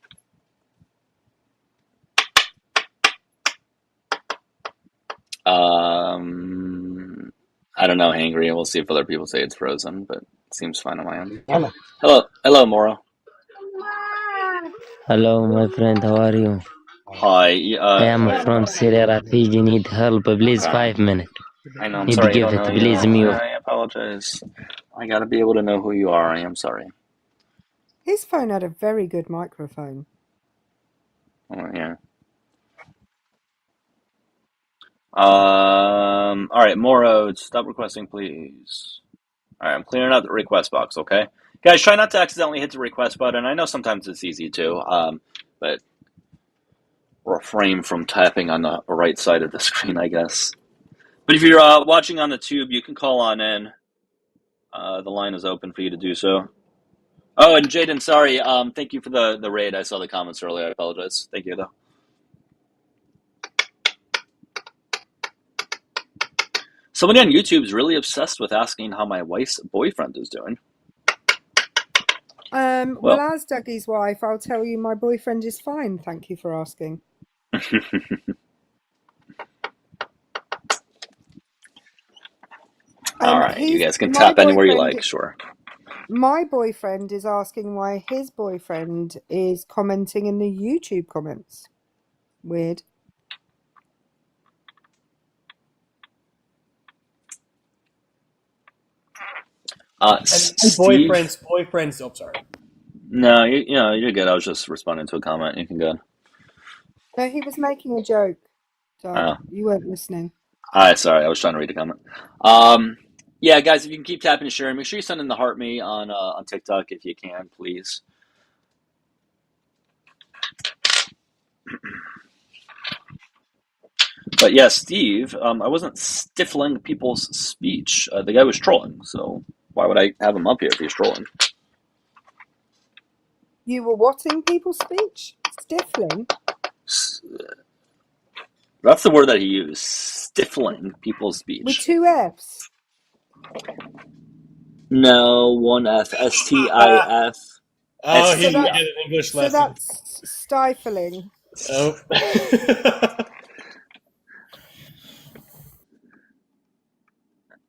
I don't know, Hangry. We'll see if other people say it's frozen, but it seems fine on my end. Hello, Moro. Hello, my friend. How are you? Hi. I am from Syria. Refugee. Need help. Please, 5 minutes. I know. I'm Need sorry. give I don't it. know Please, you. mute. I apologize. I gotta be able to know who you are. I am sorry. His phone had a very good microphone. Oh, yeah. All right, Moro, stop requesting, please. All right, I'm clearing out the request box, okay? Guys, try not to accidentally hit the request button. I know sometimes it's easy to, but refrain from tapping on the right side of the screen, I guess. But if you're watching on the tube, you can call on in. The line is open for you to do so. Oh, and Jaden, sorry. Thank you for the raid. I saw the comments earlier. I apologize. Thank you, though. Somebody on YouTube is really obsessed with asking how my wife's boyfriend is doing. Well, as Dougie's wife, I'll tell you my boyfriend is fine. Thank you for asking. All right, you guys can tap anywhere you like, sure. My boyfriend is asking why his boyfriend is commenting in the YouTube comments. Weird. Boyfriends. Oh, sorry. No, you're good. I was just responding to a comment. You can go. No, he was making a joke. Doug, you weren't listening. All right, sorry. I was trying to read a comment. Yeah, guys, if you can keep tapping and sharing, make sure you send in the heart me on TikTok if you can, please. But yeah, Steve, I wasn't stifling people's speech. The guy was trolling, so why would I have him up here if he's trolling? You were watching people's speech? Stifling? That's the word that he used. Stifling people's speech. With 2 Fs? No, 1 F. S-T-I-F. Oh, he did an English lesson. So that's stifling. Oh.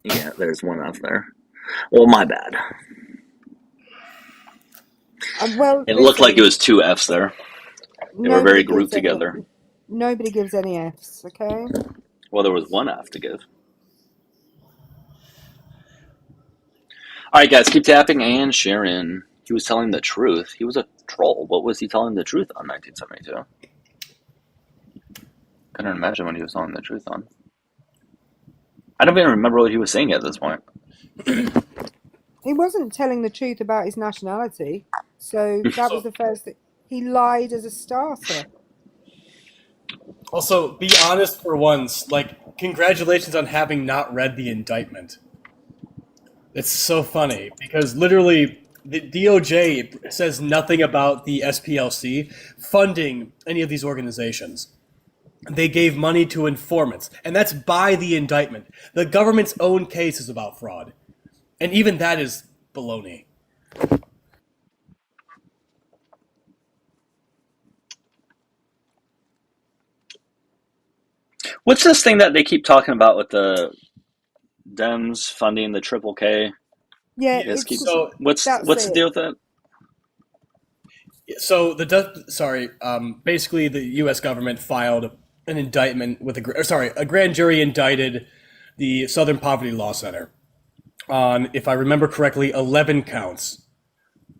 Yeah, there's 1 F there. Well, my bad. Well, it looked like it was 2 Fs there. They were very grouped together. Nobody gives any Fs, okay? Well, there was 1 F to give. All right, guys, keep tapping and sharing. He was telling the truth. He was a troll. What was he telling the truth on 1972? Couldn't imagine what he was telling the truth on. I don't even remember what he was saying at this point. He wasn't telling the truth about his nationality. So that was the first thing. He lied as a starter. Also, be honest for once. Like, congratulations on having not read the indictment. It's so funny because literally the DOJ says nothing about the SPLC funding any of these organizations. They gave money to informants, and that's by the indictment. The government's own case is about fraud, and even that is baloney. What's this thing that they keep talking about with the Dems funding the Triple K? Yeah, Yeah, Just keep. it's so What's that's the it. deal with that? so basically the U.S. government filed an indictment with a grand jury indicted the Southern Poverty Law Center on, if I remember correctly, 11 counts.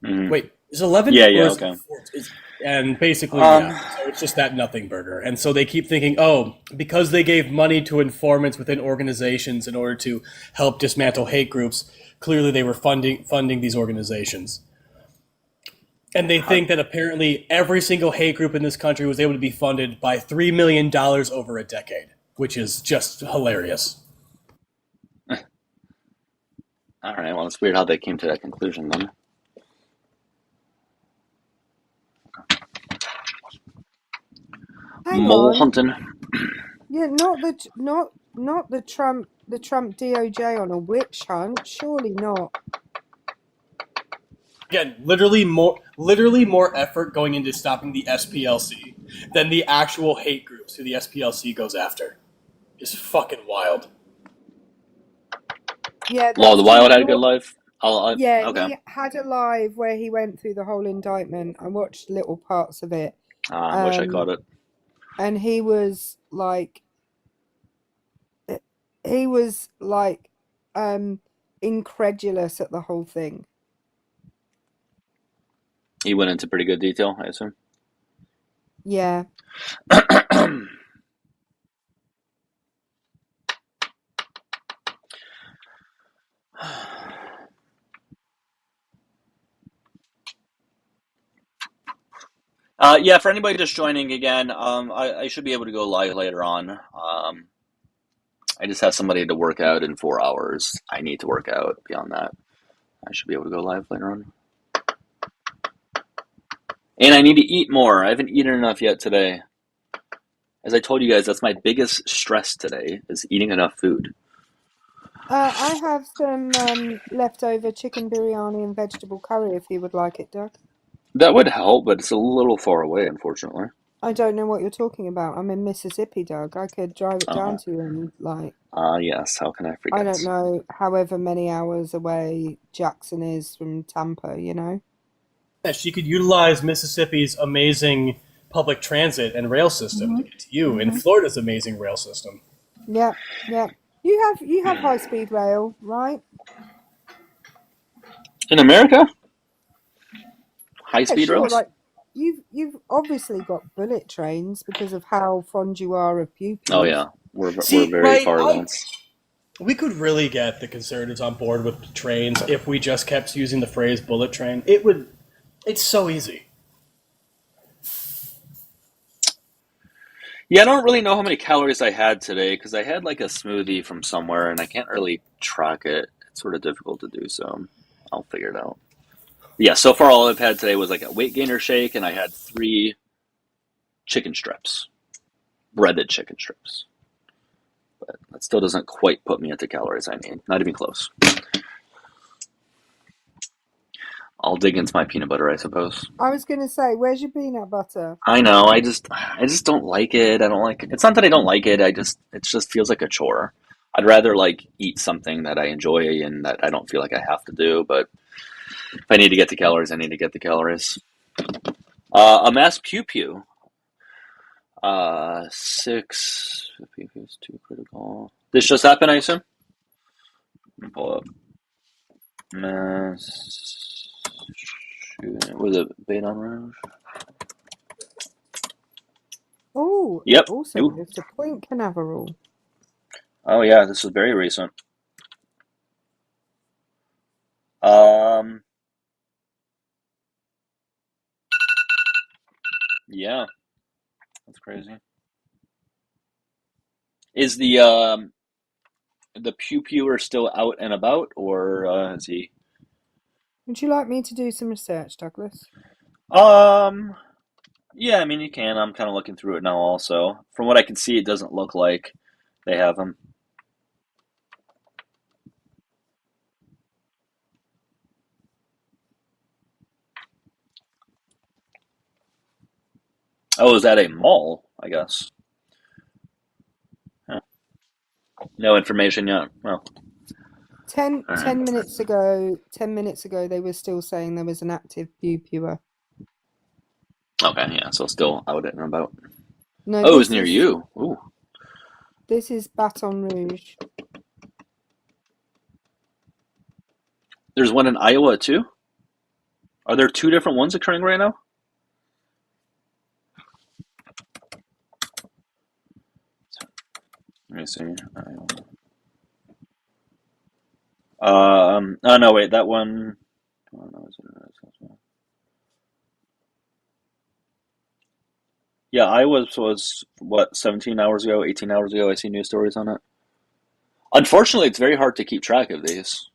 Mm-hmm. Wait, is it 11 Yeah, or yeah, is it okay. 14? And basically, Um, yeah. So it's just that nothing burger. And so they keep thinking, oh, because they gave money to informants within organizations in order to help dismantle hate groups, clearly they were funding these organizations. And they think that apparently every single hate group in this country was able to be funded by $3 million over a decade, which is just hilarious. all right. Well, it's weird how they came to that conclusion then. Hang Mole on. hunting. Yeah, not the Trump DOJ on a witch hunt. Surely not. Again, literally more effort going into stopping the SPLC than the actual hate groups who the SPLC goes after. Is fucking wild. Yeah, Law of the that's true. Wild had a good life. Yeah, Okay. he had a live where he went through the whole indictment. I watched little parts of it. I wish I caught it. And he was like he was like incredulous at the whole thing. He went into pretty good detail, I assume. Yeah. Yeah, for anybody just joining again, I should be able to go live later on. I just have somebody to work out in 4 hours. I need to work out beyond that. I should be able to go live later on. And I need to eat more. I haven't eaten enough yet today. As I told you guys, that's my biggest stress today, is eating enough food. I have some leftover chicken biryani and vegetable curry if you would like it, Doug. That would help, but it's a little far away, unfortunately. I don't know what you're talking about. I'm in Mississippi, Doug. I could drive it down Oh, to you in like yes. How can I I forget? don't know, however many hours away Jackson is from Tampa, you know? Yeah, she could utilize Mississippi's amazing public transit and rail system to get to you, and Florida's amazing rail system. Yeah, yeah. You have high speed rail, right? In America? Yeah, High-speed sure. rails? Like you've obviously got bullet trains because of how fond you are of pew Oh, pews. yeah. We're See, very right, far advanced. we could really get the conservatives on board with trains if we just kept using the phrase bullet train. It's so easy. Yeah, I don't really know how many calories I had today because I had like a smoothie from somewhere and I can't really track it. It's sort of difficult to do, so I'll figure it out. Yeah, so far all I've had today was like a weight gainer shake and I had 3 chicken strips, breaded chicken strips. But that still doesn't quite put me at the calories I need. Not even close. I'll dig into my peanut butter, I suppose. I was gonna say, where's your peanut butter? I know. I just don't like it. I don't like it. It's not that I don't like it. It just feels like a chore. I'd rather like eat something that I enjoy and that I don't feel like I have to do. But if I need to get the calories, I need to get the calories. A mass pew pew. 6. Pew pew is too critical. This just happened, I assume. Let me pull up mass. Was it Baton Rouge? Oh, it Yep. also Ooh. goes to Point Canaveral. Oh yeah, this is very recent. Um. Yeah, that's crazy. Is the pew-pewer still out and about, or is he? Would you like me to do some research, Douglas? Yeah, I mean you can. I'm kind of looking through it now. Also, from what I can see, it doesn't look like they have him. Oh, is that a mall? I guess. Huh. No information yet. Well, 10 all right. minutes ago, they were still saying there was an active pewer. Okay, yeah. So still out and about. No, Oh, it was this near is you. Ooh. this is Baton Rouge. There's one in Iowa too. Are there two different ones occurring right now? Let me see. Oh no, wait. That one. Oh, no, yeah, Iowa was what 17 hours ago, 18 hours ago. I see news stories on it. Unfortunately, it's very hard to keep track of these.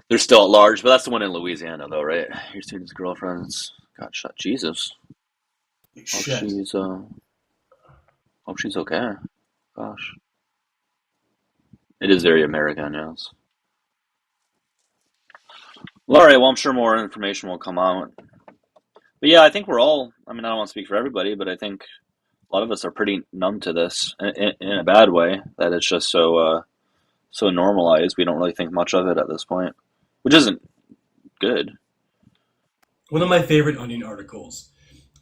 They're still at large, but that's the one in Louisiana, though, right? Your student's girlfriend's got shot. Jesus. Shit. Hope she's okay. Gosh. It is very American, yes. Well, all right. Well, I'm sure more information will come out. But yeah, I think we're all. I mean, I don't want to speak for everybody, but I think a lot of us are pretty numb to this in a bad way. That it's just so normalized. We don't really think much of it at this point, which isn't good. One of my favorite Onion articles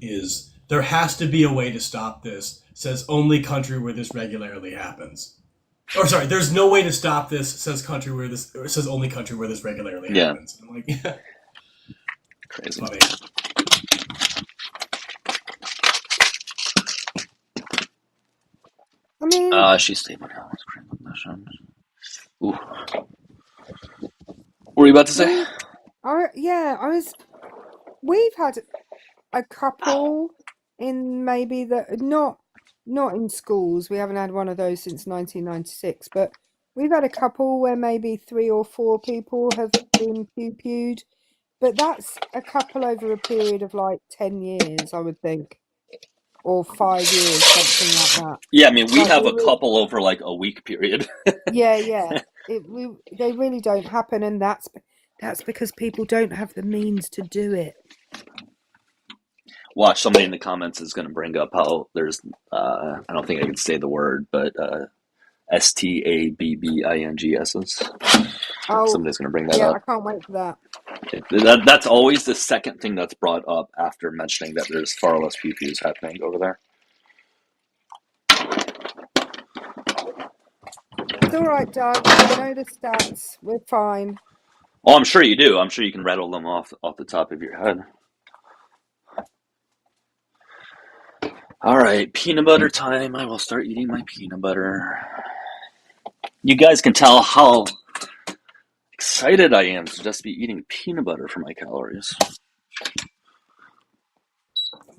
is there has to be a way to stop this. Says only country where this regularly happens. Or sorry, there's no way to stop this. Says country where this. Or says only country where this regularly Yeah. happens. I'm like, yeah, Crazy. funny. I mean, She's stable now. Ooh. What were you about to say? we've had a couple in maybe not in schools. We haven't had one of those since 1996, but we've had a couple where maybe 3 or 4 people have been pewed, but that's a couple over a period of like 10 years, I would think, or 5 years, something like that. Yeah, I mean, we Like have a couple over like a week period. yeah. They really don't happen, and that's because people don't have the means to do it. Watch, somebody in the comments is going to bring up how there's, I don't think I can say the word, but STABBINGSs. Oh, Somebody's going to bring that yeah, up. I can't wait for that. That's always the second thing that's brought up after mentioning that there's far less pew-pews happening over there. It's all right, Doug. I know the stats. We're fine. Oh, I'm sure you do. I'm sure you can rattle them off the top of your head. All right, peanut butter time. I will start eating my peanut butter. You guys can tell how excited I am to just be eating peanut butter for my calories.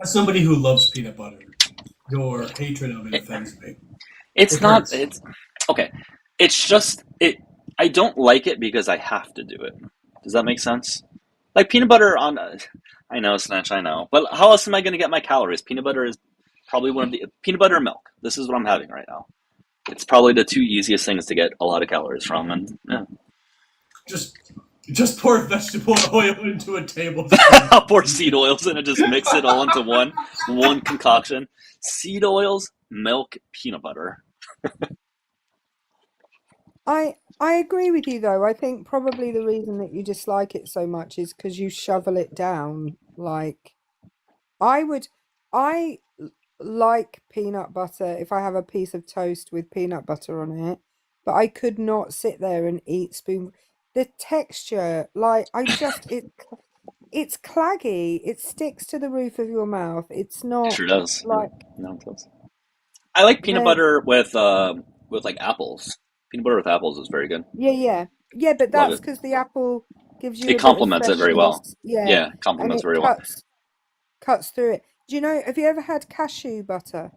As somebody who loves peanut butter, your hatred of it offends me. It's It not. hurts. It's okay. It's just it. I don't like it because I have to do it. Does that make sense? Like peanut butter on. I know, Snatch. I know, but how else am I going to get my calories? Peanut butter is probably one of the peanut butter and milk. This is what I'm having right now. It's probably the 2 easiest things to get a lot of calories from, and yeah. Just pour vegetable oil into a tablespoon. I'll pour seed oils in and just mix it all into one concoction. Seed oils, milk, peanut butter. I agree with you, though. I think probably the reason that you dislike it so much is because you shovel it down. Like, I like peanut butter if I have a piece of toast with peanut butter on it, but I could not sit there and eat spoon. The texture, like, it's claggy. It sticks to the roof of your mouth. It's It not sure does. like No, it does. I like peanut they're butter with like apples. Peanut butter with apples is very good. yeah. But Love that's it. because the apple gives you It a bit of complements it very well. freshness. Yeah, Yeah, it and complements it very well. cuts through it. Do you know? Have you ever had cashew butter?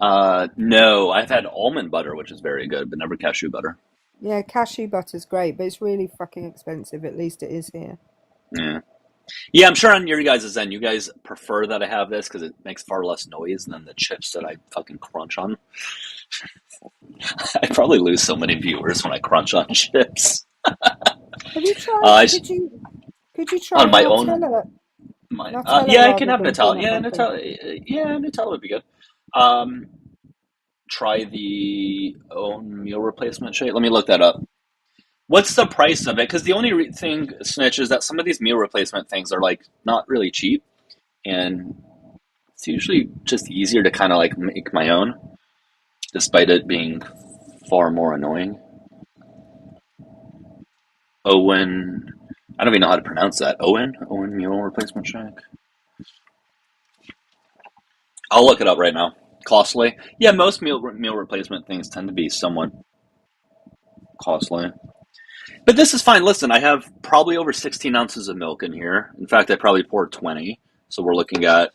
No, I've had almond butter, which is very good, but never cashew butter. Yeah, cashew butter's great, but it's really fucking expensive. At least it is here. Yeah. Yeah, I'm sure on your guys' end, you guys prefer that I have this because it makes far less noise than the chips that I fucking crunch on. I probably lose so many viewers when I crunch on chips. Have you tried? Could you try on my own. Nutella? Mine. Nutella Yeah, I can rather have than Nutella. peanut Yeah, butter. Nutella. Yeah, Nutella would be good. Um, Try the own meal replacement shake. Let me look that up. What's the price of it? Because the only thing, Snitch, is that some of these meal replacement things are like not really cheap, and it's usually just easier to kind of like make my own, despite it being far more annoying. Owen, I don't even know how to pronounce that. Owen meal replacement shake. I'll look it up right now. Costly? Yeah, most meal replacement things tend to be somewhat costly. But this is fine. Listen, I have probably over 16 ounces of milk in here. In fact, I probably poured 20. So we're looking at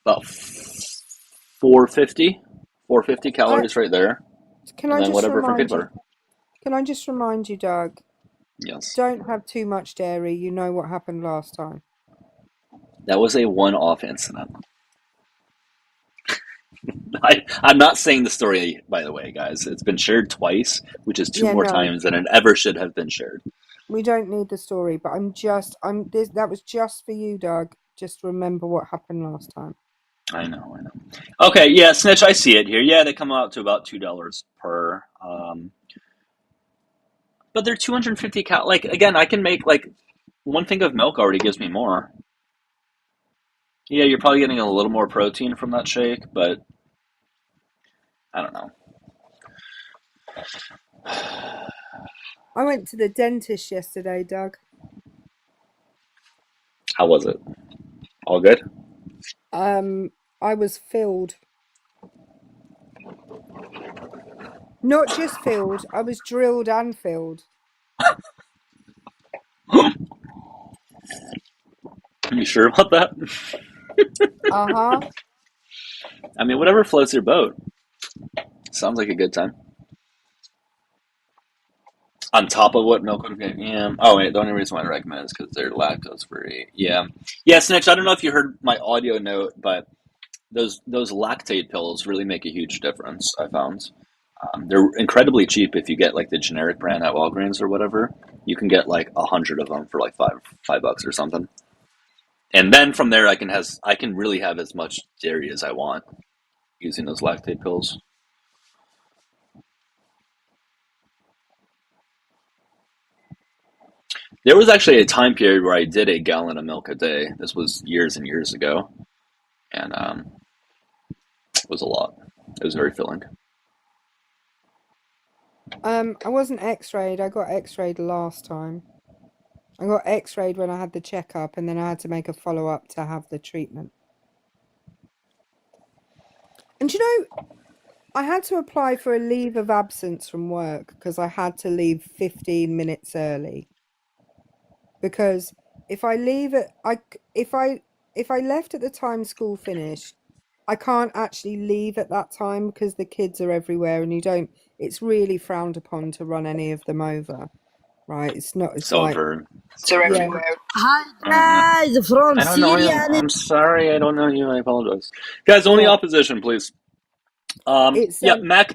about 450 calories right there. Can And I then just whatever from peanut remind you? butter. Can I just remind you, Doug? Yes. Don't have too much dairy. You know what happened last time. That was a one-off incident. I'm not saying the story, by the way, guys. It's been shared twice, which is two Yeah, more no, times than it ever should have been shared. we don't need the story. But that was just for you, Doug. Just remember what happened last time. I know. Okay, yeah, Snitch, I see it here. Yeah, they come out to about $2 per. But they're 250 cal. Like, again, I can make like one thing of milk already gives me more. Yeah, you're probably getting a little more protein from that shake, but I don't know. I went to the dentist yesterday, Doug. How was it? All good? I was filled. Not just filled, I was drilled and filled. Are you sure about that? Uh-huh. I mean, whatever floats your boat. Sounds like a good time. On top of what milk would be, yeah. Oh wait, the only reason why I recommend it is because they're lactose free. Yeah, yeah. Snitch, I don't know if you heard my audio note, but those lactate pills really make a huge difference. I found they're incredibly cheap if you get like the generic brand at Walgreens or whatever. You can get like 100 of them for like $5 or something. And then from there, I can really have as much dairy as I want using those lactate pills. There was actually a time period where I did a gallon of milk a day. This was years and years ago, and it was a lot. It was very filling. I wasn't x-rayed. I got x-rayed last time. I got x-rayed when I had the checkup, and then I had to make a follow-up to have the treatment. And you know, I had to apply for a leave of absence from work because I had to leave 15 minutes early. Because if I leave at if I left at the time school finished, I can't actually leave at that time because the kids are everywhere and it's really frowned upon to run any of them over. Right? It's not, it's So like, for yeah. Hi guys from I don't know you. Syria. I'm sorry, I don't know you. I apologize, guys. Only Yeah. opposition, please. It's Yeah, Mac.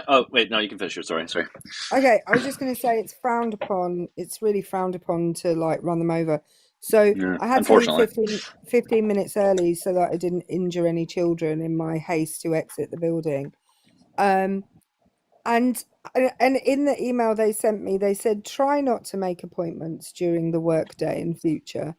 Oh wait, no, you can finish your story. Sorry. okay. I was just going to say it's frowned upon. It's really frowned upon to like run them over. So Yeah, I had to leave unfortunately. 15 minutes early so that I didn't injure any children in my haste to exit the building. And in the email they sent me, they said try not to make appointments during the workday in future.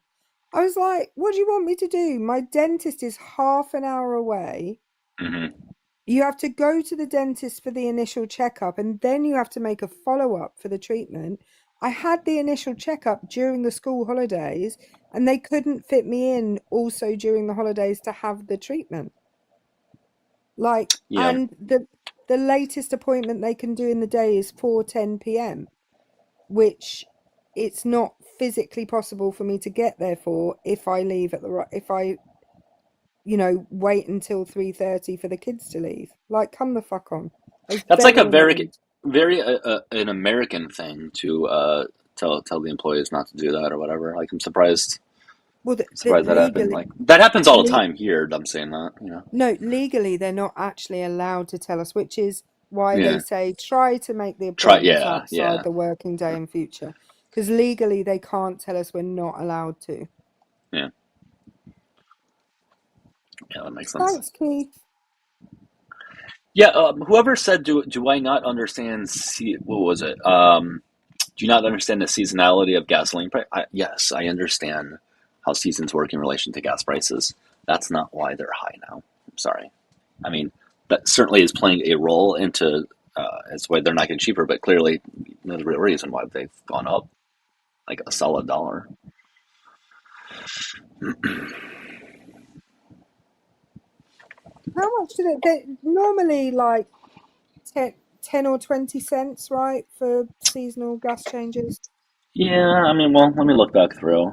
I was like, what do you want me to do? My dentist is half an hour away. Mm-hmm. You have to go to the dentist for the initial checkup, and then you have to make a follow-up for the treatment. I had the initial checkup during the school holidays, and they couldn't fit me in also during the holidays to have the treatment. Like, Yeah. and the latest appointment they can do in the day is 4:10 p.m., which it's not physically possible for me to get there for if I leave at the right, if I, wait until 3:30 for the kids to leave. Like, come the fuck on. I was That's like a very very, annoyed. very an American thing to tell the employees not to do that or whatever. Like, I'm surprised Well, that happened. Like, that happens all the le time here. I'm saying that, no, legally they're not actually allowed to tell us, which is why they Yeah. say try to make the Try. appointments Yeah. outside Yeah. the working day in future, because legally they can't tell us we're not allowed to. Yeah. Yeah. That makes sense. Thanks, Keith. Yeah. Whoever said, do I not understand? What was it? Do you not understand the seasonality of gasoline price? Yes, I understand how seasons work in relation to gas prices. That's not why they're high now. I'm sorry. I mean, that certainly is playing a role into as why they're not getting cheaper, but clearly the real reason why they've gone up like a solid dollar. How much do they normally like 10 or 20 cents, right, for seasonal gas changes? Yeah, I mean, well, let me look back through.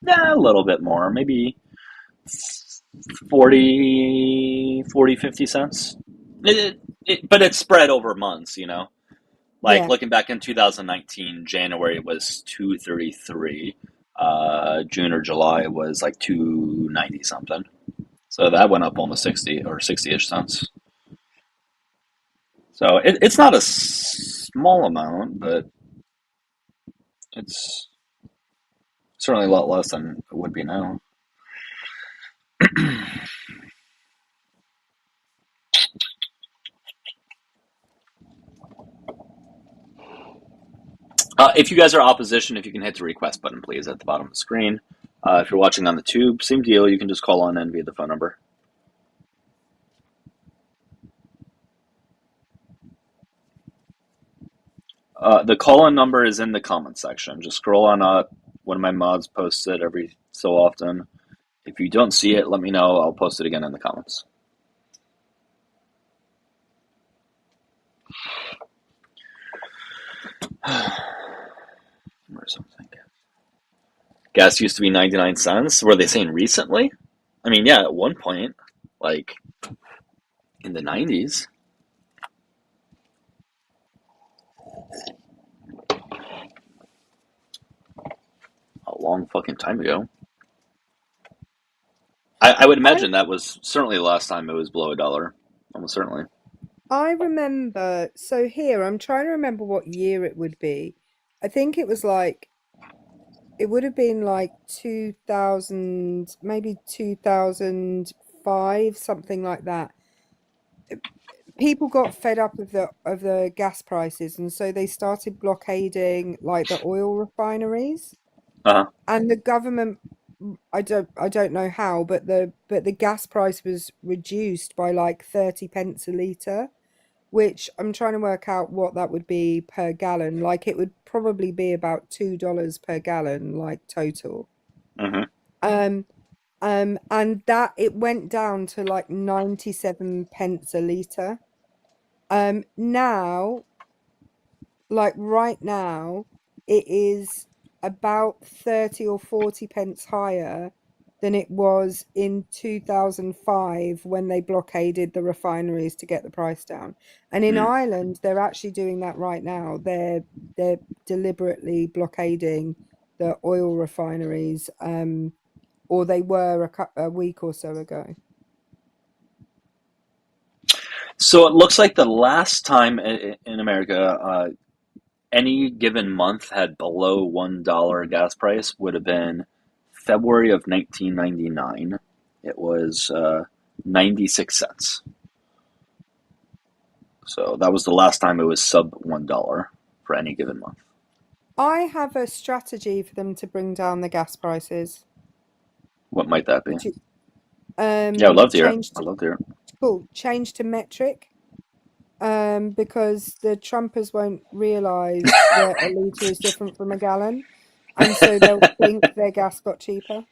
Yeah, a little bit more, maybe 50 cents. But it's spread over months, Like Yeah. looking back in 2019, January was 233. June or July was like 290 something. So that went up almost 60 or 60-ish cents. So it's not a small amount, but it's certainly a lot less than it would be now. If you guys are opposition, if you can hit the request button, please, at the bottom of the screen. If you're watching on the tube, same deal. You can just call on in via the phone number. The call-in number is in the comment section. Just scroll on up. One of my mods posts it every so often. If you don't see it, let me know. I'll post it again in the comments. Or something. Gas used to be 99 cents. Were they saying recently? I mean, yeah, at one point, like in the 90s. A long fucking time ago. I would imagine that was certainly the last time it was below $1. Almost certainly. I remember, so here, I'm trying to remember what year it would be. I think it was like, it would have been like 2000, maybe 2005, something like that. People got fed up of the gas prices, and so they started blockading like the oil refineries. Uh-huh. And the government, I don't know how, but the gas price was reduced by like 30 pence a litre, which I'm trying to work out what that would be per gallon. Like it would probably be about $2 per gallon, like total. Mm-hmm. And that it went down to like 97 pence a litre. Now, like right now, it is about 30 or 40 pence higher than it was in 2005 when they blockaded the refineries to get the price down. And in Ireland, they're actually doing that right now. They're deliberately blockading the oil refineries, or they were a week or so ago. So it looks like the last time in America, any given month had below $1 gas price would have been February of 1999. It was 96 cents. So that was the last time it was sub $1 for any given month. I have a strategy for them to bring down the gas prices. What might that be? Yeah, I'd love to hear it. I'd love to hear it. Cool. Change to metric. Because the Trumpers won't realise that a litre is different from a gallon, and so they'll think their gas got cheaper.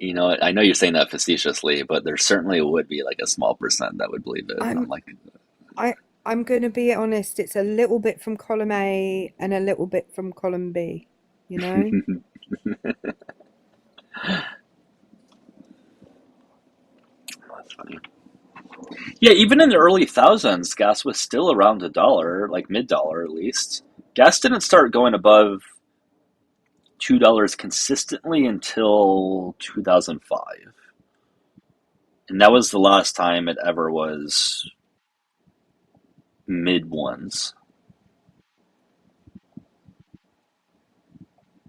I know you're saying that facetiously, but there certainly would be like a small percent that would believe it. And I'm like, I'm going to be honest, it's a little bit from column A and a little bit from column B, you know? That's funny. Yeah, even in the early thousands, gas was still around $1, like mid-dollar at least. Gas didn't start going above $2 consistently until 2005. And that was the last time it ever was mid ones.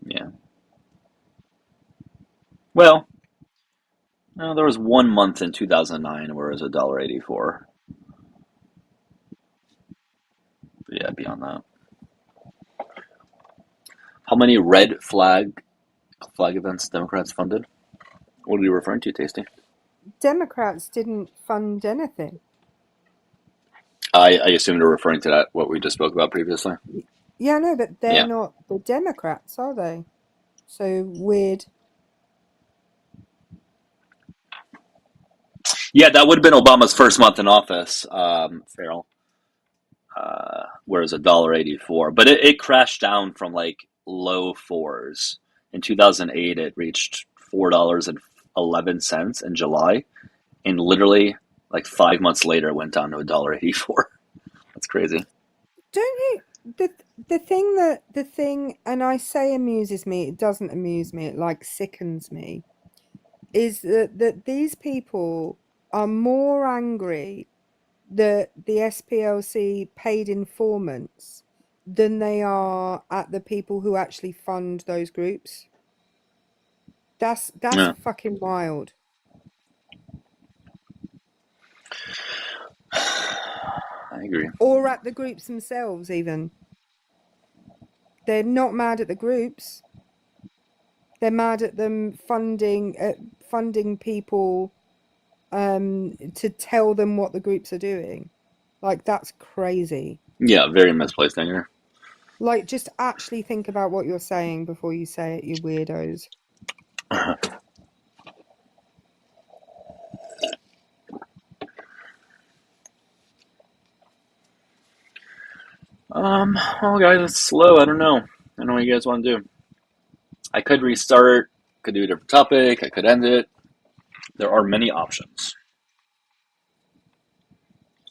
Yeah. Well, no, there was 1 month in 2009 where it was $1.84. But yeah, beyond that. How many red flag events Democrats funded? What are you referring to, Tasty? Democrats didn't fund anything. I assume you're referring to that, what we just spoke about previously. Yeah, no, but they're Yeah. not the Democrats, are they? So weird. Yeah, that would have been Obama's first month in office, Farrell. Where it was $1.84. But it crashed down from like low fours. In 2008, it reached $4.11 in July. And literally, like 5 months later, it went down to $1.84. That's crazy. Don't you the thing and I say amuses me, it doesn't amuse me, it like sickens me, is that these people are more angry that the SPLC paid informants than they are at the people who actually fund those groups. That's Yeah. fucking wild. I agree. Or at the groups themselves even. They're not mad at the groups. They're mad at them funding people to tell them what the groups are doing. Like, that's crazy. Yeah, very misplaced anger. Like, just actually think about what you're saying before you say it, you weirdos. Well, guys, it's slow. I don't know. I don't know what you guys want to do. I could restart, could do a different topic, I could end it. There are many options.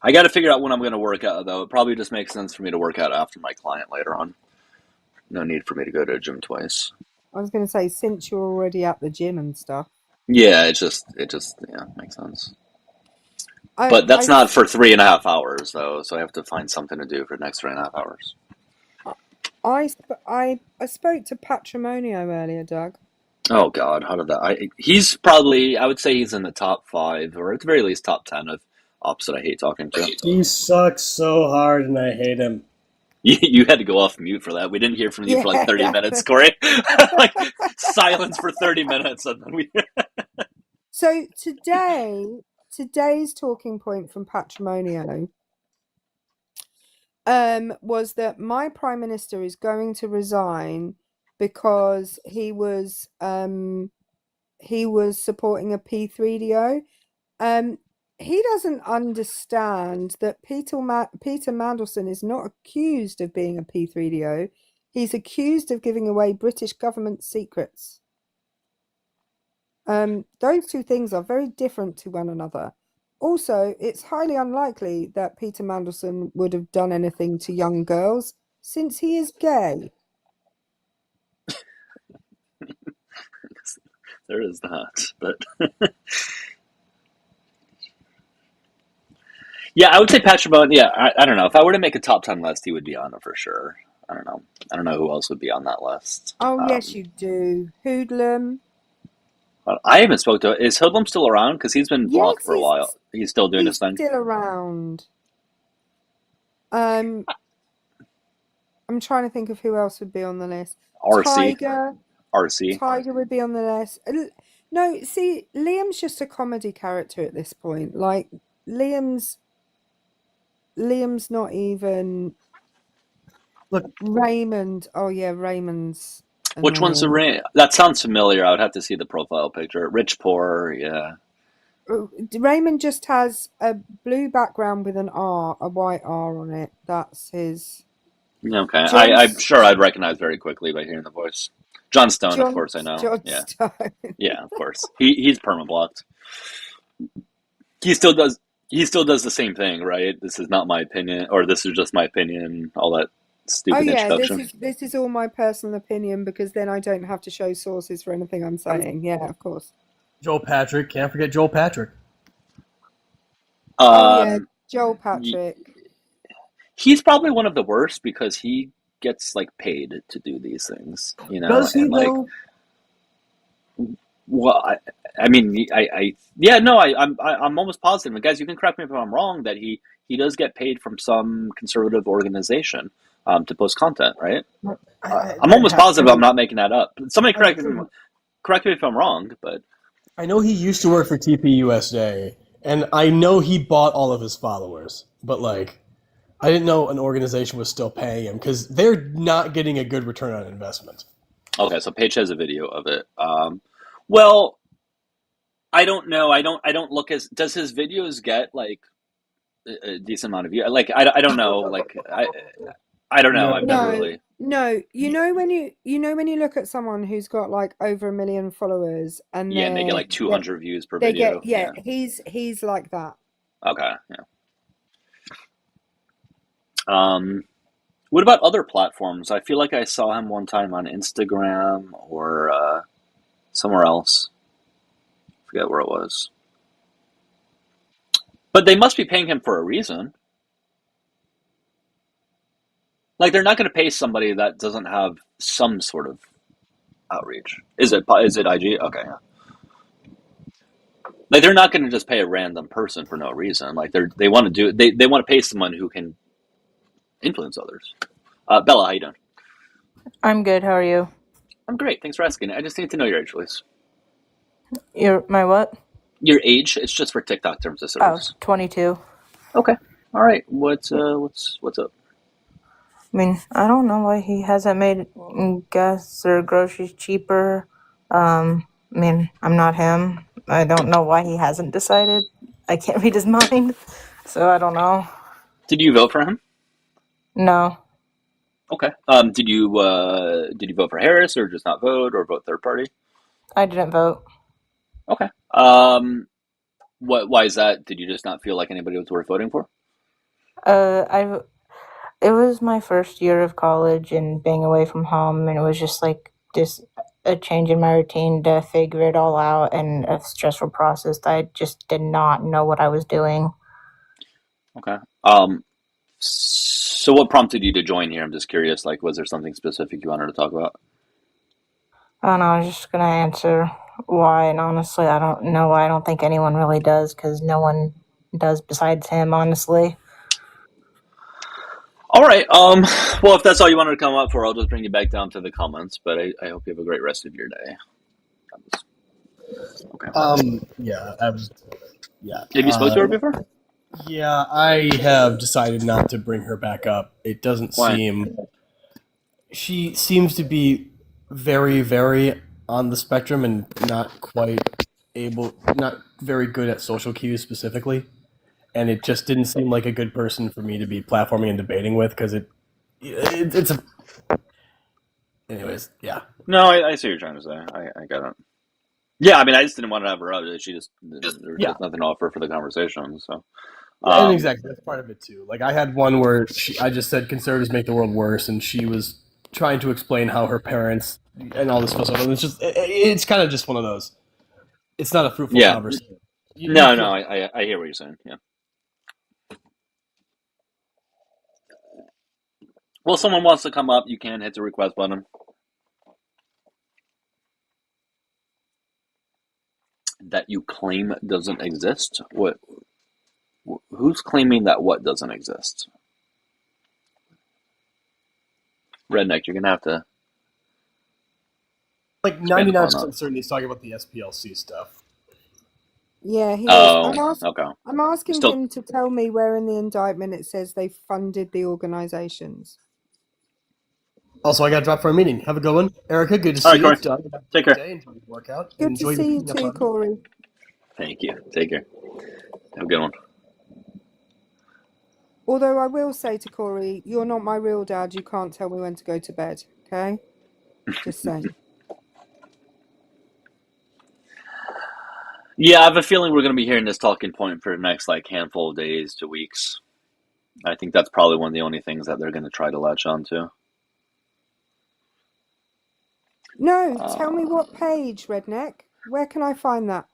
I got to figure out when I'm going to work out, though. It probably just makes sense for me to work out after my client later on. No need for me to go to a gym twice. I was going to say, since you're already at the gym and stuff. Yeah, it just makes sense. But that's not for 3.5 hours, though, so I have to find something to do for the next 3.5 hours. I spoke to Patrimonio earlier, Doug. Oh, God, how did that... He's probably, I would say he's in the top 5, or at the very least top 10 of ops that I hate talking to. He sucks so hard, and I hate him. You had to go off mute for that. We didn't hear from you for like 30 minutes, Corey. Like silence for 30 minutes. And then we... So today's talking point from Patrimonio was that my prime minister is going to resign because he was supporting a P3DO. He doesn't understand that Peter Mandelson is not accused of being a P3DO. He's accused of giving away British government secrets. Those two things are very different to one another. Also, it's highly unlikely that Peter Mandelson would have done anything to young girls, since he is gay. There is that, but... Yeah, I would say Patrick Bowen. Yeah, I don't know. If I were to make a top 10 list, he would be on it for sure. I don't know. I don't know who else would be on that list. Oh, yes, you do. Hoodlum. I haven't spoke to... Is Hoodlum still around? Because he's been blocked for a while. He's still doing his thing? He's still around. I'm trying to think of who else would be on the list. RC. RC. Tiger would be on the list. No, see, Liam's just a comedy character at this point. Like, Liam's not even... Look, Raymond. Oh, yeah, Raymond's... Which one's the Raymond? That sounds familiar. I would have to see the profile picture. Rich, poor, yeah. Raymond just has a blue background with an R, a white R on it. That's his. Okay, I'm John's sure I'd recognize very quickly by hearing the voice. John Stone, of course, I know. John Yeah, Stone. yeah, of course. He's permablocked. He still does. He still does the same thing, right? This is not my opinion, or this is just my opinion. All that Oh stupid yeah, introduction. this is all my personal opinion because then I don't have to show sources for anything I'm saying. Yeah, of course. Joel Patrick, can't forget Joel Patrick. Oh yeah, Joel Y- Patrick. he's probably one of the worst because he gets like paid to do these things, you know, Does he and like, though? well, I mean, yeah, no, I'm almost positive, and guys, you can correct me if I'm wrong, that he does get paid from some conservative organization to post content, right? I'm almost positive I'm not making that up. Somebody correct me if I'm wrong, but I know he used to work for TPUSA, and I know he bought all of his followers, but like, I didn't know an organization was still paying him because they're not getting a good return on investment. okay, so Paige has a video of it. Well, I don't know. I don't look as does his videos get like a decent amount of views? Like I don't know. Like I don't know. No. I've never No, really. no. You know when you look at someone who's got like over 1 million followers and Yeah, and they get like 200 views per they video. get yeah, he's like that. Okay. Yeah. What about other platforms? I feel like I saw him one time on Instagram or somewhere else. Forget where it was. But they must be paying him for a reason. Like they're not going to pay somebody that doesn't have some sort of outreach. Is it IG? Okay. Yeah. Like they're not going to just pay a random person for no reason. Like they want to they want to pay someone who can influence others. Bella, how you doing? I'm good. How are you? I'm great. Thanks for asking. I just need to know your age, please. You're my what? Your age. It's just for TikTok terms of Oh, service. 22. Okay. All right. What's up? I mean, I don't know why he hasn't made gas or groceries cheaper. I mean, I'm not him. I don't know why he hasn't decided. I can't read his mind, so I don't know. Did you vote for him? No, Okay. Did you vote for Harris or just not vote or vote third party? I didn't vote. Okay. Why is that? Did you just not feel like anybody was worth voting for? It was my first year of college and being away from home, and it was just a change in my routine to figure it all out and a stressful process. I just did not know what I was doing. Okay. So what prompted you to join here? I'm just curious. Like, was there something specific you wanted to talk about? I don't know, I was just gonna answer why, and honestly, I don't know why. I don't think anyone really does, because no one does besides him, honestly. All right. Well, if that's all you wanted to come up for, I'll just bring you back down to the comments. But I hope you have a great rest of your day. Okay. Yeah, I was. Yeah. Have you spoke to her before? Yeah, I have decided not to bring her back up. It doesn't Why? seem. She seems to be very, very on the spectrum and not very good at social cues specifically. And it just didn't seem like a good person for me to be platforming and debating with because it's a. Anyways, yeah. No, I see what you're trying to say. I got it. Yeah, I mean, I just didn't want to have her up. She just there's just nothing to offer for the conversation. So. And exactly, that's part of it too. Like I had one where I just said conservatives make the world worse, and she was trying to explain how her parents and all this stuff. And it's kind of just one of those. It's not a fruitful conversation. No, I hear what you're saying. Yeah. Well, if someone wants to come up, you can hit the request button. That you claim doesn't exist. What? Who's claiming that what doesn't exist? Redneck, you're gonna have to. Like 99% certain he's talking about the SPLC stuff. Yeah, he is. Okay. I'm asking him to tell me where in the indictment it says they funded the organizations. Also, I got dropped for a meeting. Have a good one. Erica, good to see you. Take care. Enjoy your workout. Good to see you too, Corey. Thank you. Take care. Have a good one. Although I will say to Corey, you're not my real dad. You can't tell me when to go to bed. Okay? Just saying. Yeah, I have a feeling we're going to be hearing this talking point for the next handful of days to weeks. I think that's probably one of the only things that they're going to try to latch on to. No, tell me what page, Redneck. Where can I find that?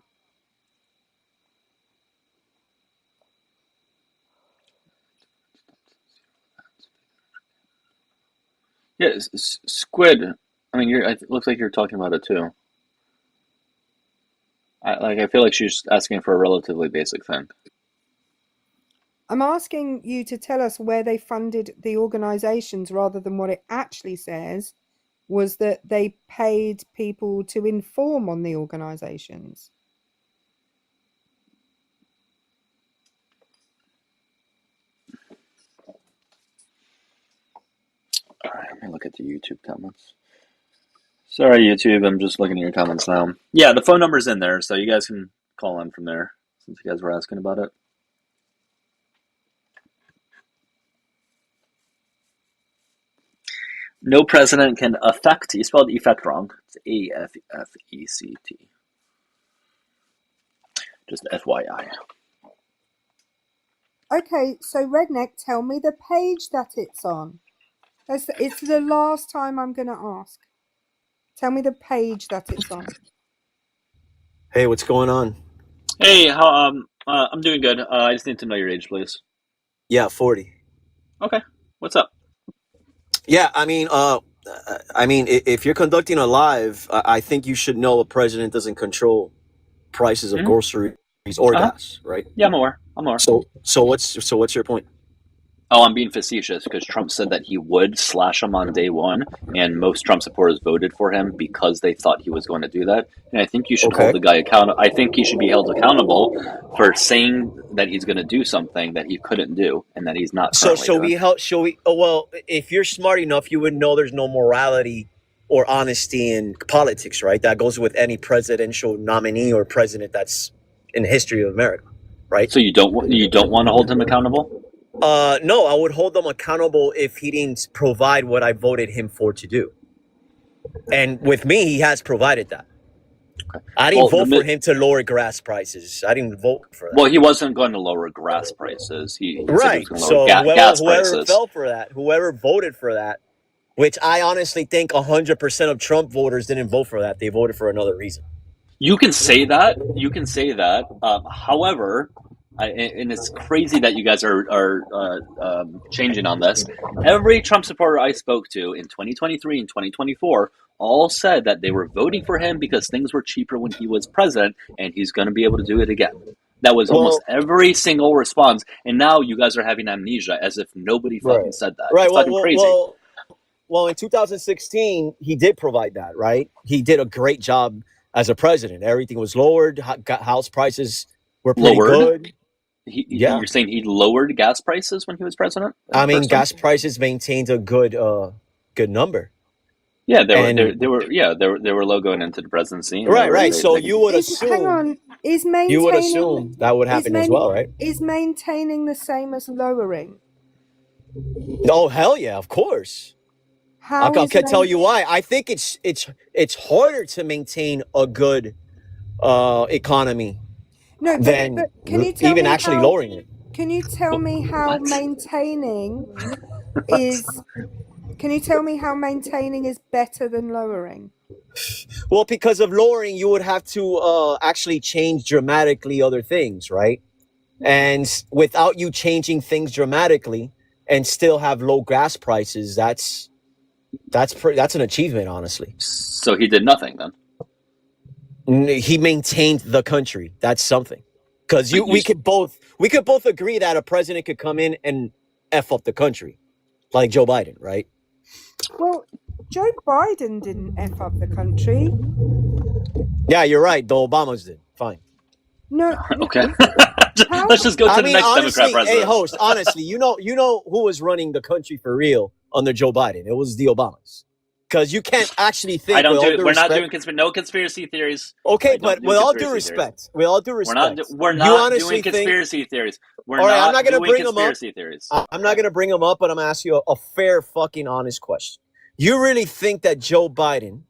Yeah, Squid. I mean, it looks like you're talking about it too. I feel like she's asking for a relatively basic thing. I'm asking you to tell us where they funded the organizations rather than what it actually says was that they paid people to inform on the organizations. All right, let me look at the YouTube comments. Sorry, YouTube. I'm just looking at your comments now. Yeah, the phone number's in there, so you guys can call in from there since you guys were asking about it. No president can affect. You spelled effect wrong. It's AFFECT. Just FYI. Okay, so Redneck, tell me the page that it's on. It's the last time I'm going to ask. Tell me the page that it's on. Hey, what's going on? Hey, I'm doing good. I just need to know your age, please. Yeah, 40. Okay, what's up? Yeah, I mean, if you're conducting a live, I think you should know a president doesn't control prices of groceries or gas, right? Yeah, I'm aware. So what's your point? Oh, I'm being facetious because Trump said that he would slash them on day one, and most Trump supporters voted for him because they thought he was going to do that. And I think you should hold the guy accountable. I think he should be held accountable for saying that he's going to do something that he couldn't do and that he's not. So well, if you're smart enough, you would know there's no morality or honesty in politics, right? That goes with any presidential nominee or president that's in the history of America, right? So you don't want to hold him accountable? No, I would hold them accountable if he didn't provide what I voted him for to do. And with me, he has provided that. Okay. I didn't vote for him to lower gas prices. I didn't vote for that. Well, he wasn't going to lower gas prices. He right. Said he was going to lower gas prices. Whoever fell for that, whoever voted for that, which I honestly think 100% of Trump voters didn't vote for that. They voted for another reason. You can say that. However, and it's crazy that you guys are changing on this. Every Trump supporter I spoke to in 2023 and 2024 all said that they were voting for him because things were cheaper when he was president, and he's going to be able to do it again. That was almost every single response, and now you guys are having amnesia as if nobody fucking said that. Right. It's fucking crazy. Well, in 2016, he did provide that, right? He did a great job as a president. Everything was lowered. House prices were pretty good. You're saying he lowered gas prices when he was president? I mean, gas prices maintained a good number. Yeah, they were low going into the presidency. Right. So you would assume. Hang on, you would assume that would happen as well, right? Is maintaining the same as lowering? Oh hell yeah, of course. I can tell you why. I think it's harder to maintain a good economy. No, but can you tell even me actually lowering it? Can you tell me how maintaining is? Can you tell me how maintaining is better than lowering? Well, because of lowering, you would have to actually change dramatically other things, right? And without you changing things dramatically and still have low gas prices, that's an achievement, honestly. So he did nothing then. He maintained the country. That's something. Because we could both agree that a president could come in and F up the country, like Joe Biden, right? Well, Joe Biden didn't F up the country. Yeah, you're right. The Obamas did. Fine. No. Okay. Let's just go to the next honestly, Democrat president. Hey, host, honestly, you know who was running the country for real under Joe Biden? It was the Obamas. because you can't actually I think. don't With all do. due We're not respect, doing no conspiracy theories. I okay, don't but do with all due conspiracy theories. respect, with all due We're not. respect, We're you not honestly doing think. conspiracy theories. We're All right, I'm not not gonna doing bring them up. conspiracy theories. I'm not gonna bring them up, but I'm gonna ask you a fair, fucking, honest question. You really think that Joe Biden,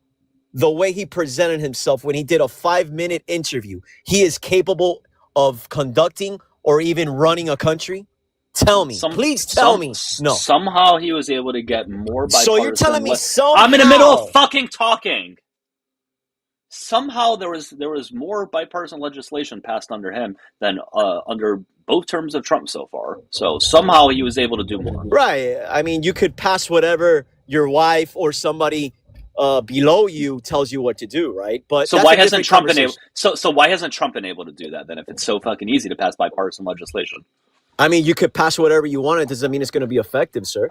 the way he presented himself when he did a 5-minute interview, he is capable of conducting or even running a country? Tell me, please tell me. No. Somehow he was able to get more bipartisan. So you're telling me somehow? I'm in the middle of fucking talking. Somehow there was more bipartisan legislation passed under him than under both terms of Trump so far. So somehow he was able to do more. Right. I mean, you could pass whatever your wife or somebody below you tells you what to do, right? But so why hasn't Trump been able? So why hasn't Trump been able to do that then? If it's so fucking easy to pass bipartisan legislation, I mean, you could pass whatever you want. It doesn't mean it's going to be effective, sir.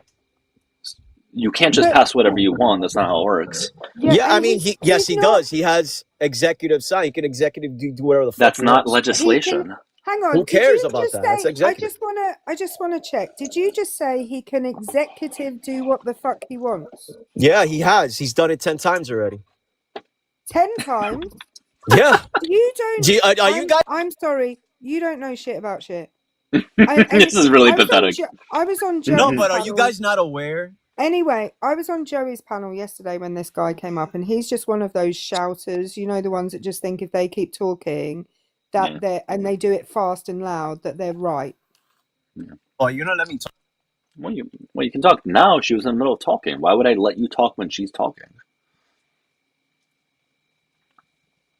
You can't just pass whatever you want. That's not how it works. Yeah, I mean, he does. He has executive sign. He can executive do whatever the fuck. That's he not wants. legislation. Hang on. Who cares about that? That's executive. I just wanna check. Did you just say he can executive do what the fuck he wants? Yeah, he has. He's done it 10 times already. 10 times? Yeah. You don't. Are you guys? I'm sorry. You don't know shit about shit. This is really pathetic. I was on Joey's No, but are panel. you guys not aware? Anyway, I was on Joey's panel yesterday when this guy came up, and he's just one of those shouters, you know, the ones that just think if they keep talking that they do it fast and loud, that they're right. Yeah. Oh, you're not let me talk. Well, you can talk now. She was in the middle of talking. Why would I let you talk when she's talking?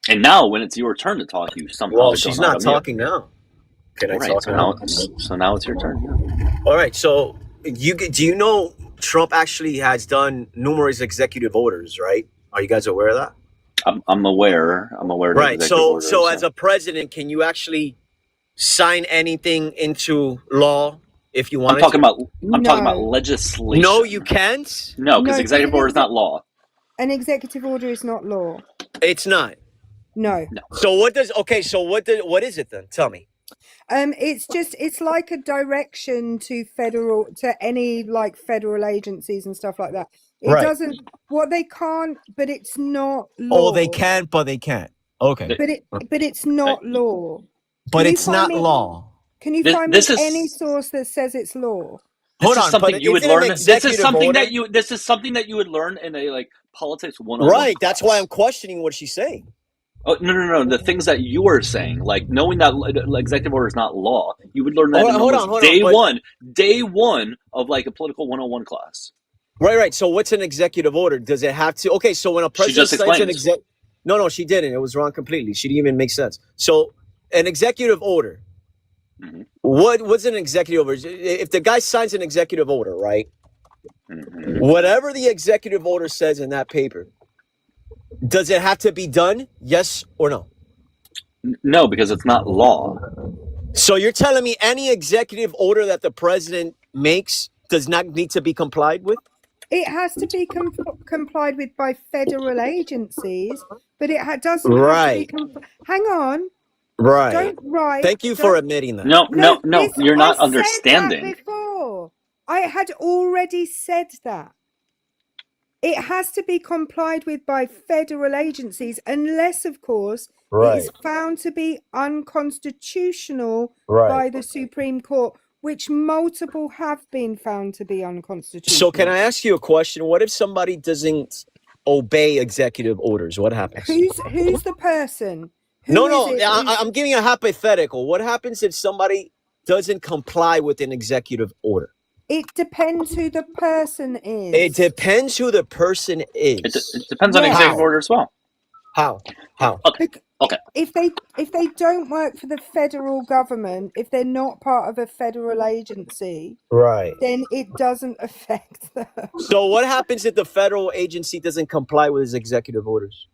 And now, when it's your turn to talk, you somehow. Well, she's not talking now. Can I talk now? So now it's your turn. Yeah. All right. So do you know Trump actually has done numerous executive orders, right? Are you guys aware of that? I'm aware. Right. So as a president, can you actually sign anything into law if you want? I'm talking about legislation. No, you can't. No, because executive order is not law. An executive order is not law. It's not. No. So what is it then? Tell me. It's like a direction to any like federal agencies and stuff like that. It doesn't they can't, but it's not law. Oh, they can, but they can't. Okay. But it's not law. But it's not law. Can you find me any source that says it's law? This is something you would learn. This is something that you would learn in a like politics 101. Right. That's why I'm questioning what she's saying. Oh, no. The things that you are saying, like knowing that executive order is not law, you would learn that day one of like a political 101 class. Right. So what's an executive order? Does it have to? Okay, so when a president signs an No, she didn't. It was wrong completely. She didn't even make sense. So an executive order. Mm-hmm. What's an executive order? If the guy signs an executive order, right? Mm-hmm. Whatever the executive order says in that paper, does it have to be done? Yes or no? No, because it's not law. So you're telling me any executive order that the president makes does not need to be complied with? It has to be complied with by federal agencies, but it doesn't have to be hang on. Right. Thank you for admitting that. No, you're not understanding. Said that before. I had already said that. It has to be complied with by federal agencies, unless, of course, it is found to be unconstitutional by the Supreme Court, which multiple have been found to be unconstitutional. So can I ask you a question? What if somebody doesn't obey executive orders? What happens? Who's the person? I'm giving a hypothetical. What happens if somebody doesn't comply with an executive order? It depends who the person is. It depends who the person is. It depends on executive order as well. How? Okay. If they don't work for the federal government, if they're not part of a federal agency, then it doesn't affect them. So what happens if the federal agency doesn't comply with his executive orders?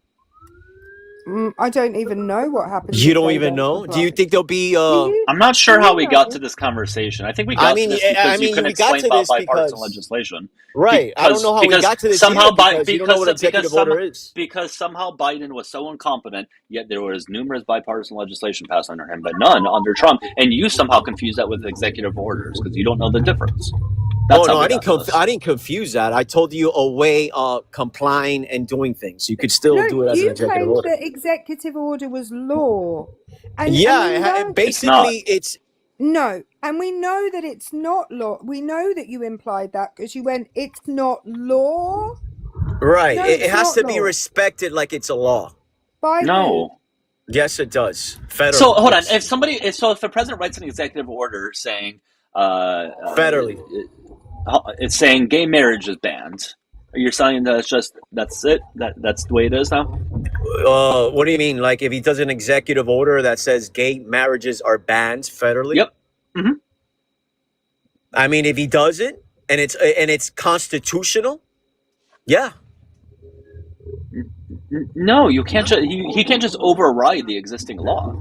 I don't even know what happens. You don't even know? Do you think there'll be? I'm not sure how we got to this conversation. I think we got to this because you couldn't explain about bipartisan legislation. Right. I don't know how we got to this somehow because you don't know what executive order is. Because somehow Biden was so incompetent, yet there was numerous bipartisan legislation passed under him, but none under Trump. And you somehow confuse that with executive orders because you don't know the difference. That's Oh how no, we got to this. I didn't confuse that. I told you a way of complying and doing things. You could still No, do it as an you executive claimed order. that executive order was law, and Yeah, we know basically it's no, and we know that it's not law. We know that you implied that because you went, "It's not law." right. No, It it's has not to be law. respected like it's a law. By who? No. Yes, it does. Federally. So hold on. Yes. If the president writes an executive order saying, Federally. it's saying gay marriage is banned, you're saying that that's it. That's the way it is now. What do you mean? Like if he does an executive order that says gay marriages are banned federally? Yep. Mm-hmm. I mean, if he does it and it's constitutional, yeah. No, you can't. He can't just override the existing law.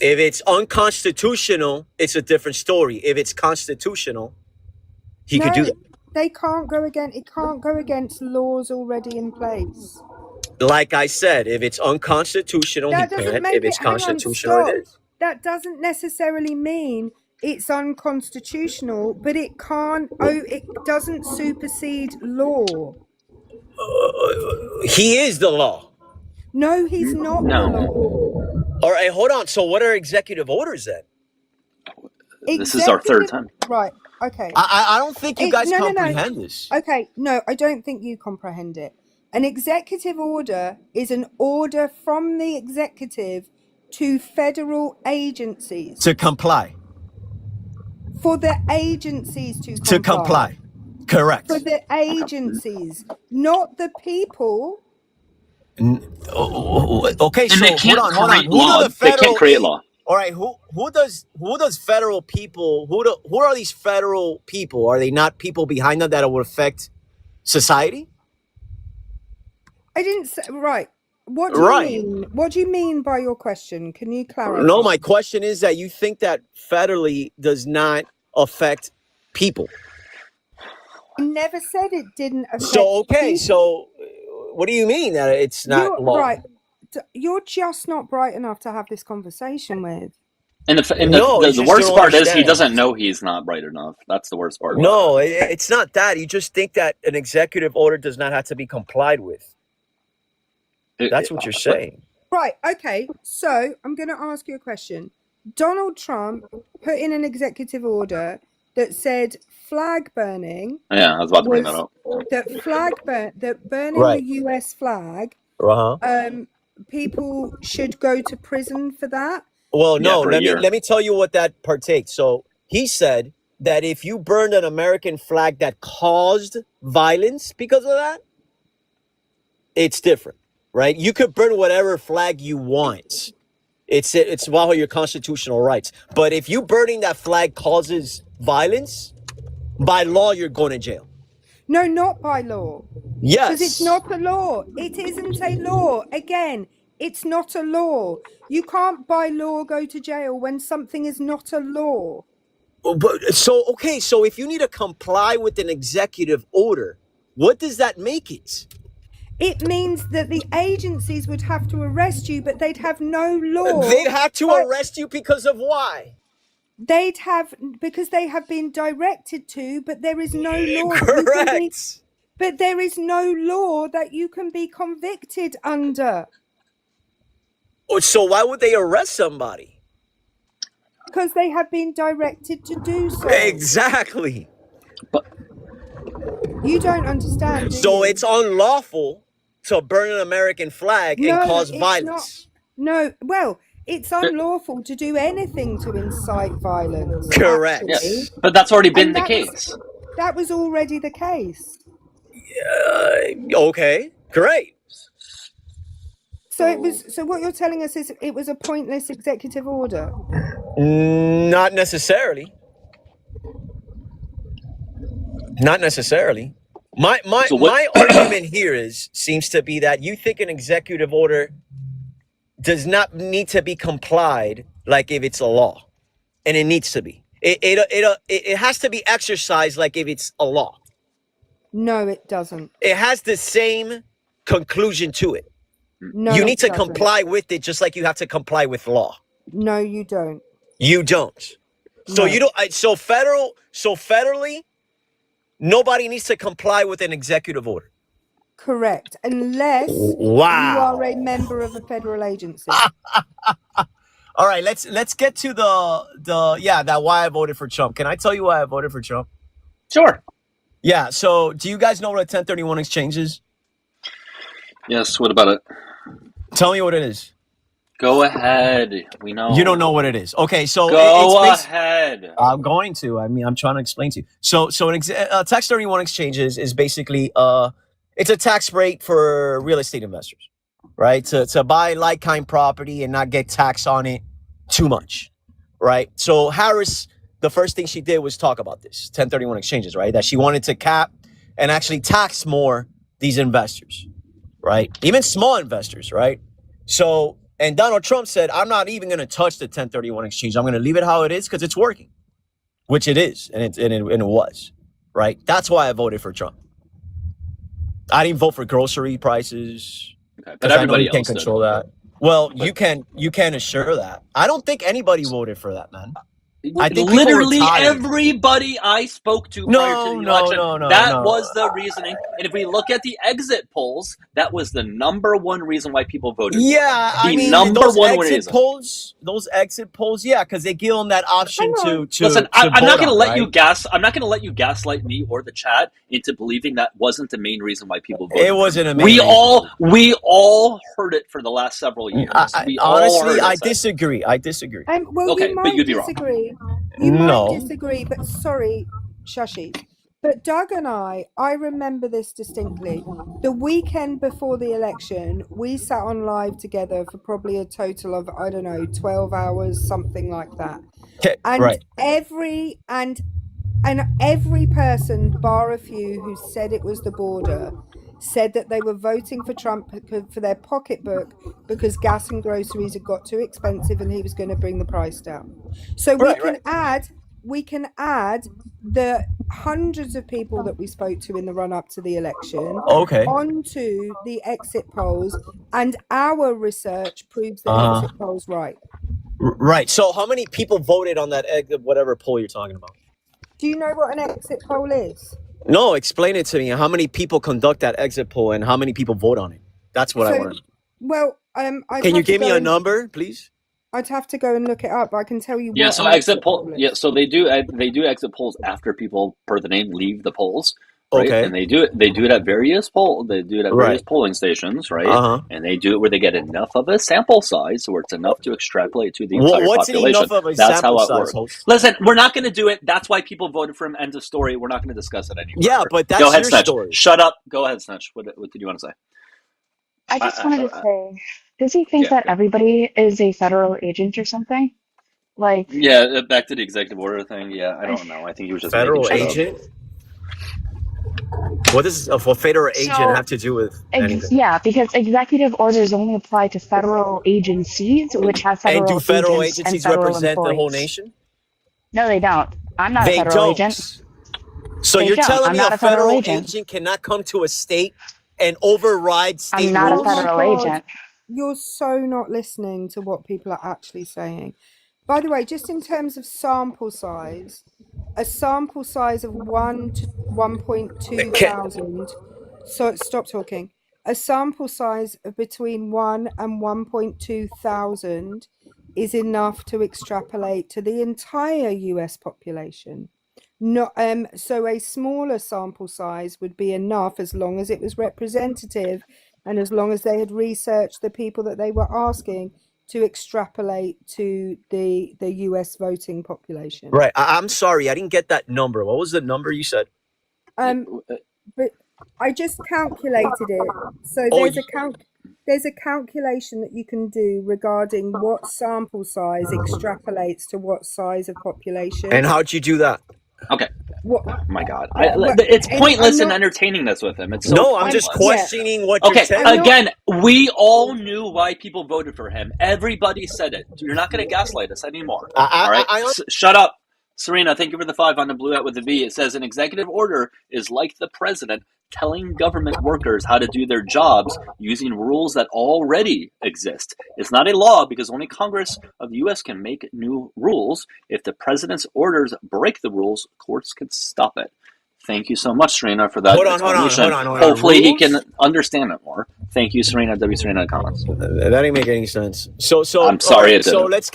If it's unconstitutional, it's a different story. If it's constitutional, he could do that. They can't go against. It can't go against laws already in place. Like I said, if it's unconstitutional, That he doesn't can't. make If it's it. Hang on, constitutional, stop. it is. That doesn't necessarily mean it's unconstitutional, but it can't. Oh, it doesn't supersede law. He is the law. No, he's not No. the law. All right, hold on. So what are executive orders then? This is our third time. Right. Okay. I don't think you guys no. comprehend this. Okay. No, I don't think you comprehend it. An executive order is an order from the executive to federal agencies. To comply. For the agencies to comply. To comply. Correct. For the agencies, not the people. Okay, And so they can't hold on. create Who law. do the They federal can't create law. All right, who does federal people? Who are these federal people? Are they not people behind them that will affect society? I didn't say right. What do you mean? What do you mean by your question? Can you clarify? No, my question is that you think that federally does not affect people. I never said it didn't affect So people. so what do you mean that it's not law? Right. You're just not bright enough to have this conversation with. And the worst part is he doesn't know he's not bright enough. That's the worst part. No, it's not that. You just think that an executive order does not have to be complied with. That's what you're saying. Right. Okay. So I'm going to ask you a question. Donald Trump put in an executive order that said flag burning. Yeah, I was about to bring that up. That burning Right. the U.S. flag. People should go to prison for that. Well, no. Yeah, let me tell you what that partakes. So he said that if you burned an American flag that caused violence because of that, it's different, right? You could burn whatever flag you want. It's about your constitutional rights. But if you burning that flag causes violence, by law you're going to jail. No, not by law. Yes. Because it's not a law. It isn't a law. Again, it's not a law. You can't by law go to jail when something is not a law. So if you need to comply with an executive order, what does that make it? It means that the agencies would have to arrest you, but they'd have no law. They have to arrest you because of why? Because they have been directed to, but there is no law. Correct. But there is no law that you can be convicted under. So why would they arrest somebody? Because they have been directed to do so. Exactly. But you don't understand. So it's unlawful to burn an American flag and cause violence. Well, it's unlawful to do anything to incite violence. Correct. Yes, but that's already been the case. That was already the case. Okay, great. So what you're telling us is it was a pointless executive order? Not necessarily. Not necessarily. My argument here seems to be that you think an executive order does not need to be complied like if it's a law, and it needs to be. It has to be exercised like if it's a law. No, it doesn't. It has the same conclusion to it. No, you need to comply with it just like you have to comply with law. No, you don't. You don't. So you don't. So federally, nobody needs to comply with an executive order. Correct, unless you are a member of a federal agency. All right, let's get to that why I voted for Trump. Can I tell you why I voted for Trump? Sure. Yeah. So, do you guys know what a 1031 exchange is? Yes. What about it? Tell me what it is. Go ahead. We know. You don't know what it is. Okay, so Go ahead. I'm going to. I mean, I'm trying to explain to you. So tax 31 exchanges is basically it's a tax rate for real estate investors, right? To buy like-kind property and not get taxed on it too much, right? So Harris, the first thing she did was talk about this 1031 exchanges, right? That she wanted to cap and actually tax more these investors, right? Even small investors, right? So. And Donald Trump said, I'm not even going to touch the 1031 exchange. I'm going to leave it how it is because it's working, which it is. And it was, right? That's why I voted for Trump. I didn't vote for grocery prices. Okay, but everybody else can't control that. Well, you can assure that. I don't think anybody voted for that, man. I think literally everybody I spoke to prior to the election, that was the reasoning. And if we look at the exit polls, that was the number one reason why people voted. Yeah, I mean, those exit polls, yeah, because they give them that option to listen. I'm not going to let you gas. I'm not going to let you gaslight me or the chat into believing that wasn't the main reason why people voted. It wasn't a main reason. We all heard it for the last several years. Honestly, I disagree. Well, okay, you might but you'd be disagree. wrong. You might disagree, but sorry, Shashi. But Doug and I remember this distinctly. The weekend before the election, we sat on live together for probably a total of, 12 hours, something like that. And every person, bar a few who said it was the border, said that they were voting for Trump for their pocketbook because gas and groceries had got too expensive and he was going to bring the price down. So we can add the hundreds of people that we spoke to in the run-up to the election onto the exit polls, and our research proves the exit polls right. Right. So how many people voted on that whatever poll you're talking about? Do you know what an exit poll is? No, explain it to me. How many people conduct that exit poll and how many people vote on it? That's what I want to know. Well, can you give me a number, please? I'd have to go and look it up, but I can tell you. Yeah, so exit poll. Yeah, so they do exit polls after people, per the name, leave the polls. Right? Okay. And they do it at various polling stations, right? And they do it where they get enough of a sample size where it's enough to extrapolate to the entire population. Enough of a That's sample how it size, works. Listen, we're not going to do it. That's why people voted for him. End of story. We're not going to discuss it anymore. Yeah, but that's Go ahead, your Snatch. story. Shut up. Go ahead, Snatch. What did you want to say? I just wanted to say, does he think that everybody is a federal agent or something? Like, yeah, back to the executive order thing. Yeah, I don't know. I think he was just federal agent. What does a federal agent have to do with anything? Yeah, because executive orders only apply to federal agencies, which have federal agents. And do federal agents agencies and federal represent employees. the whole nation? No, they don't. I'm not a federal agent. So you're telling me a federal agent cannot come to a state and override state I'm not rules? a federal agent. You're so not listening to what people are actually saying. By the way, just in terms of sample size, a sample size of 1 to 1.2 thousand. So stop talking. A sample size of between 1 and 1.2 thousand is enough to extrapolate to the entire US population. Not so a smaller sample size would be enough as long as it was representative and as long as they had researched the people that they were asking to extrapolate to the US voting population. Right. I'm sorry, I didn't get that number. What was the number you said? But I just calculated it. So there's a calculation that you can do regarding what sample size extrapolates to what size of population. And how'd you do that? Okay. Oh my God. It's pointless in entertaining this with him. It's so I'm just questioning what you're saying. Again, we all knew why people voted for him. Everybody said it. You're not going to gaslight us anymore. All right? Shut up. Serena, thank you for the 5 on the blue out with the V. It says an executive order is like the president telling government workers how to do their jobs using rules that already exist. It's not a law because only Congress of the U.S. can make new rules. If the president's orders break the rules, courts can stop it. Thank you so much, Serena, for that Hold on. explanation. Hopefully he can understand it more. Thank you, Serena. W. Serena comments. That didn't make any sense. So I'm sorry it so didn't. let's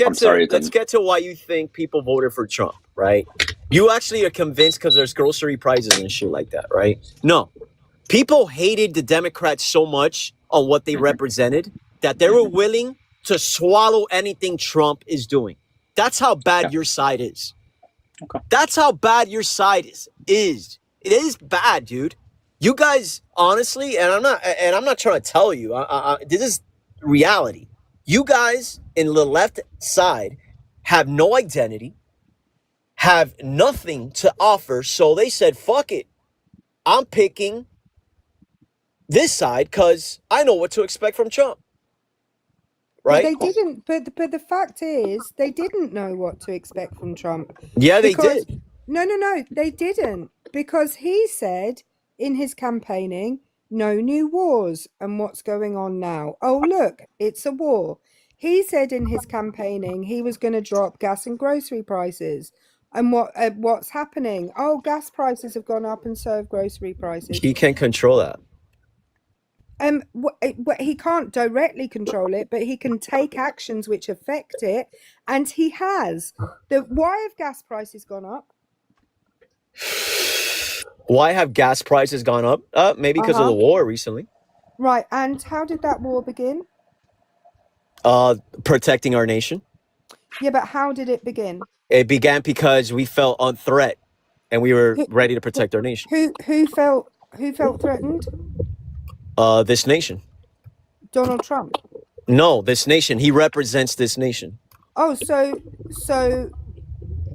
get to why you think people voted for Trump, right? You actually are convinced because there's grocery prices and shit like that, right? No. People hated the Democrats so much on what they represented that they were willing to swallow anything Trump is doing. That's how bad your side is. Okay. That's how bad your side is. It is bad, dude. You guys, honestly, and I'm not trying to tell you. This is reality. You guys in the left side have no identity, have nothing to offer, so they said, "Fuck it, I'm picking this side because I know what to expect from Trump." Right? But they didn't. But the fact is, they didn't know what to expect from Trump. Yeah, they did. No, they didn't, because he said in his campaigning, "No new wars." And what's going on now? Oh, look, it's a war. He said in his campaigning he was going to drop gas and grocery prices. And what's happening? Oh, gas prices have gone up, and so have grocery prices. He can't control that. He can't directly control it, but he can take actions which affect it, and he has. Why have gas prices gone up? Why have gas prices gone up? Maybe because of the war recently. Right, and how did that war begin? Protecting our nation. Yeah, but how did it begin? It began because we felt on threat, and we were ready to protect our nation. Who felt threatened? This nation. Donald Trump. No, this nation. He represents this nation. Oh, so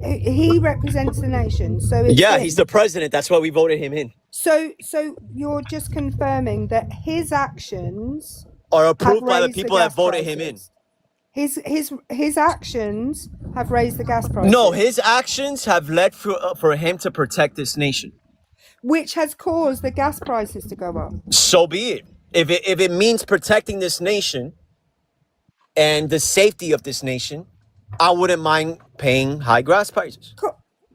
he represents the nation. So yeah, he's the president. That's why we voted him in. So you're just confirming that his actions are approved by the people that voted him in. His actions have raised the gas prices. No, his actions have led for him to protect this nation, which has caused the gas prices to go up. So be it. If it means protecting this nation and the safety of this nation, I wouldn't mind paying high gas prices.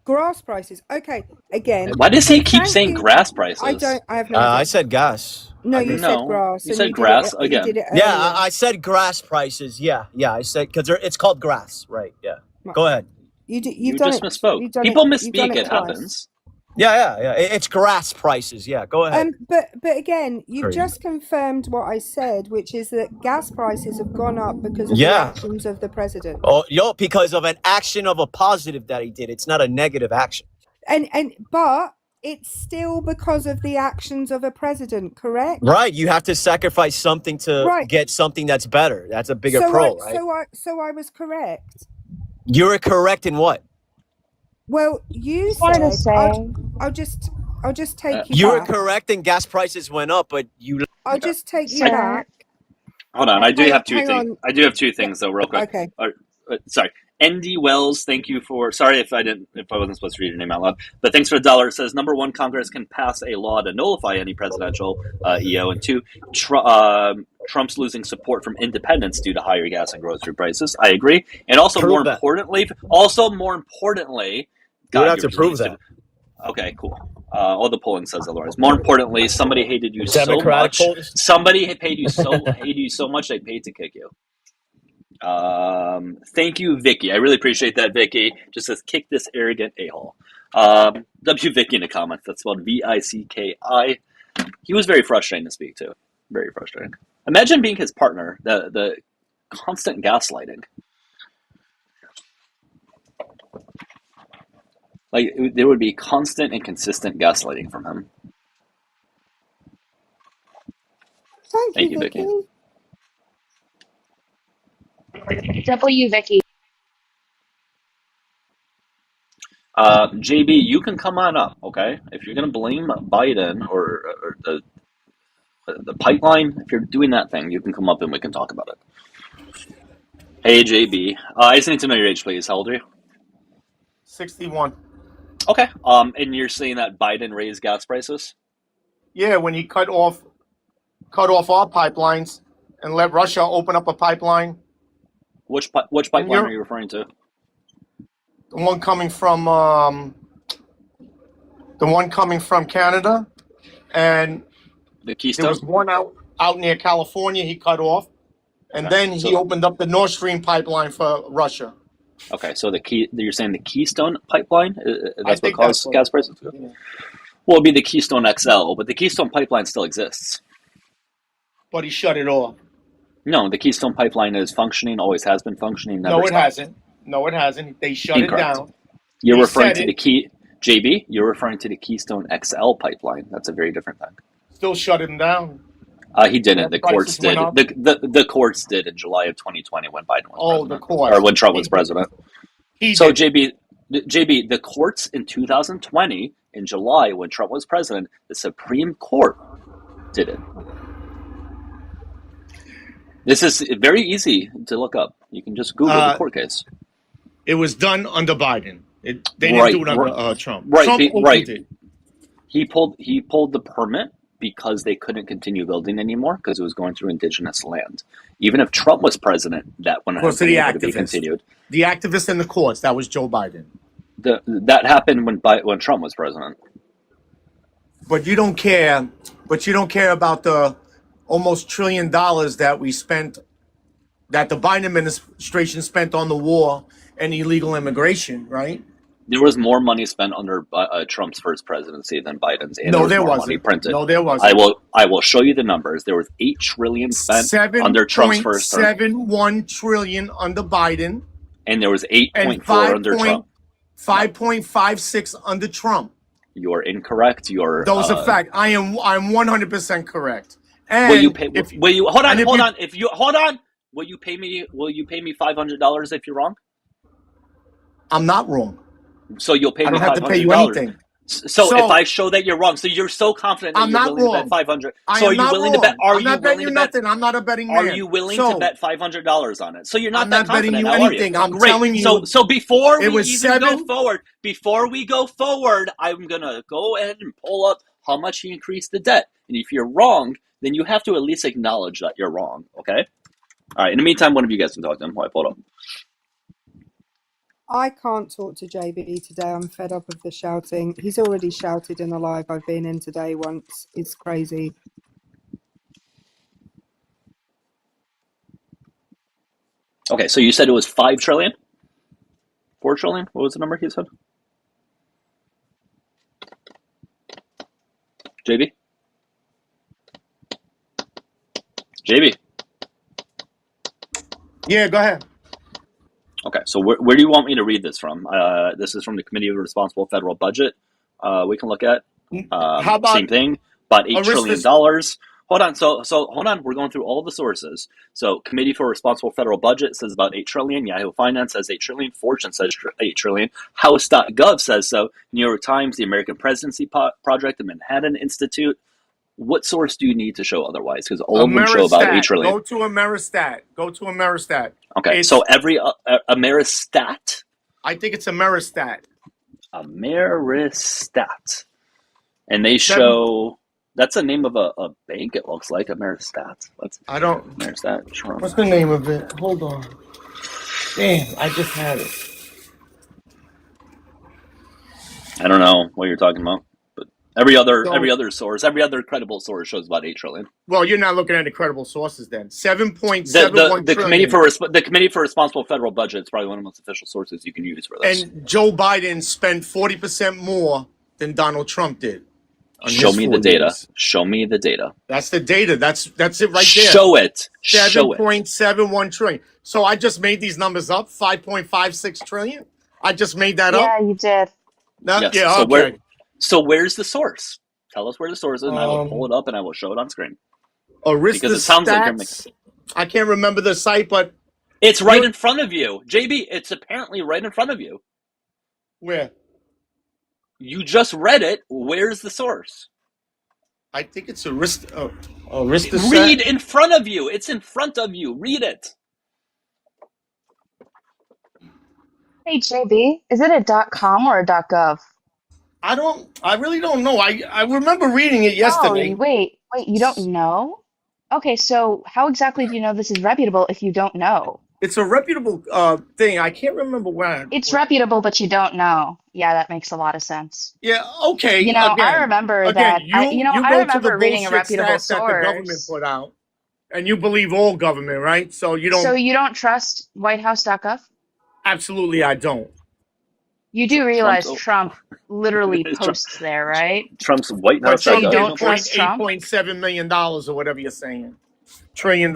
Grass prices. Okay, again. Why does he keep saying grass prices? I have no idea. I said gas. No, you said grass. You said grass again. Yeah, I said grass prices. Yeah, I said because it's called grass, right? Yeah. Go ahead. You just misspoke. People misspeak. It happens. Yeah. It's grass prices. Yeah, go ahead. But again, you've just confirmed what I said, which is that gas prices have gone up because of the actions of the president. Oh, because of an action of a positive that he did. It's not a negative action. But it's still because of the actions of a president, correct? Right. You have to sacrifice something to get something that's better. That's a bigger right? So I was correct. You were correct in what? Well, you said I'll just take you. You were correct, and gas prices went up, but you. I'll just take you back. Hold on, I do have two things. I do have two things though, real quick. Okay. Sorry, ND Wells. Thank you for. Sorry if I wasn't supposed to read your name out loud. But thanks for the $1. It says number one, Congress can pass a law to nullify any presidential EO, and two, Trump's losing support from independents due to higher gas and grocery prices. I agree, and also more importantly, you have to prove that. Okay, cool. All the polling says otherwise. More importantly, somebody hated you so much. Polls? Somebody hated you so much they paid to kick you. Thank you, Vicky. I really appreciate that, Vicky. Just says kick this arrogant a-hole. W Vicky in the comments. That's spelled VICKI. He was very frustrating to speak to. Very frustrating. Imagine being his partner. The constant gaslighting. Like, there would be constant and consistent gaslighting from him. Thank you, Vicky. W Vicky. JB, you can come on up, okay? If you're going to blame Biden or the pipeline, if you're doing that thing, you can come up and we can talk about it. Hey, JB. I just need to know your age, please. How old are you? 61. Okay. And you're saying that Biden raised gas prices? Yeah, when he cut off our pipelines and let Russia open up a pipeline. Which pipeline are you referring to? The one coming from the one coming from Canada, and The there Keystone. was one out near California he cut off, and Okay, then he so- opened up the Nord Stream pipeline for Russia. Okay, so you're saying the Keystone pipeline? That's what think caused that's what- gas prices to go? Yeah. Well, it'd be the Keystone XL, but the Keystone pipeline still exists. But he shut it off. No, the Keystone pipeline is functioning, always has been functioning, never No, it stopped. hasn't. No, it hasn't. They shut Incorrect. it down. You're He referring said to it. JB, you're referring to the Keystone XL pipeline. That's a very different thing. Still shut him down. He didn't. The courts Prices went did. up. The courts did in July of 2020 when Biden was president. The courts. Or when Trump was He did. president. He So did. JB, the courts in 2020 in July when Trump was president, the Supreme Court did it. This is very easy to look up. You can just Google the court case. It was done under Biden. They didn't do it under Trump. Right, Trump opened it. He pulled the permit because they couldn't continue building anymore because it was going through indigenous land. Even if Trump was president, that wouldn't have been able to be continued. The activists in the courts, that was Joe Biden. That happened when Trump was president. But you don't care. But you don't care about the almost $1 trillion that we spent, that the Biden administration spent on the war and illegal immigration, right? There was more money spent under Trump's first presidency than Biden's. And No, there there was more wasn't. money printed. No, there wasn't. I will show you the numbers. There was $8 trillion spent under Trump's first term, $7.71 trillion under Biden, and there was and 8.4 under Trump. 5.56 under Trump. You're incorrect. Those are fact. I'm 100% correct. And Will you pay? Will you hold on? and if Hold you- on. If you hold on, will you pay me? Will you pay me $500 if you're wrong? I'm not wrong. So you'll pay I me don't have to pay you $500. anything. So if I show that you're wrong, so you're so confident that I'm you're not willing wrong. to bet 500. I So am are you not willing wrong. to bet? Are I'm you not betting willing you to bet? nothing. I'm not a betting Are man. you willing So, to bet $500 on it? So you're not I'm that not betting confident you now, are anything. you? I'm Great. telling you, So before it we was even go 7. forward, I'm gonna go ahead and pull up how much he increased the debt. And if you're wrong, then you have to at least acknowledge that you're wrong. Okay. All right. In the meantime, one of you guys can talk to him while I pull it up. I can't talk to JB today. I'm fed up of the shouting. He's already shouted in a live I've been in today once. It's crazy. Okay. So you said it was 5 trillion? 4 trillion? What was the number he said? JB? JB? Yeah, go ahead. Okay, so where do you want me to read this from? This is from the Committee of Responsible Federal Budget. We can look at How about same thing, about $8 Aristus- trillion. Hold on, so hold on. We're going through all the sources. So, Committee for Responsible Federal Budget says about 8 trillion. Yahoo Finance says 8 trillion. Fortune says 8 trillion. House.gov says so. New York Times, the American Presidency Project, the Manhattan Institute. What source do you need to show otherwise? Because all of them show about 8 trillion. Go to Ameristat. Okay, so every Ameristat. I think it's Ameristat. Ameristat. And they show, that's the name of a bank, it looks like, Ameristat. I don't. Ameristat, Trump. What's the name of it? Hold on. Damn, I just had it. I don't know what you're talking about. But every other source, every other credible source shows about 8 trillion. Well, you're not looking at the credible sources then. 7.71 the trillion. Committee for Responsible Federal Budget is probably one of the most official sources you can use for this. And Joe Biden spent 40% more than Donald Trump did. Show me the data. Show me the data. That's the data. That's it right there. Show it. Show it. 7.71 trillion. So I just made these numbers up. 5.56 trillion. I just made that up. Yeah, you did. No, Yes. yeah, So okay. where's the source? Tell us where the source is, and I will pull it up and I will show it on screen. Arista Because it sounds like you're Stats. I can't remember the site, but it's right in front of you, JB. It's apparently right in front of you. where? You just read it. Where's the source? I think it's Arista. Arista Read in front of you. It's in front of you. Read it. Hey, JB, is it a .com or a .gov? I really don't know. I remember reading it yesterday. Oh, wait, you don't know? Okay, so how exactly do you know this is reputable if you don't know? It's a reputable thing. I can't remember where. It's reputable, but you don't know. Yeah, that makes a lot of sense. Yeah. Okay. You know, I remember that. You I go to the remember reading a bullshit reputable stats that the government source. put out, and you believe all government, right? So you don't. So you don't trust WhiteHouse.gov? Absolutely, I don't. You do realize Trump's Trump literally Trump, posts there, right? Trump's White But House. So you Trump don't did trust Trump? $8.7 million or whatever you're saying, $1 trillion.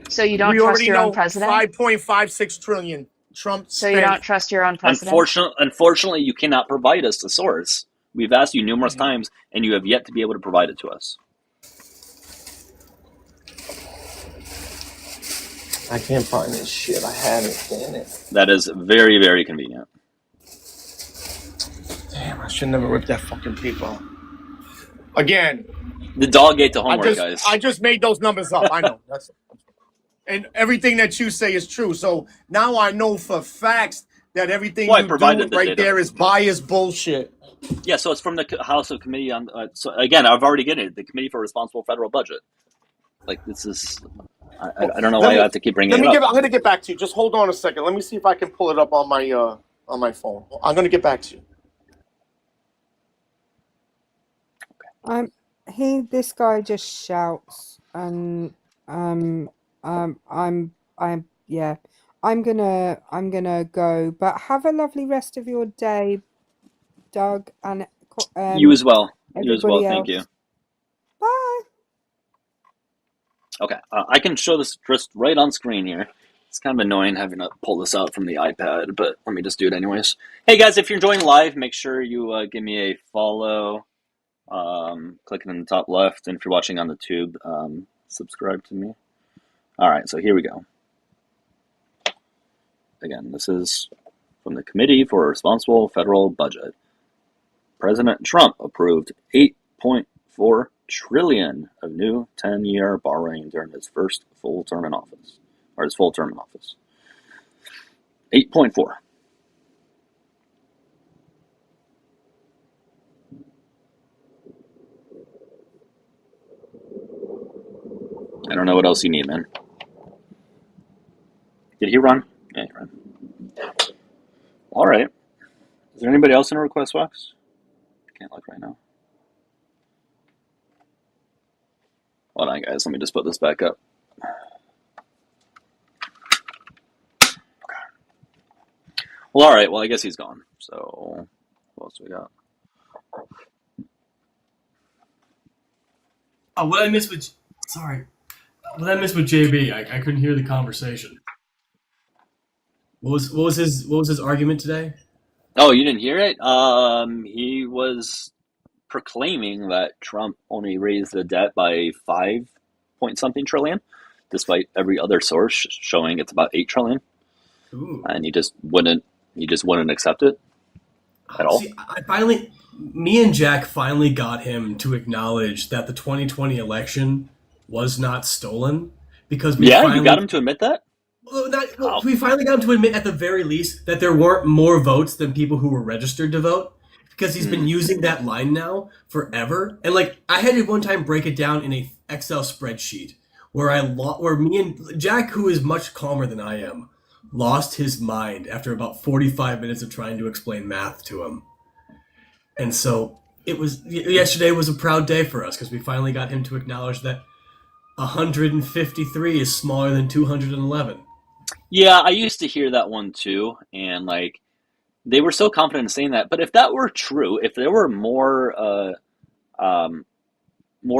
So you don't We trust already your own know president? 5.56 trillion. Trump So you spent. don't trust your own president? Unfortunately, you cannot provide us the source. We've asked you numerous times, and you have yet to be able to provide it to us. I can't find this shit. I had it. Damn it. That is very, very convenient. Damn, I should never rip that fucking paper. Again. The dog ate the homework, guys. I just made those numbers up. I know. And everything that you say is true. So now I know for facts that everything you do right there is biased bullshit. Yeah, so it's from the House of Committee on. So again, I've already getting it. The Committee for Responsible Federal Budget. Like this is. I don't know why I have to keep bringing it up. I'm going to get back to you. Just hold on a second. Let me see if I can pull it up on my phone. I'm going to get back to you. This guy just shouts, and I'm gonna go. But have a lovely rest of your day, Doug, and you as well. Everybody You as well. else. Thank you. Bye. Okay, I can show this just right on screen here. It's kind of annoying having to pull this out from the iPad, but let me just do it anyways. Hey guys, if you're enjoying live, make sure you give me a follow. Clicking in the top left, and if you're watching on the tube, subscribe to me. All right, so here we go. Again, this is from the Committee for Responsible Federal Budget. President Trump approved $8.4 trillion of new 10-year borrowing during his first full term in office, or his full term in office. 8.4. I don't know what else you need, man. Did he run? Yeah, he ran. All right. Is there anybody else in a request box? Can't look right now. Hold on, guys. Let me just put this back up. Okay. Well, all right. Well, I guess he's gone. So, what else do we got? Oh, what I missed with... Sorry. What I missed with JB, I couldn't hear the conversation. What was his argument today? Oh, you didn't hear it? He was proclaiming that Trump only raised the debt by 5 point something trillion, despite every other source showing it's about 8 trillion. Ooh. And he just wouldn't accept it at all. See, me and Jack finally got him to acknowledge that the 2020 election was not stolen, because you got him to admit that? We finally got him to admit, at the very least, that there weren't more votes than people who were registered to vote, because he's been using that line now forever. And like, I had to one time break it down in a Excel spreadsheet where me and Jack, who is much calmer than I am, lost his mind after about 45 minutes of trying to explain math to him. And so yesterday was a proud day for us, because we finally got him to acknowledge that 153 is smaller than 211. Yeah, I used to hear that one too, and like they were so confident in saying that. But if that were true, if there were more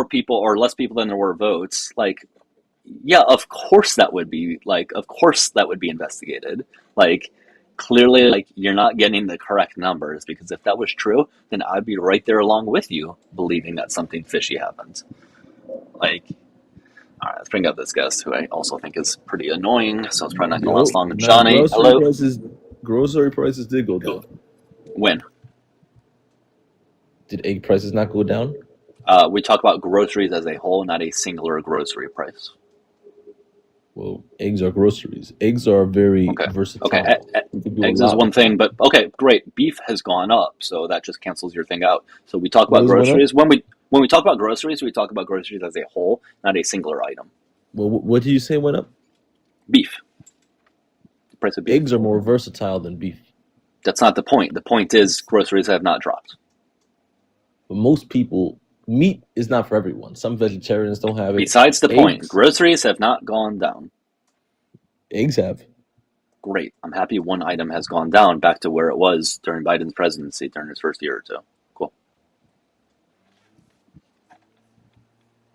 people or less people than there were votes, like, yeah, of course that would be investigated. Like, clearly, like, you're not getting the correct numbers, because if that was true, then I'd be right there along with you, believing that something fishy happened. Like, all right, let's bring up this guest, who I also think is pretty annoying, so it's probably not going to last long. Johnny, hello. Grocery prices did go down. When? Did egg prices not go down? We talk about groceries as a whole, not a singular grocery price. Well, eggs are groceries. Eggs are very versatile. Okay, eggs is one thing, but okay, great. Beef has gone up, so that just cancels your thing out. So we talk about groceries. When we talk about groceries, we talk about groceries as a whole, not a singular item. Well, what did you say went up? Beef. price of beef? Eggs are more versatile than beef. That's not the point. The point is groceries have not dropped. But most people, meat is not for everyone. Some vegetarians don't have it. Besides the point, Eggs, groceries have not gone down. eggs have. Great. I'm happy one item has gone down back to where it was during Biden's presidency during his first year or two. Cool.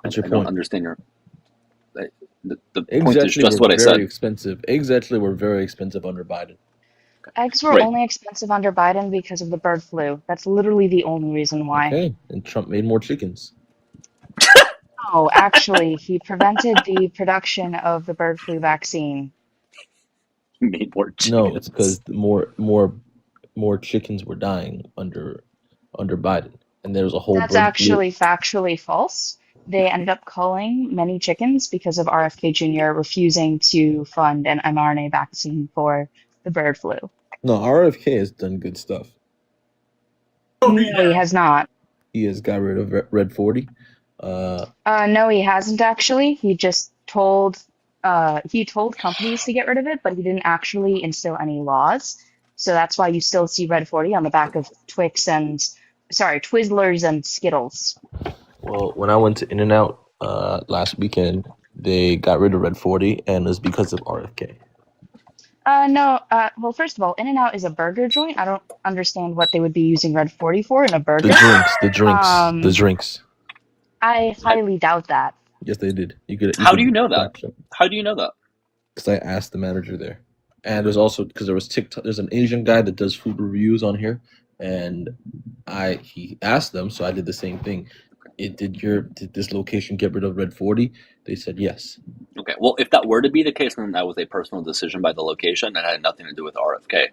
What's your I point? don't understand your. The Eggs point is actually just were what I very said. expensive. Eggs actually were very expensive under Biden. Eggs were Right. only expensive under Biden because of the bird flu. That's literally the only reason why. Okay, and Trump made more chickens. No, actually, he prevented the production of the bird flu vaccine. He made more chickens. No, it's because more chickens were dying under Biden, and there was a whole That's bird flu. actually factually false. They ended up culling many chickens because of RFK Jr. refusing to fund an mRNA vaccine for the bird flu. No, RFK has done good stuff. No, he has not. He has got rid of Red 40. No, he hasn't actually. He just told companies to get rid of it, but he didn't actually instill any laws. So that's why you still see Red 40 on the back of Twizzlers and Skittles. Well, when I went to In-N-Out last weekend, they got rid of Red 40, and it's because of RFK. No. Well, first of all, In-N-Out is a burger joint. I don't understand what they would be using Red 40 for in a burger. The drinks. I highly doubt that. Yes, they did. How do you know that? How do you know that? Because I asked the manager there, and there's also because there was TikTok. There's an Asian guy that does food reviews on here, and he asked them, so I did the same thing. Did this location get rid of Red 40? They said yes. Okay, well, if that were to be the case, then that was a personal decision by the location and had nothing to do with RFK.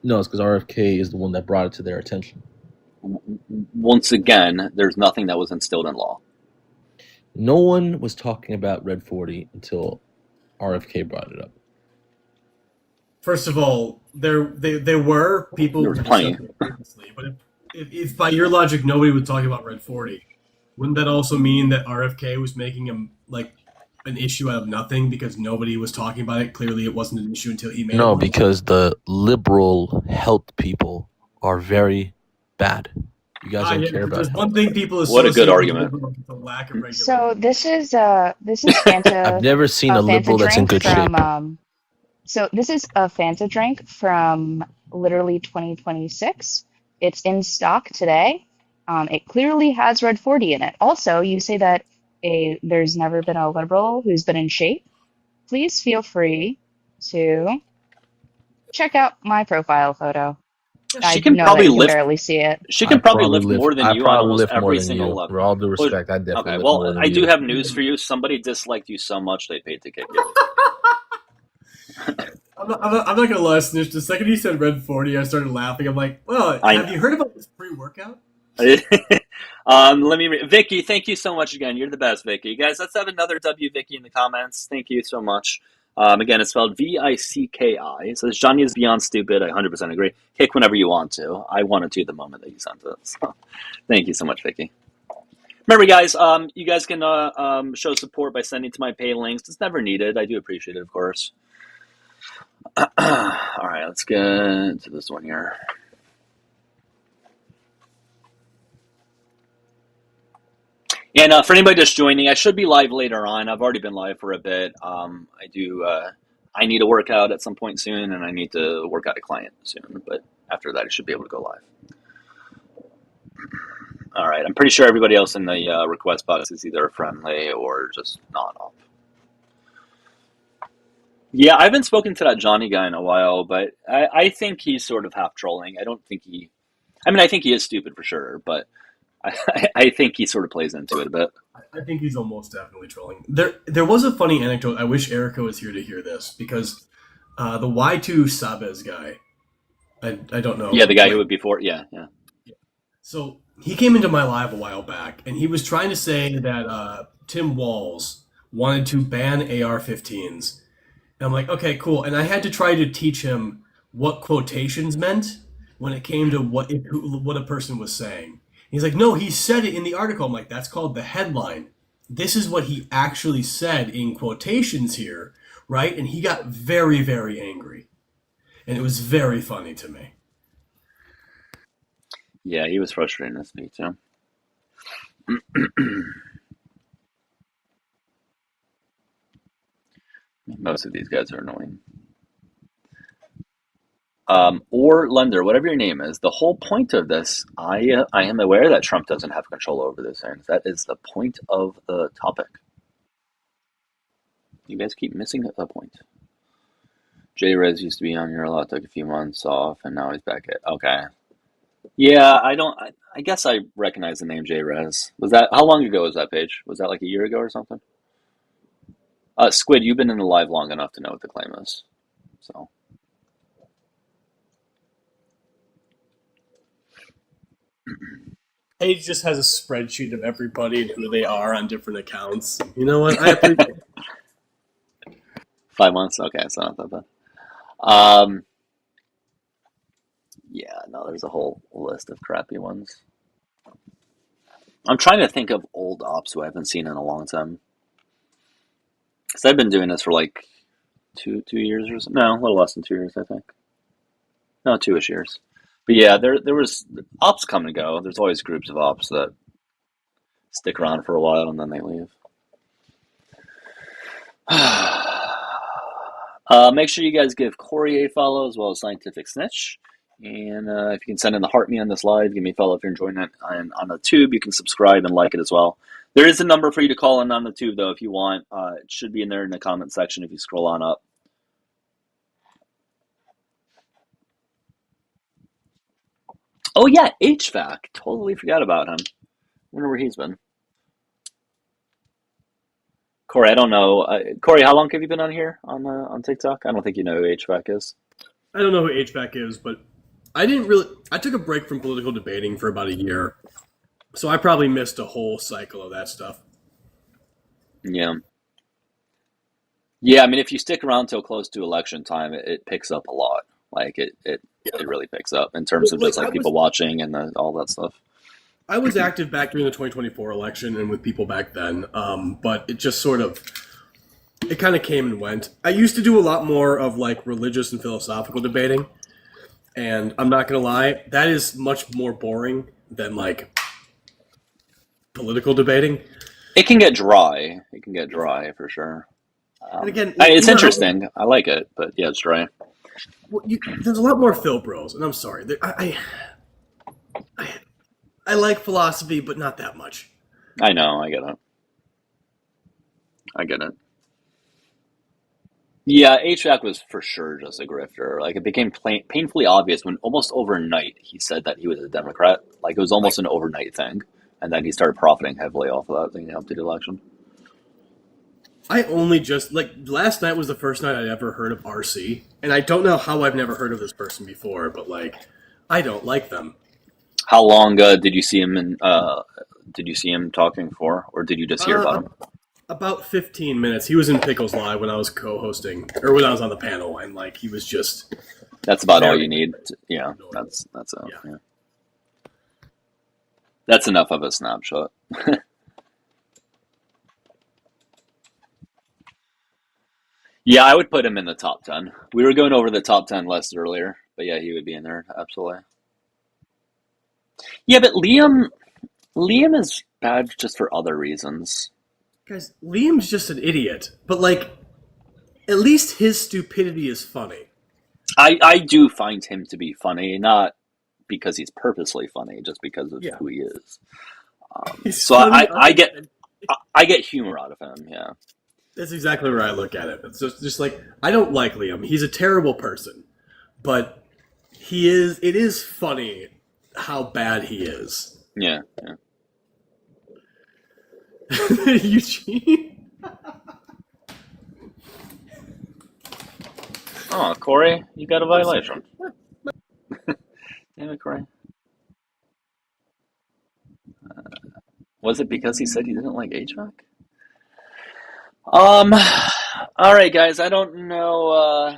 No, it's because RFK is the one that brought it to their attention. Once again, there's nothing that was instilled in law. No one was talking about Red 40 until RFK brought it up. First of all, there were people There was plenty. previously, but if by your logic nobody was talking about Red 40, wouldn't that also mean that RFK was making an issue out of nothing because nobody was talking about it? Clearly, it wasn't an issue until he made it. No, because the liberal health people are very bad. You guys don't care about There's health. one thing people What a good argument. The lack of regulation. So this is Fanta. I've never seen a liberal that's in good shape. So this is a Fanta drink from literally 2026. It's in stock today. It clearly has Red 40 in it. Also, you say that there's never been a liberal who's been in shape. Please feel free to check out my profile photo. She can probably lift. Barely see it. She can probably lift more than you on almost every single level. For all due respect, I definitely. Okay, lift well, more than I do you. have news for you. Somebody disliked you so much they paid to kick you. I'm not gonna lie, Snitch. The second he said Red 40, I started laughing. I'm like, well, have you heard about this pre-workout? Vicky, thank you so much again. You're the best, Vicky. Guys, let's have another W Vicky in the comments. Thank you so much. Again, it's spelled Vicki. It says Johnny is beyond stupid. I 100% agree. Kick whenever you want to. I wanted to the moment that you sent it. So, thank you so much, Vicky. Remember, guys, you guys can show support by sending to my pay links. It's never needed. I do appreciate it, of course. All right, let's get to this one here. And for anybody just joining, I should be live later on. I've already been live for a bit. I need to work out at some point soon, and I need to work out a client soon. But after that, I should be able to go live. All right, I'm pretty sure everybody else in the request box is either friendly or just not up. Yeah, I haven't spoken to that Johnny guy in a while, but I think he's sort of half trolling. I don't think he... I mean, I think he is stupid for sure, but I think he sort of plays into it a bit. I think he's almost definitely trolling. There was a funny anecdote. I wish Erica was here to hear this, because the Y2 Sabez guy, I don't know. Yeah, the guy who would before, yeah. So he came into my live a while back, and he was trying to say that Tim Walz wanted to ban AR-15s. And I'm like, okay, cool. And I had to try to teach him what quotations meant when it came to what a person was saying. He's like, no, he said it in the article. I'm like, that's called the headline. This is what he actually said in quotations here, right? And he got very, very angry. and it was very funny to me. Yeah, he was frustrating to speak to. Most of these guys are annoying. Or lender, whatever your name is, the whole point of this, I am aware that Trump doesn't have control over this things. That is the point of the topic. You guys keep missing the point. J Rez used to be on here a lot, took a few months off, and now he's back at. Okay. Yeah, I guess I recognize the name J Rez. Was that how long ago was that page? Was that like a year ago or something? Squid, you've been in the live long enough to know what the claim is. So. Paige just has a spreadsheet of everybody and who they are on different accounts. You know what? I appreciate it. 5 months? Okay, it's not that bad. Yeah, no, there's a whole list of crappy ones. I'm trying to think of old ops who I haven't seen in a long time. Because I've been doing this for like two years or so. No, a little less than 2 years, I think. No, 2-ish years. But yeah, there was ops come and go. There's always groups of ops that stick around for a while and then they leave. Make sure you guys give Corey a follow as well as Scientific Snitch. And if you can send in the heart me on this live, give me a follow if you're enjoying it. And on the tube, you can subscribe and like it as well. There is a number for you to call in on the tube, though, if you want. It should be in there in the comment section if you scroll on up. Oh, yeah, HVAC. Totally forgot about him. Wonder where he's been. Corey, I don't know. Corey, how long have you been on here on TikTok? I don't think you know who HVAC is. I don't know who HVAC is, but I took a break from political debating for about a year. So I probably missed a whole cycle of that stuff. Yeah. Yeah, I mean, if you stick around till close to election time, it picks up a lot. Like, it really picks up in terms of just, like, people watching and all that stuff. I was active back during the 2024 election and with people back then, but it just sort of... It kind of came and went. I used to do a lot more of, like, religious and philosophical debating, and I'm not going to lie, that is much more boring than, like, political debating. It can get dry. It can get dry, for sure. And again, it's interesting. I like it, but yeah, it's dry. Well, there's a lot more Phil bros, and I'm sorry. I like philosophy, but not that much. I know. I get it. I get it. Yeah, HVAC was for sure just a grifter. Like, it became painfully obvious when almost overnight he said that he was a Democrat. Like, it was almost an overnight thing. And then he started profiting heavily off of that leading up to the election. I only just, like, last night was the first night I'd ever heard of RC. And I don't know how I've never heard of this person before, but, like, I don't like them. How long did you see him talking for, or did you just hear about him? About 15 minutes. He was in Pickles Live when I was co-hosting, or when I was on the panel, and, like, he was just... That's about all you need. Yeah, that's yeah. That's enough of a snapshot. Yeah, I would put him in the top 10. We were going over the top 10 list earlier, but yeah, he would be in there, absolutely. Yeah, but Liam is bad just for other reasons. Guys, Liam's just an idiot, but, like, at least his stupidity is funny. I do find him to be funny, not because he's purposely funny, just because of who he is. So I get humor out of him, yeah. That's exactly where I look at it. It's just like, I don't like Liam. He's a terrible person, but it is funny how bad he is. Yeah. Eugene? Oh, Corey, you got a violation. Damn it, Corey. Was it because he said he didn't like HVAC? All right, guys. I don't know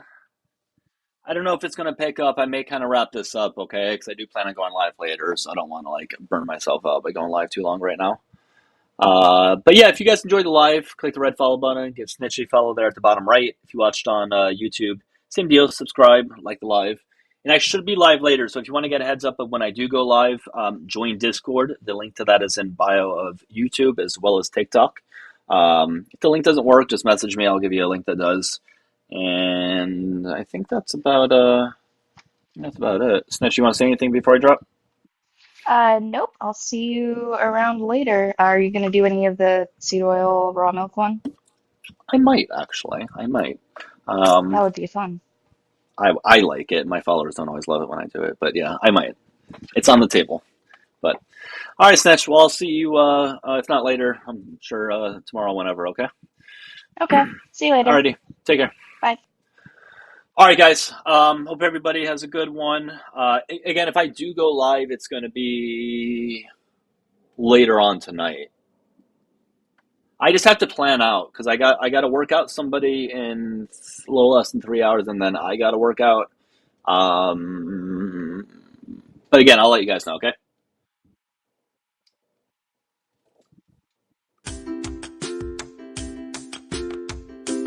if it's gonna pick up. I may kind of wrap this up, okay? Because I do plan on going live later, so I don't want to like burn myself out by going live too long right now. But yeah, if you guys enjoyed the live, click the red follow button. Give Snitchy a follow there at the bottom right. If you watched on YouTube, same deal. Subscribe, like the live. And I should be live later, so if you want to get a heads up of when I do go live, join Discord. The link to that is in bio of YouTube as well as TikTok. If the link doesn't work, just message me. I'll give you a link that does. And I think that's about it. Snitch, you want to say anything before I drop? Nope. I'll see you around later. Are you gonna do any of the seed oil raw milk one? I might actually. I might. That would be fun. I like it. My followers don't always love it when I do it, but yeah, I might. It's on the table. But all right, Snatch. Well, I'll see you. If not later, I'm sure tomorrow, whenever. Okay. Okay. See you later. Alrighty. Take care. Bye. All right, guys. Hope everybody has a good one. Again, if I do go live, it's going to be later on tonight. I just have to plan out because I got to work out somebody in a little less than 3 hours, and then I got to work out. But again, I'll let you guys know. Okay.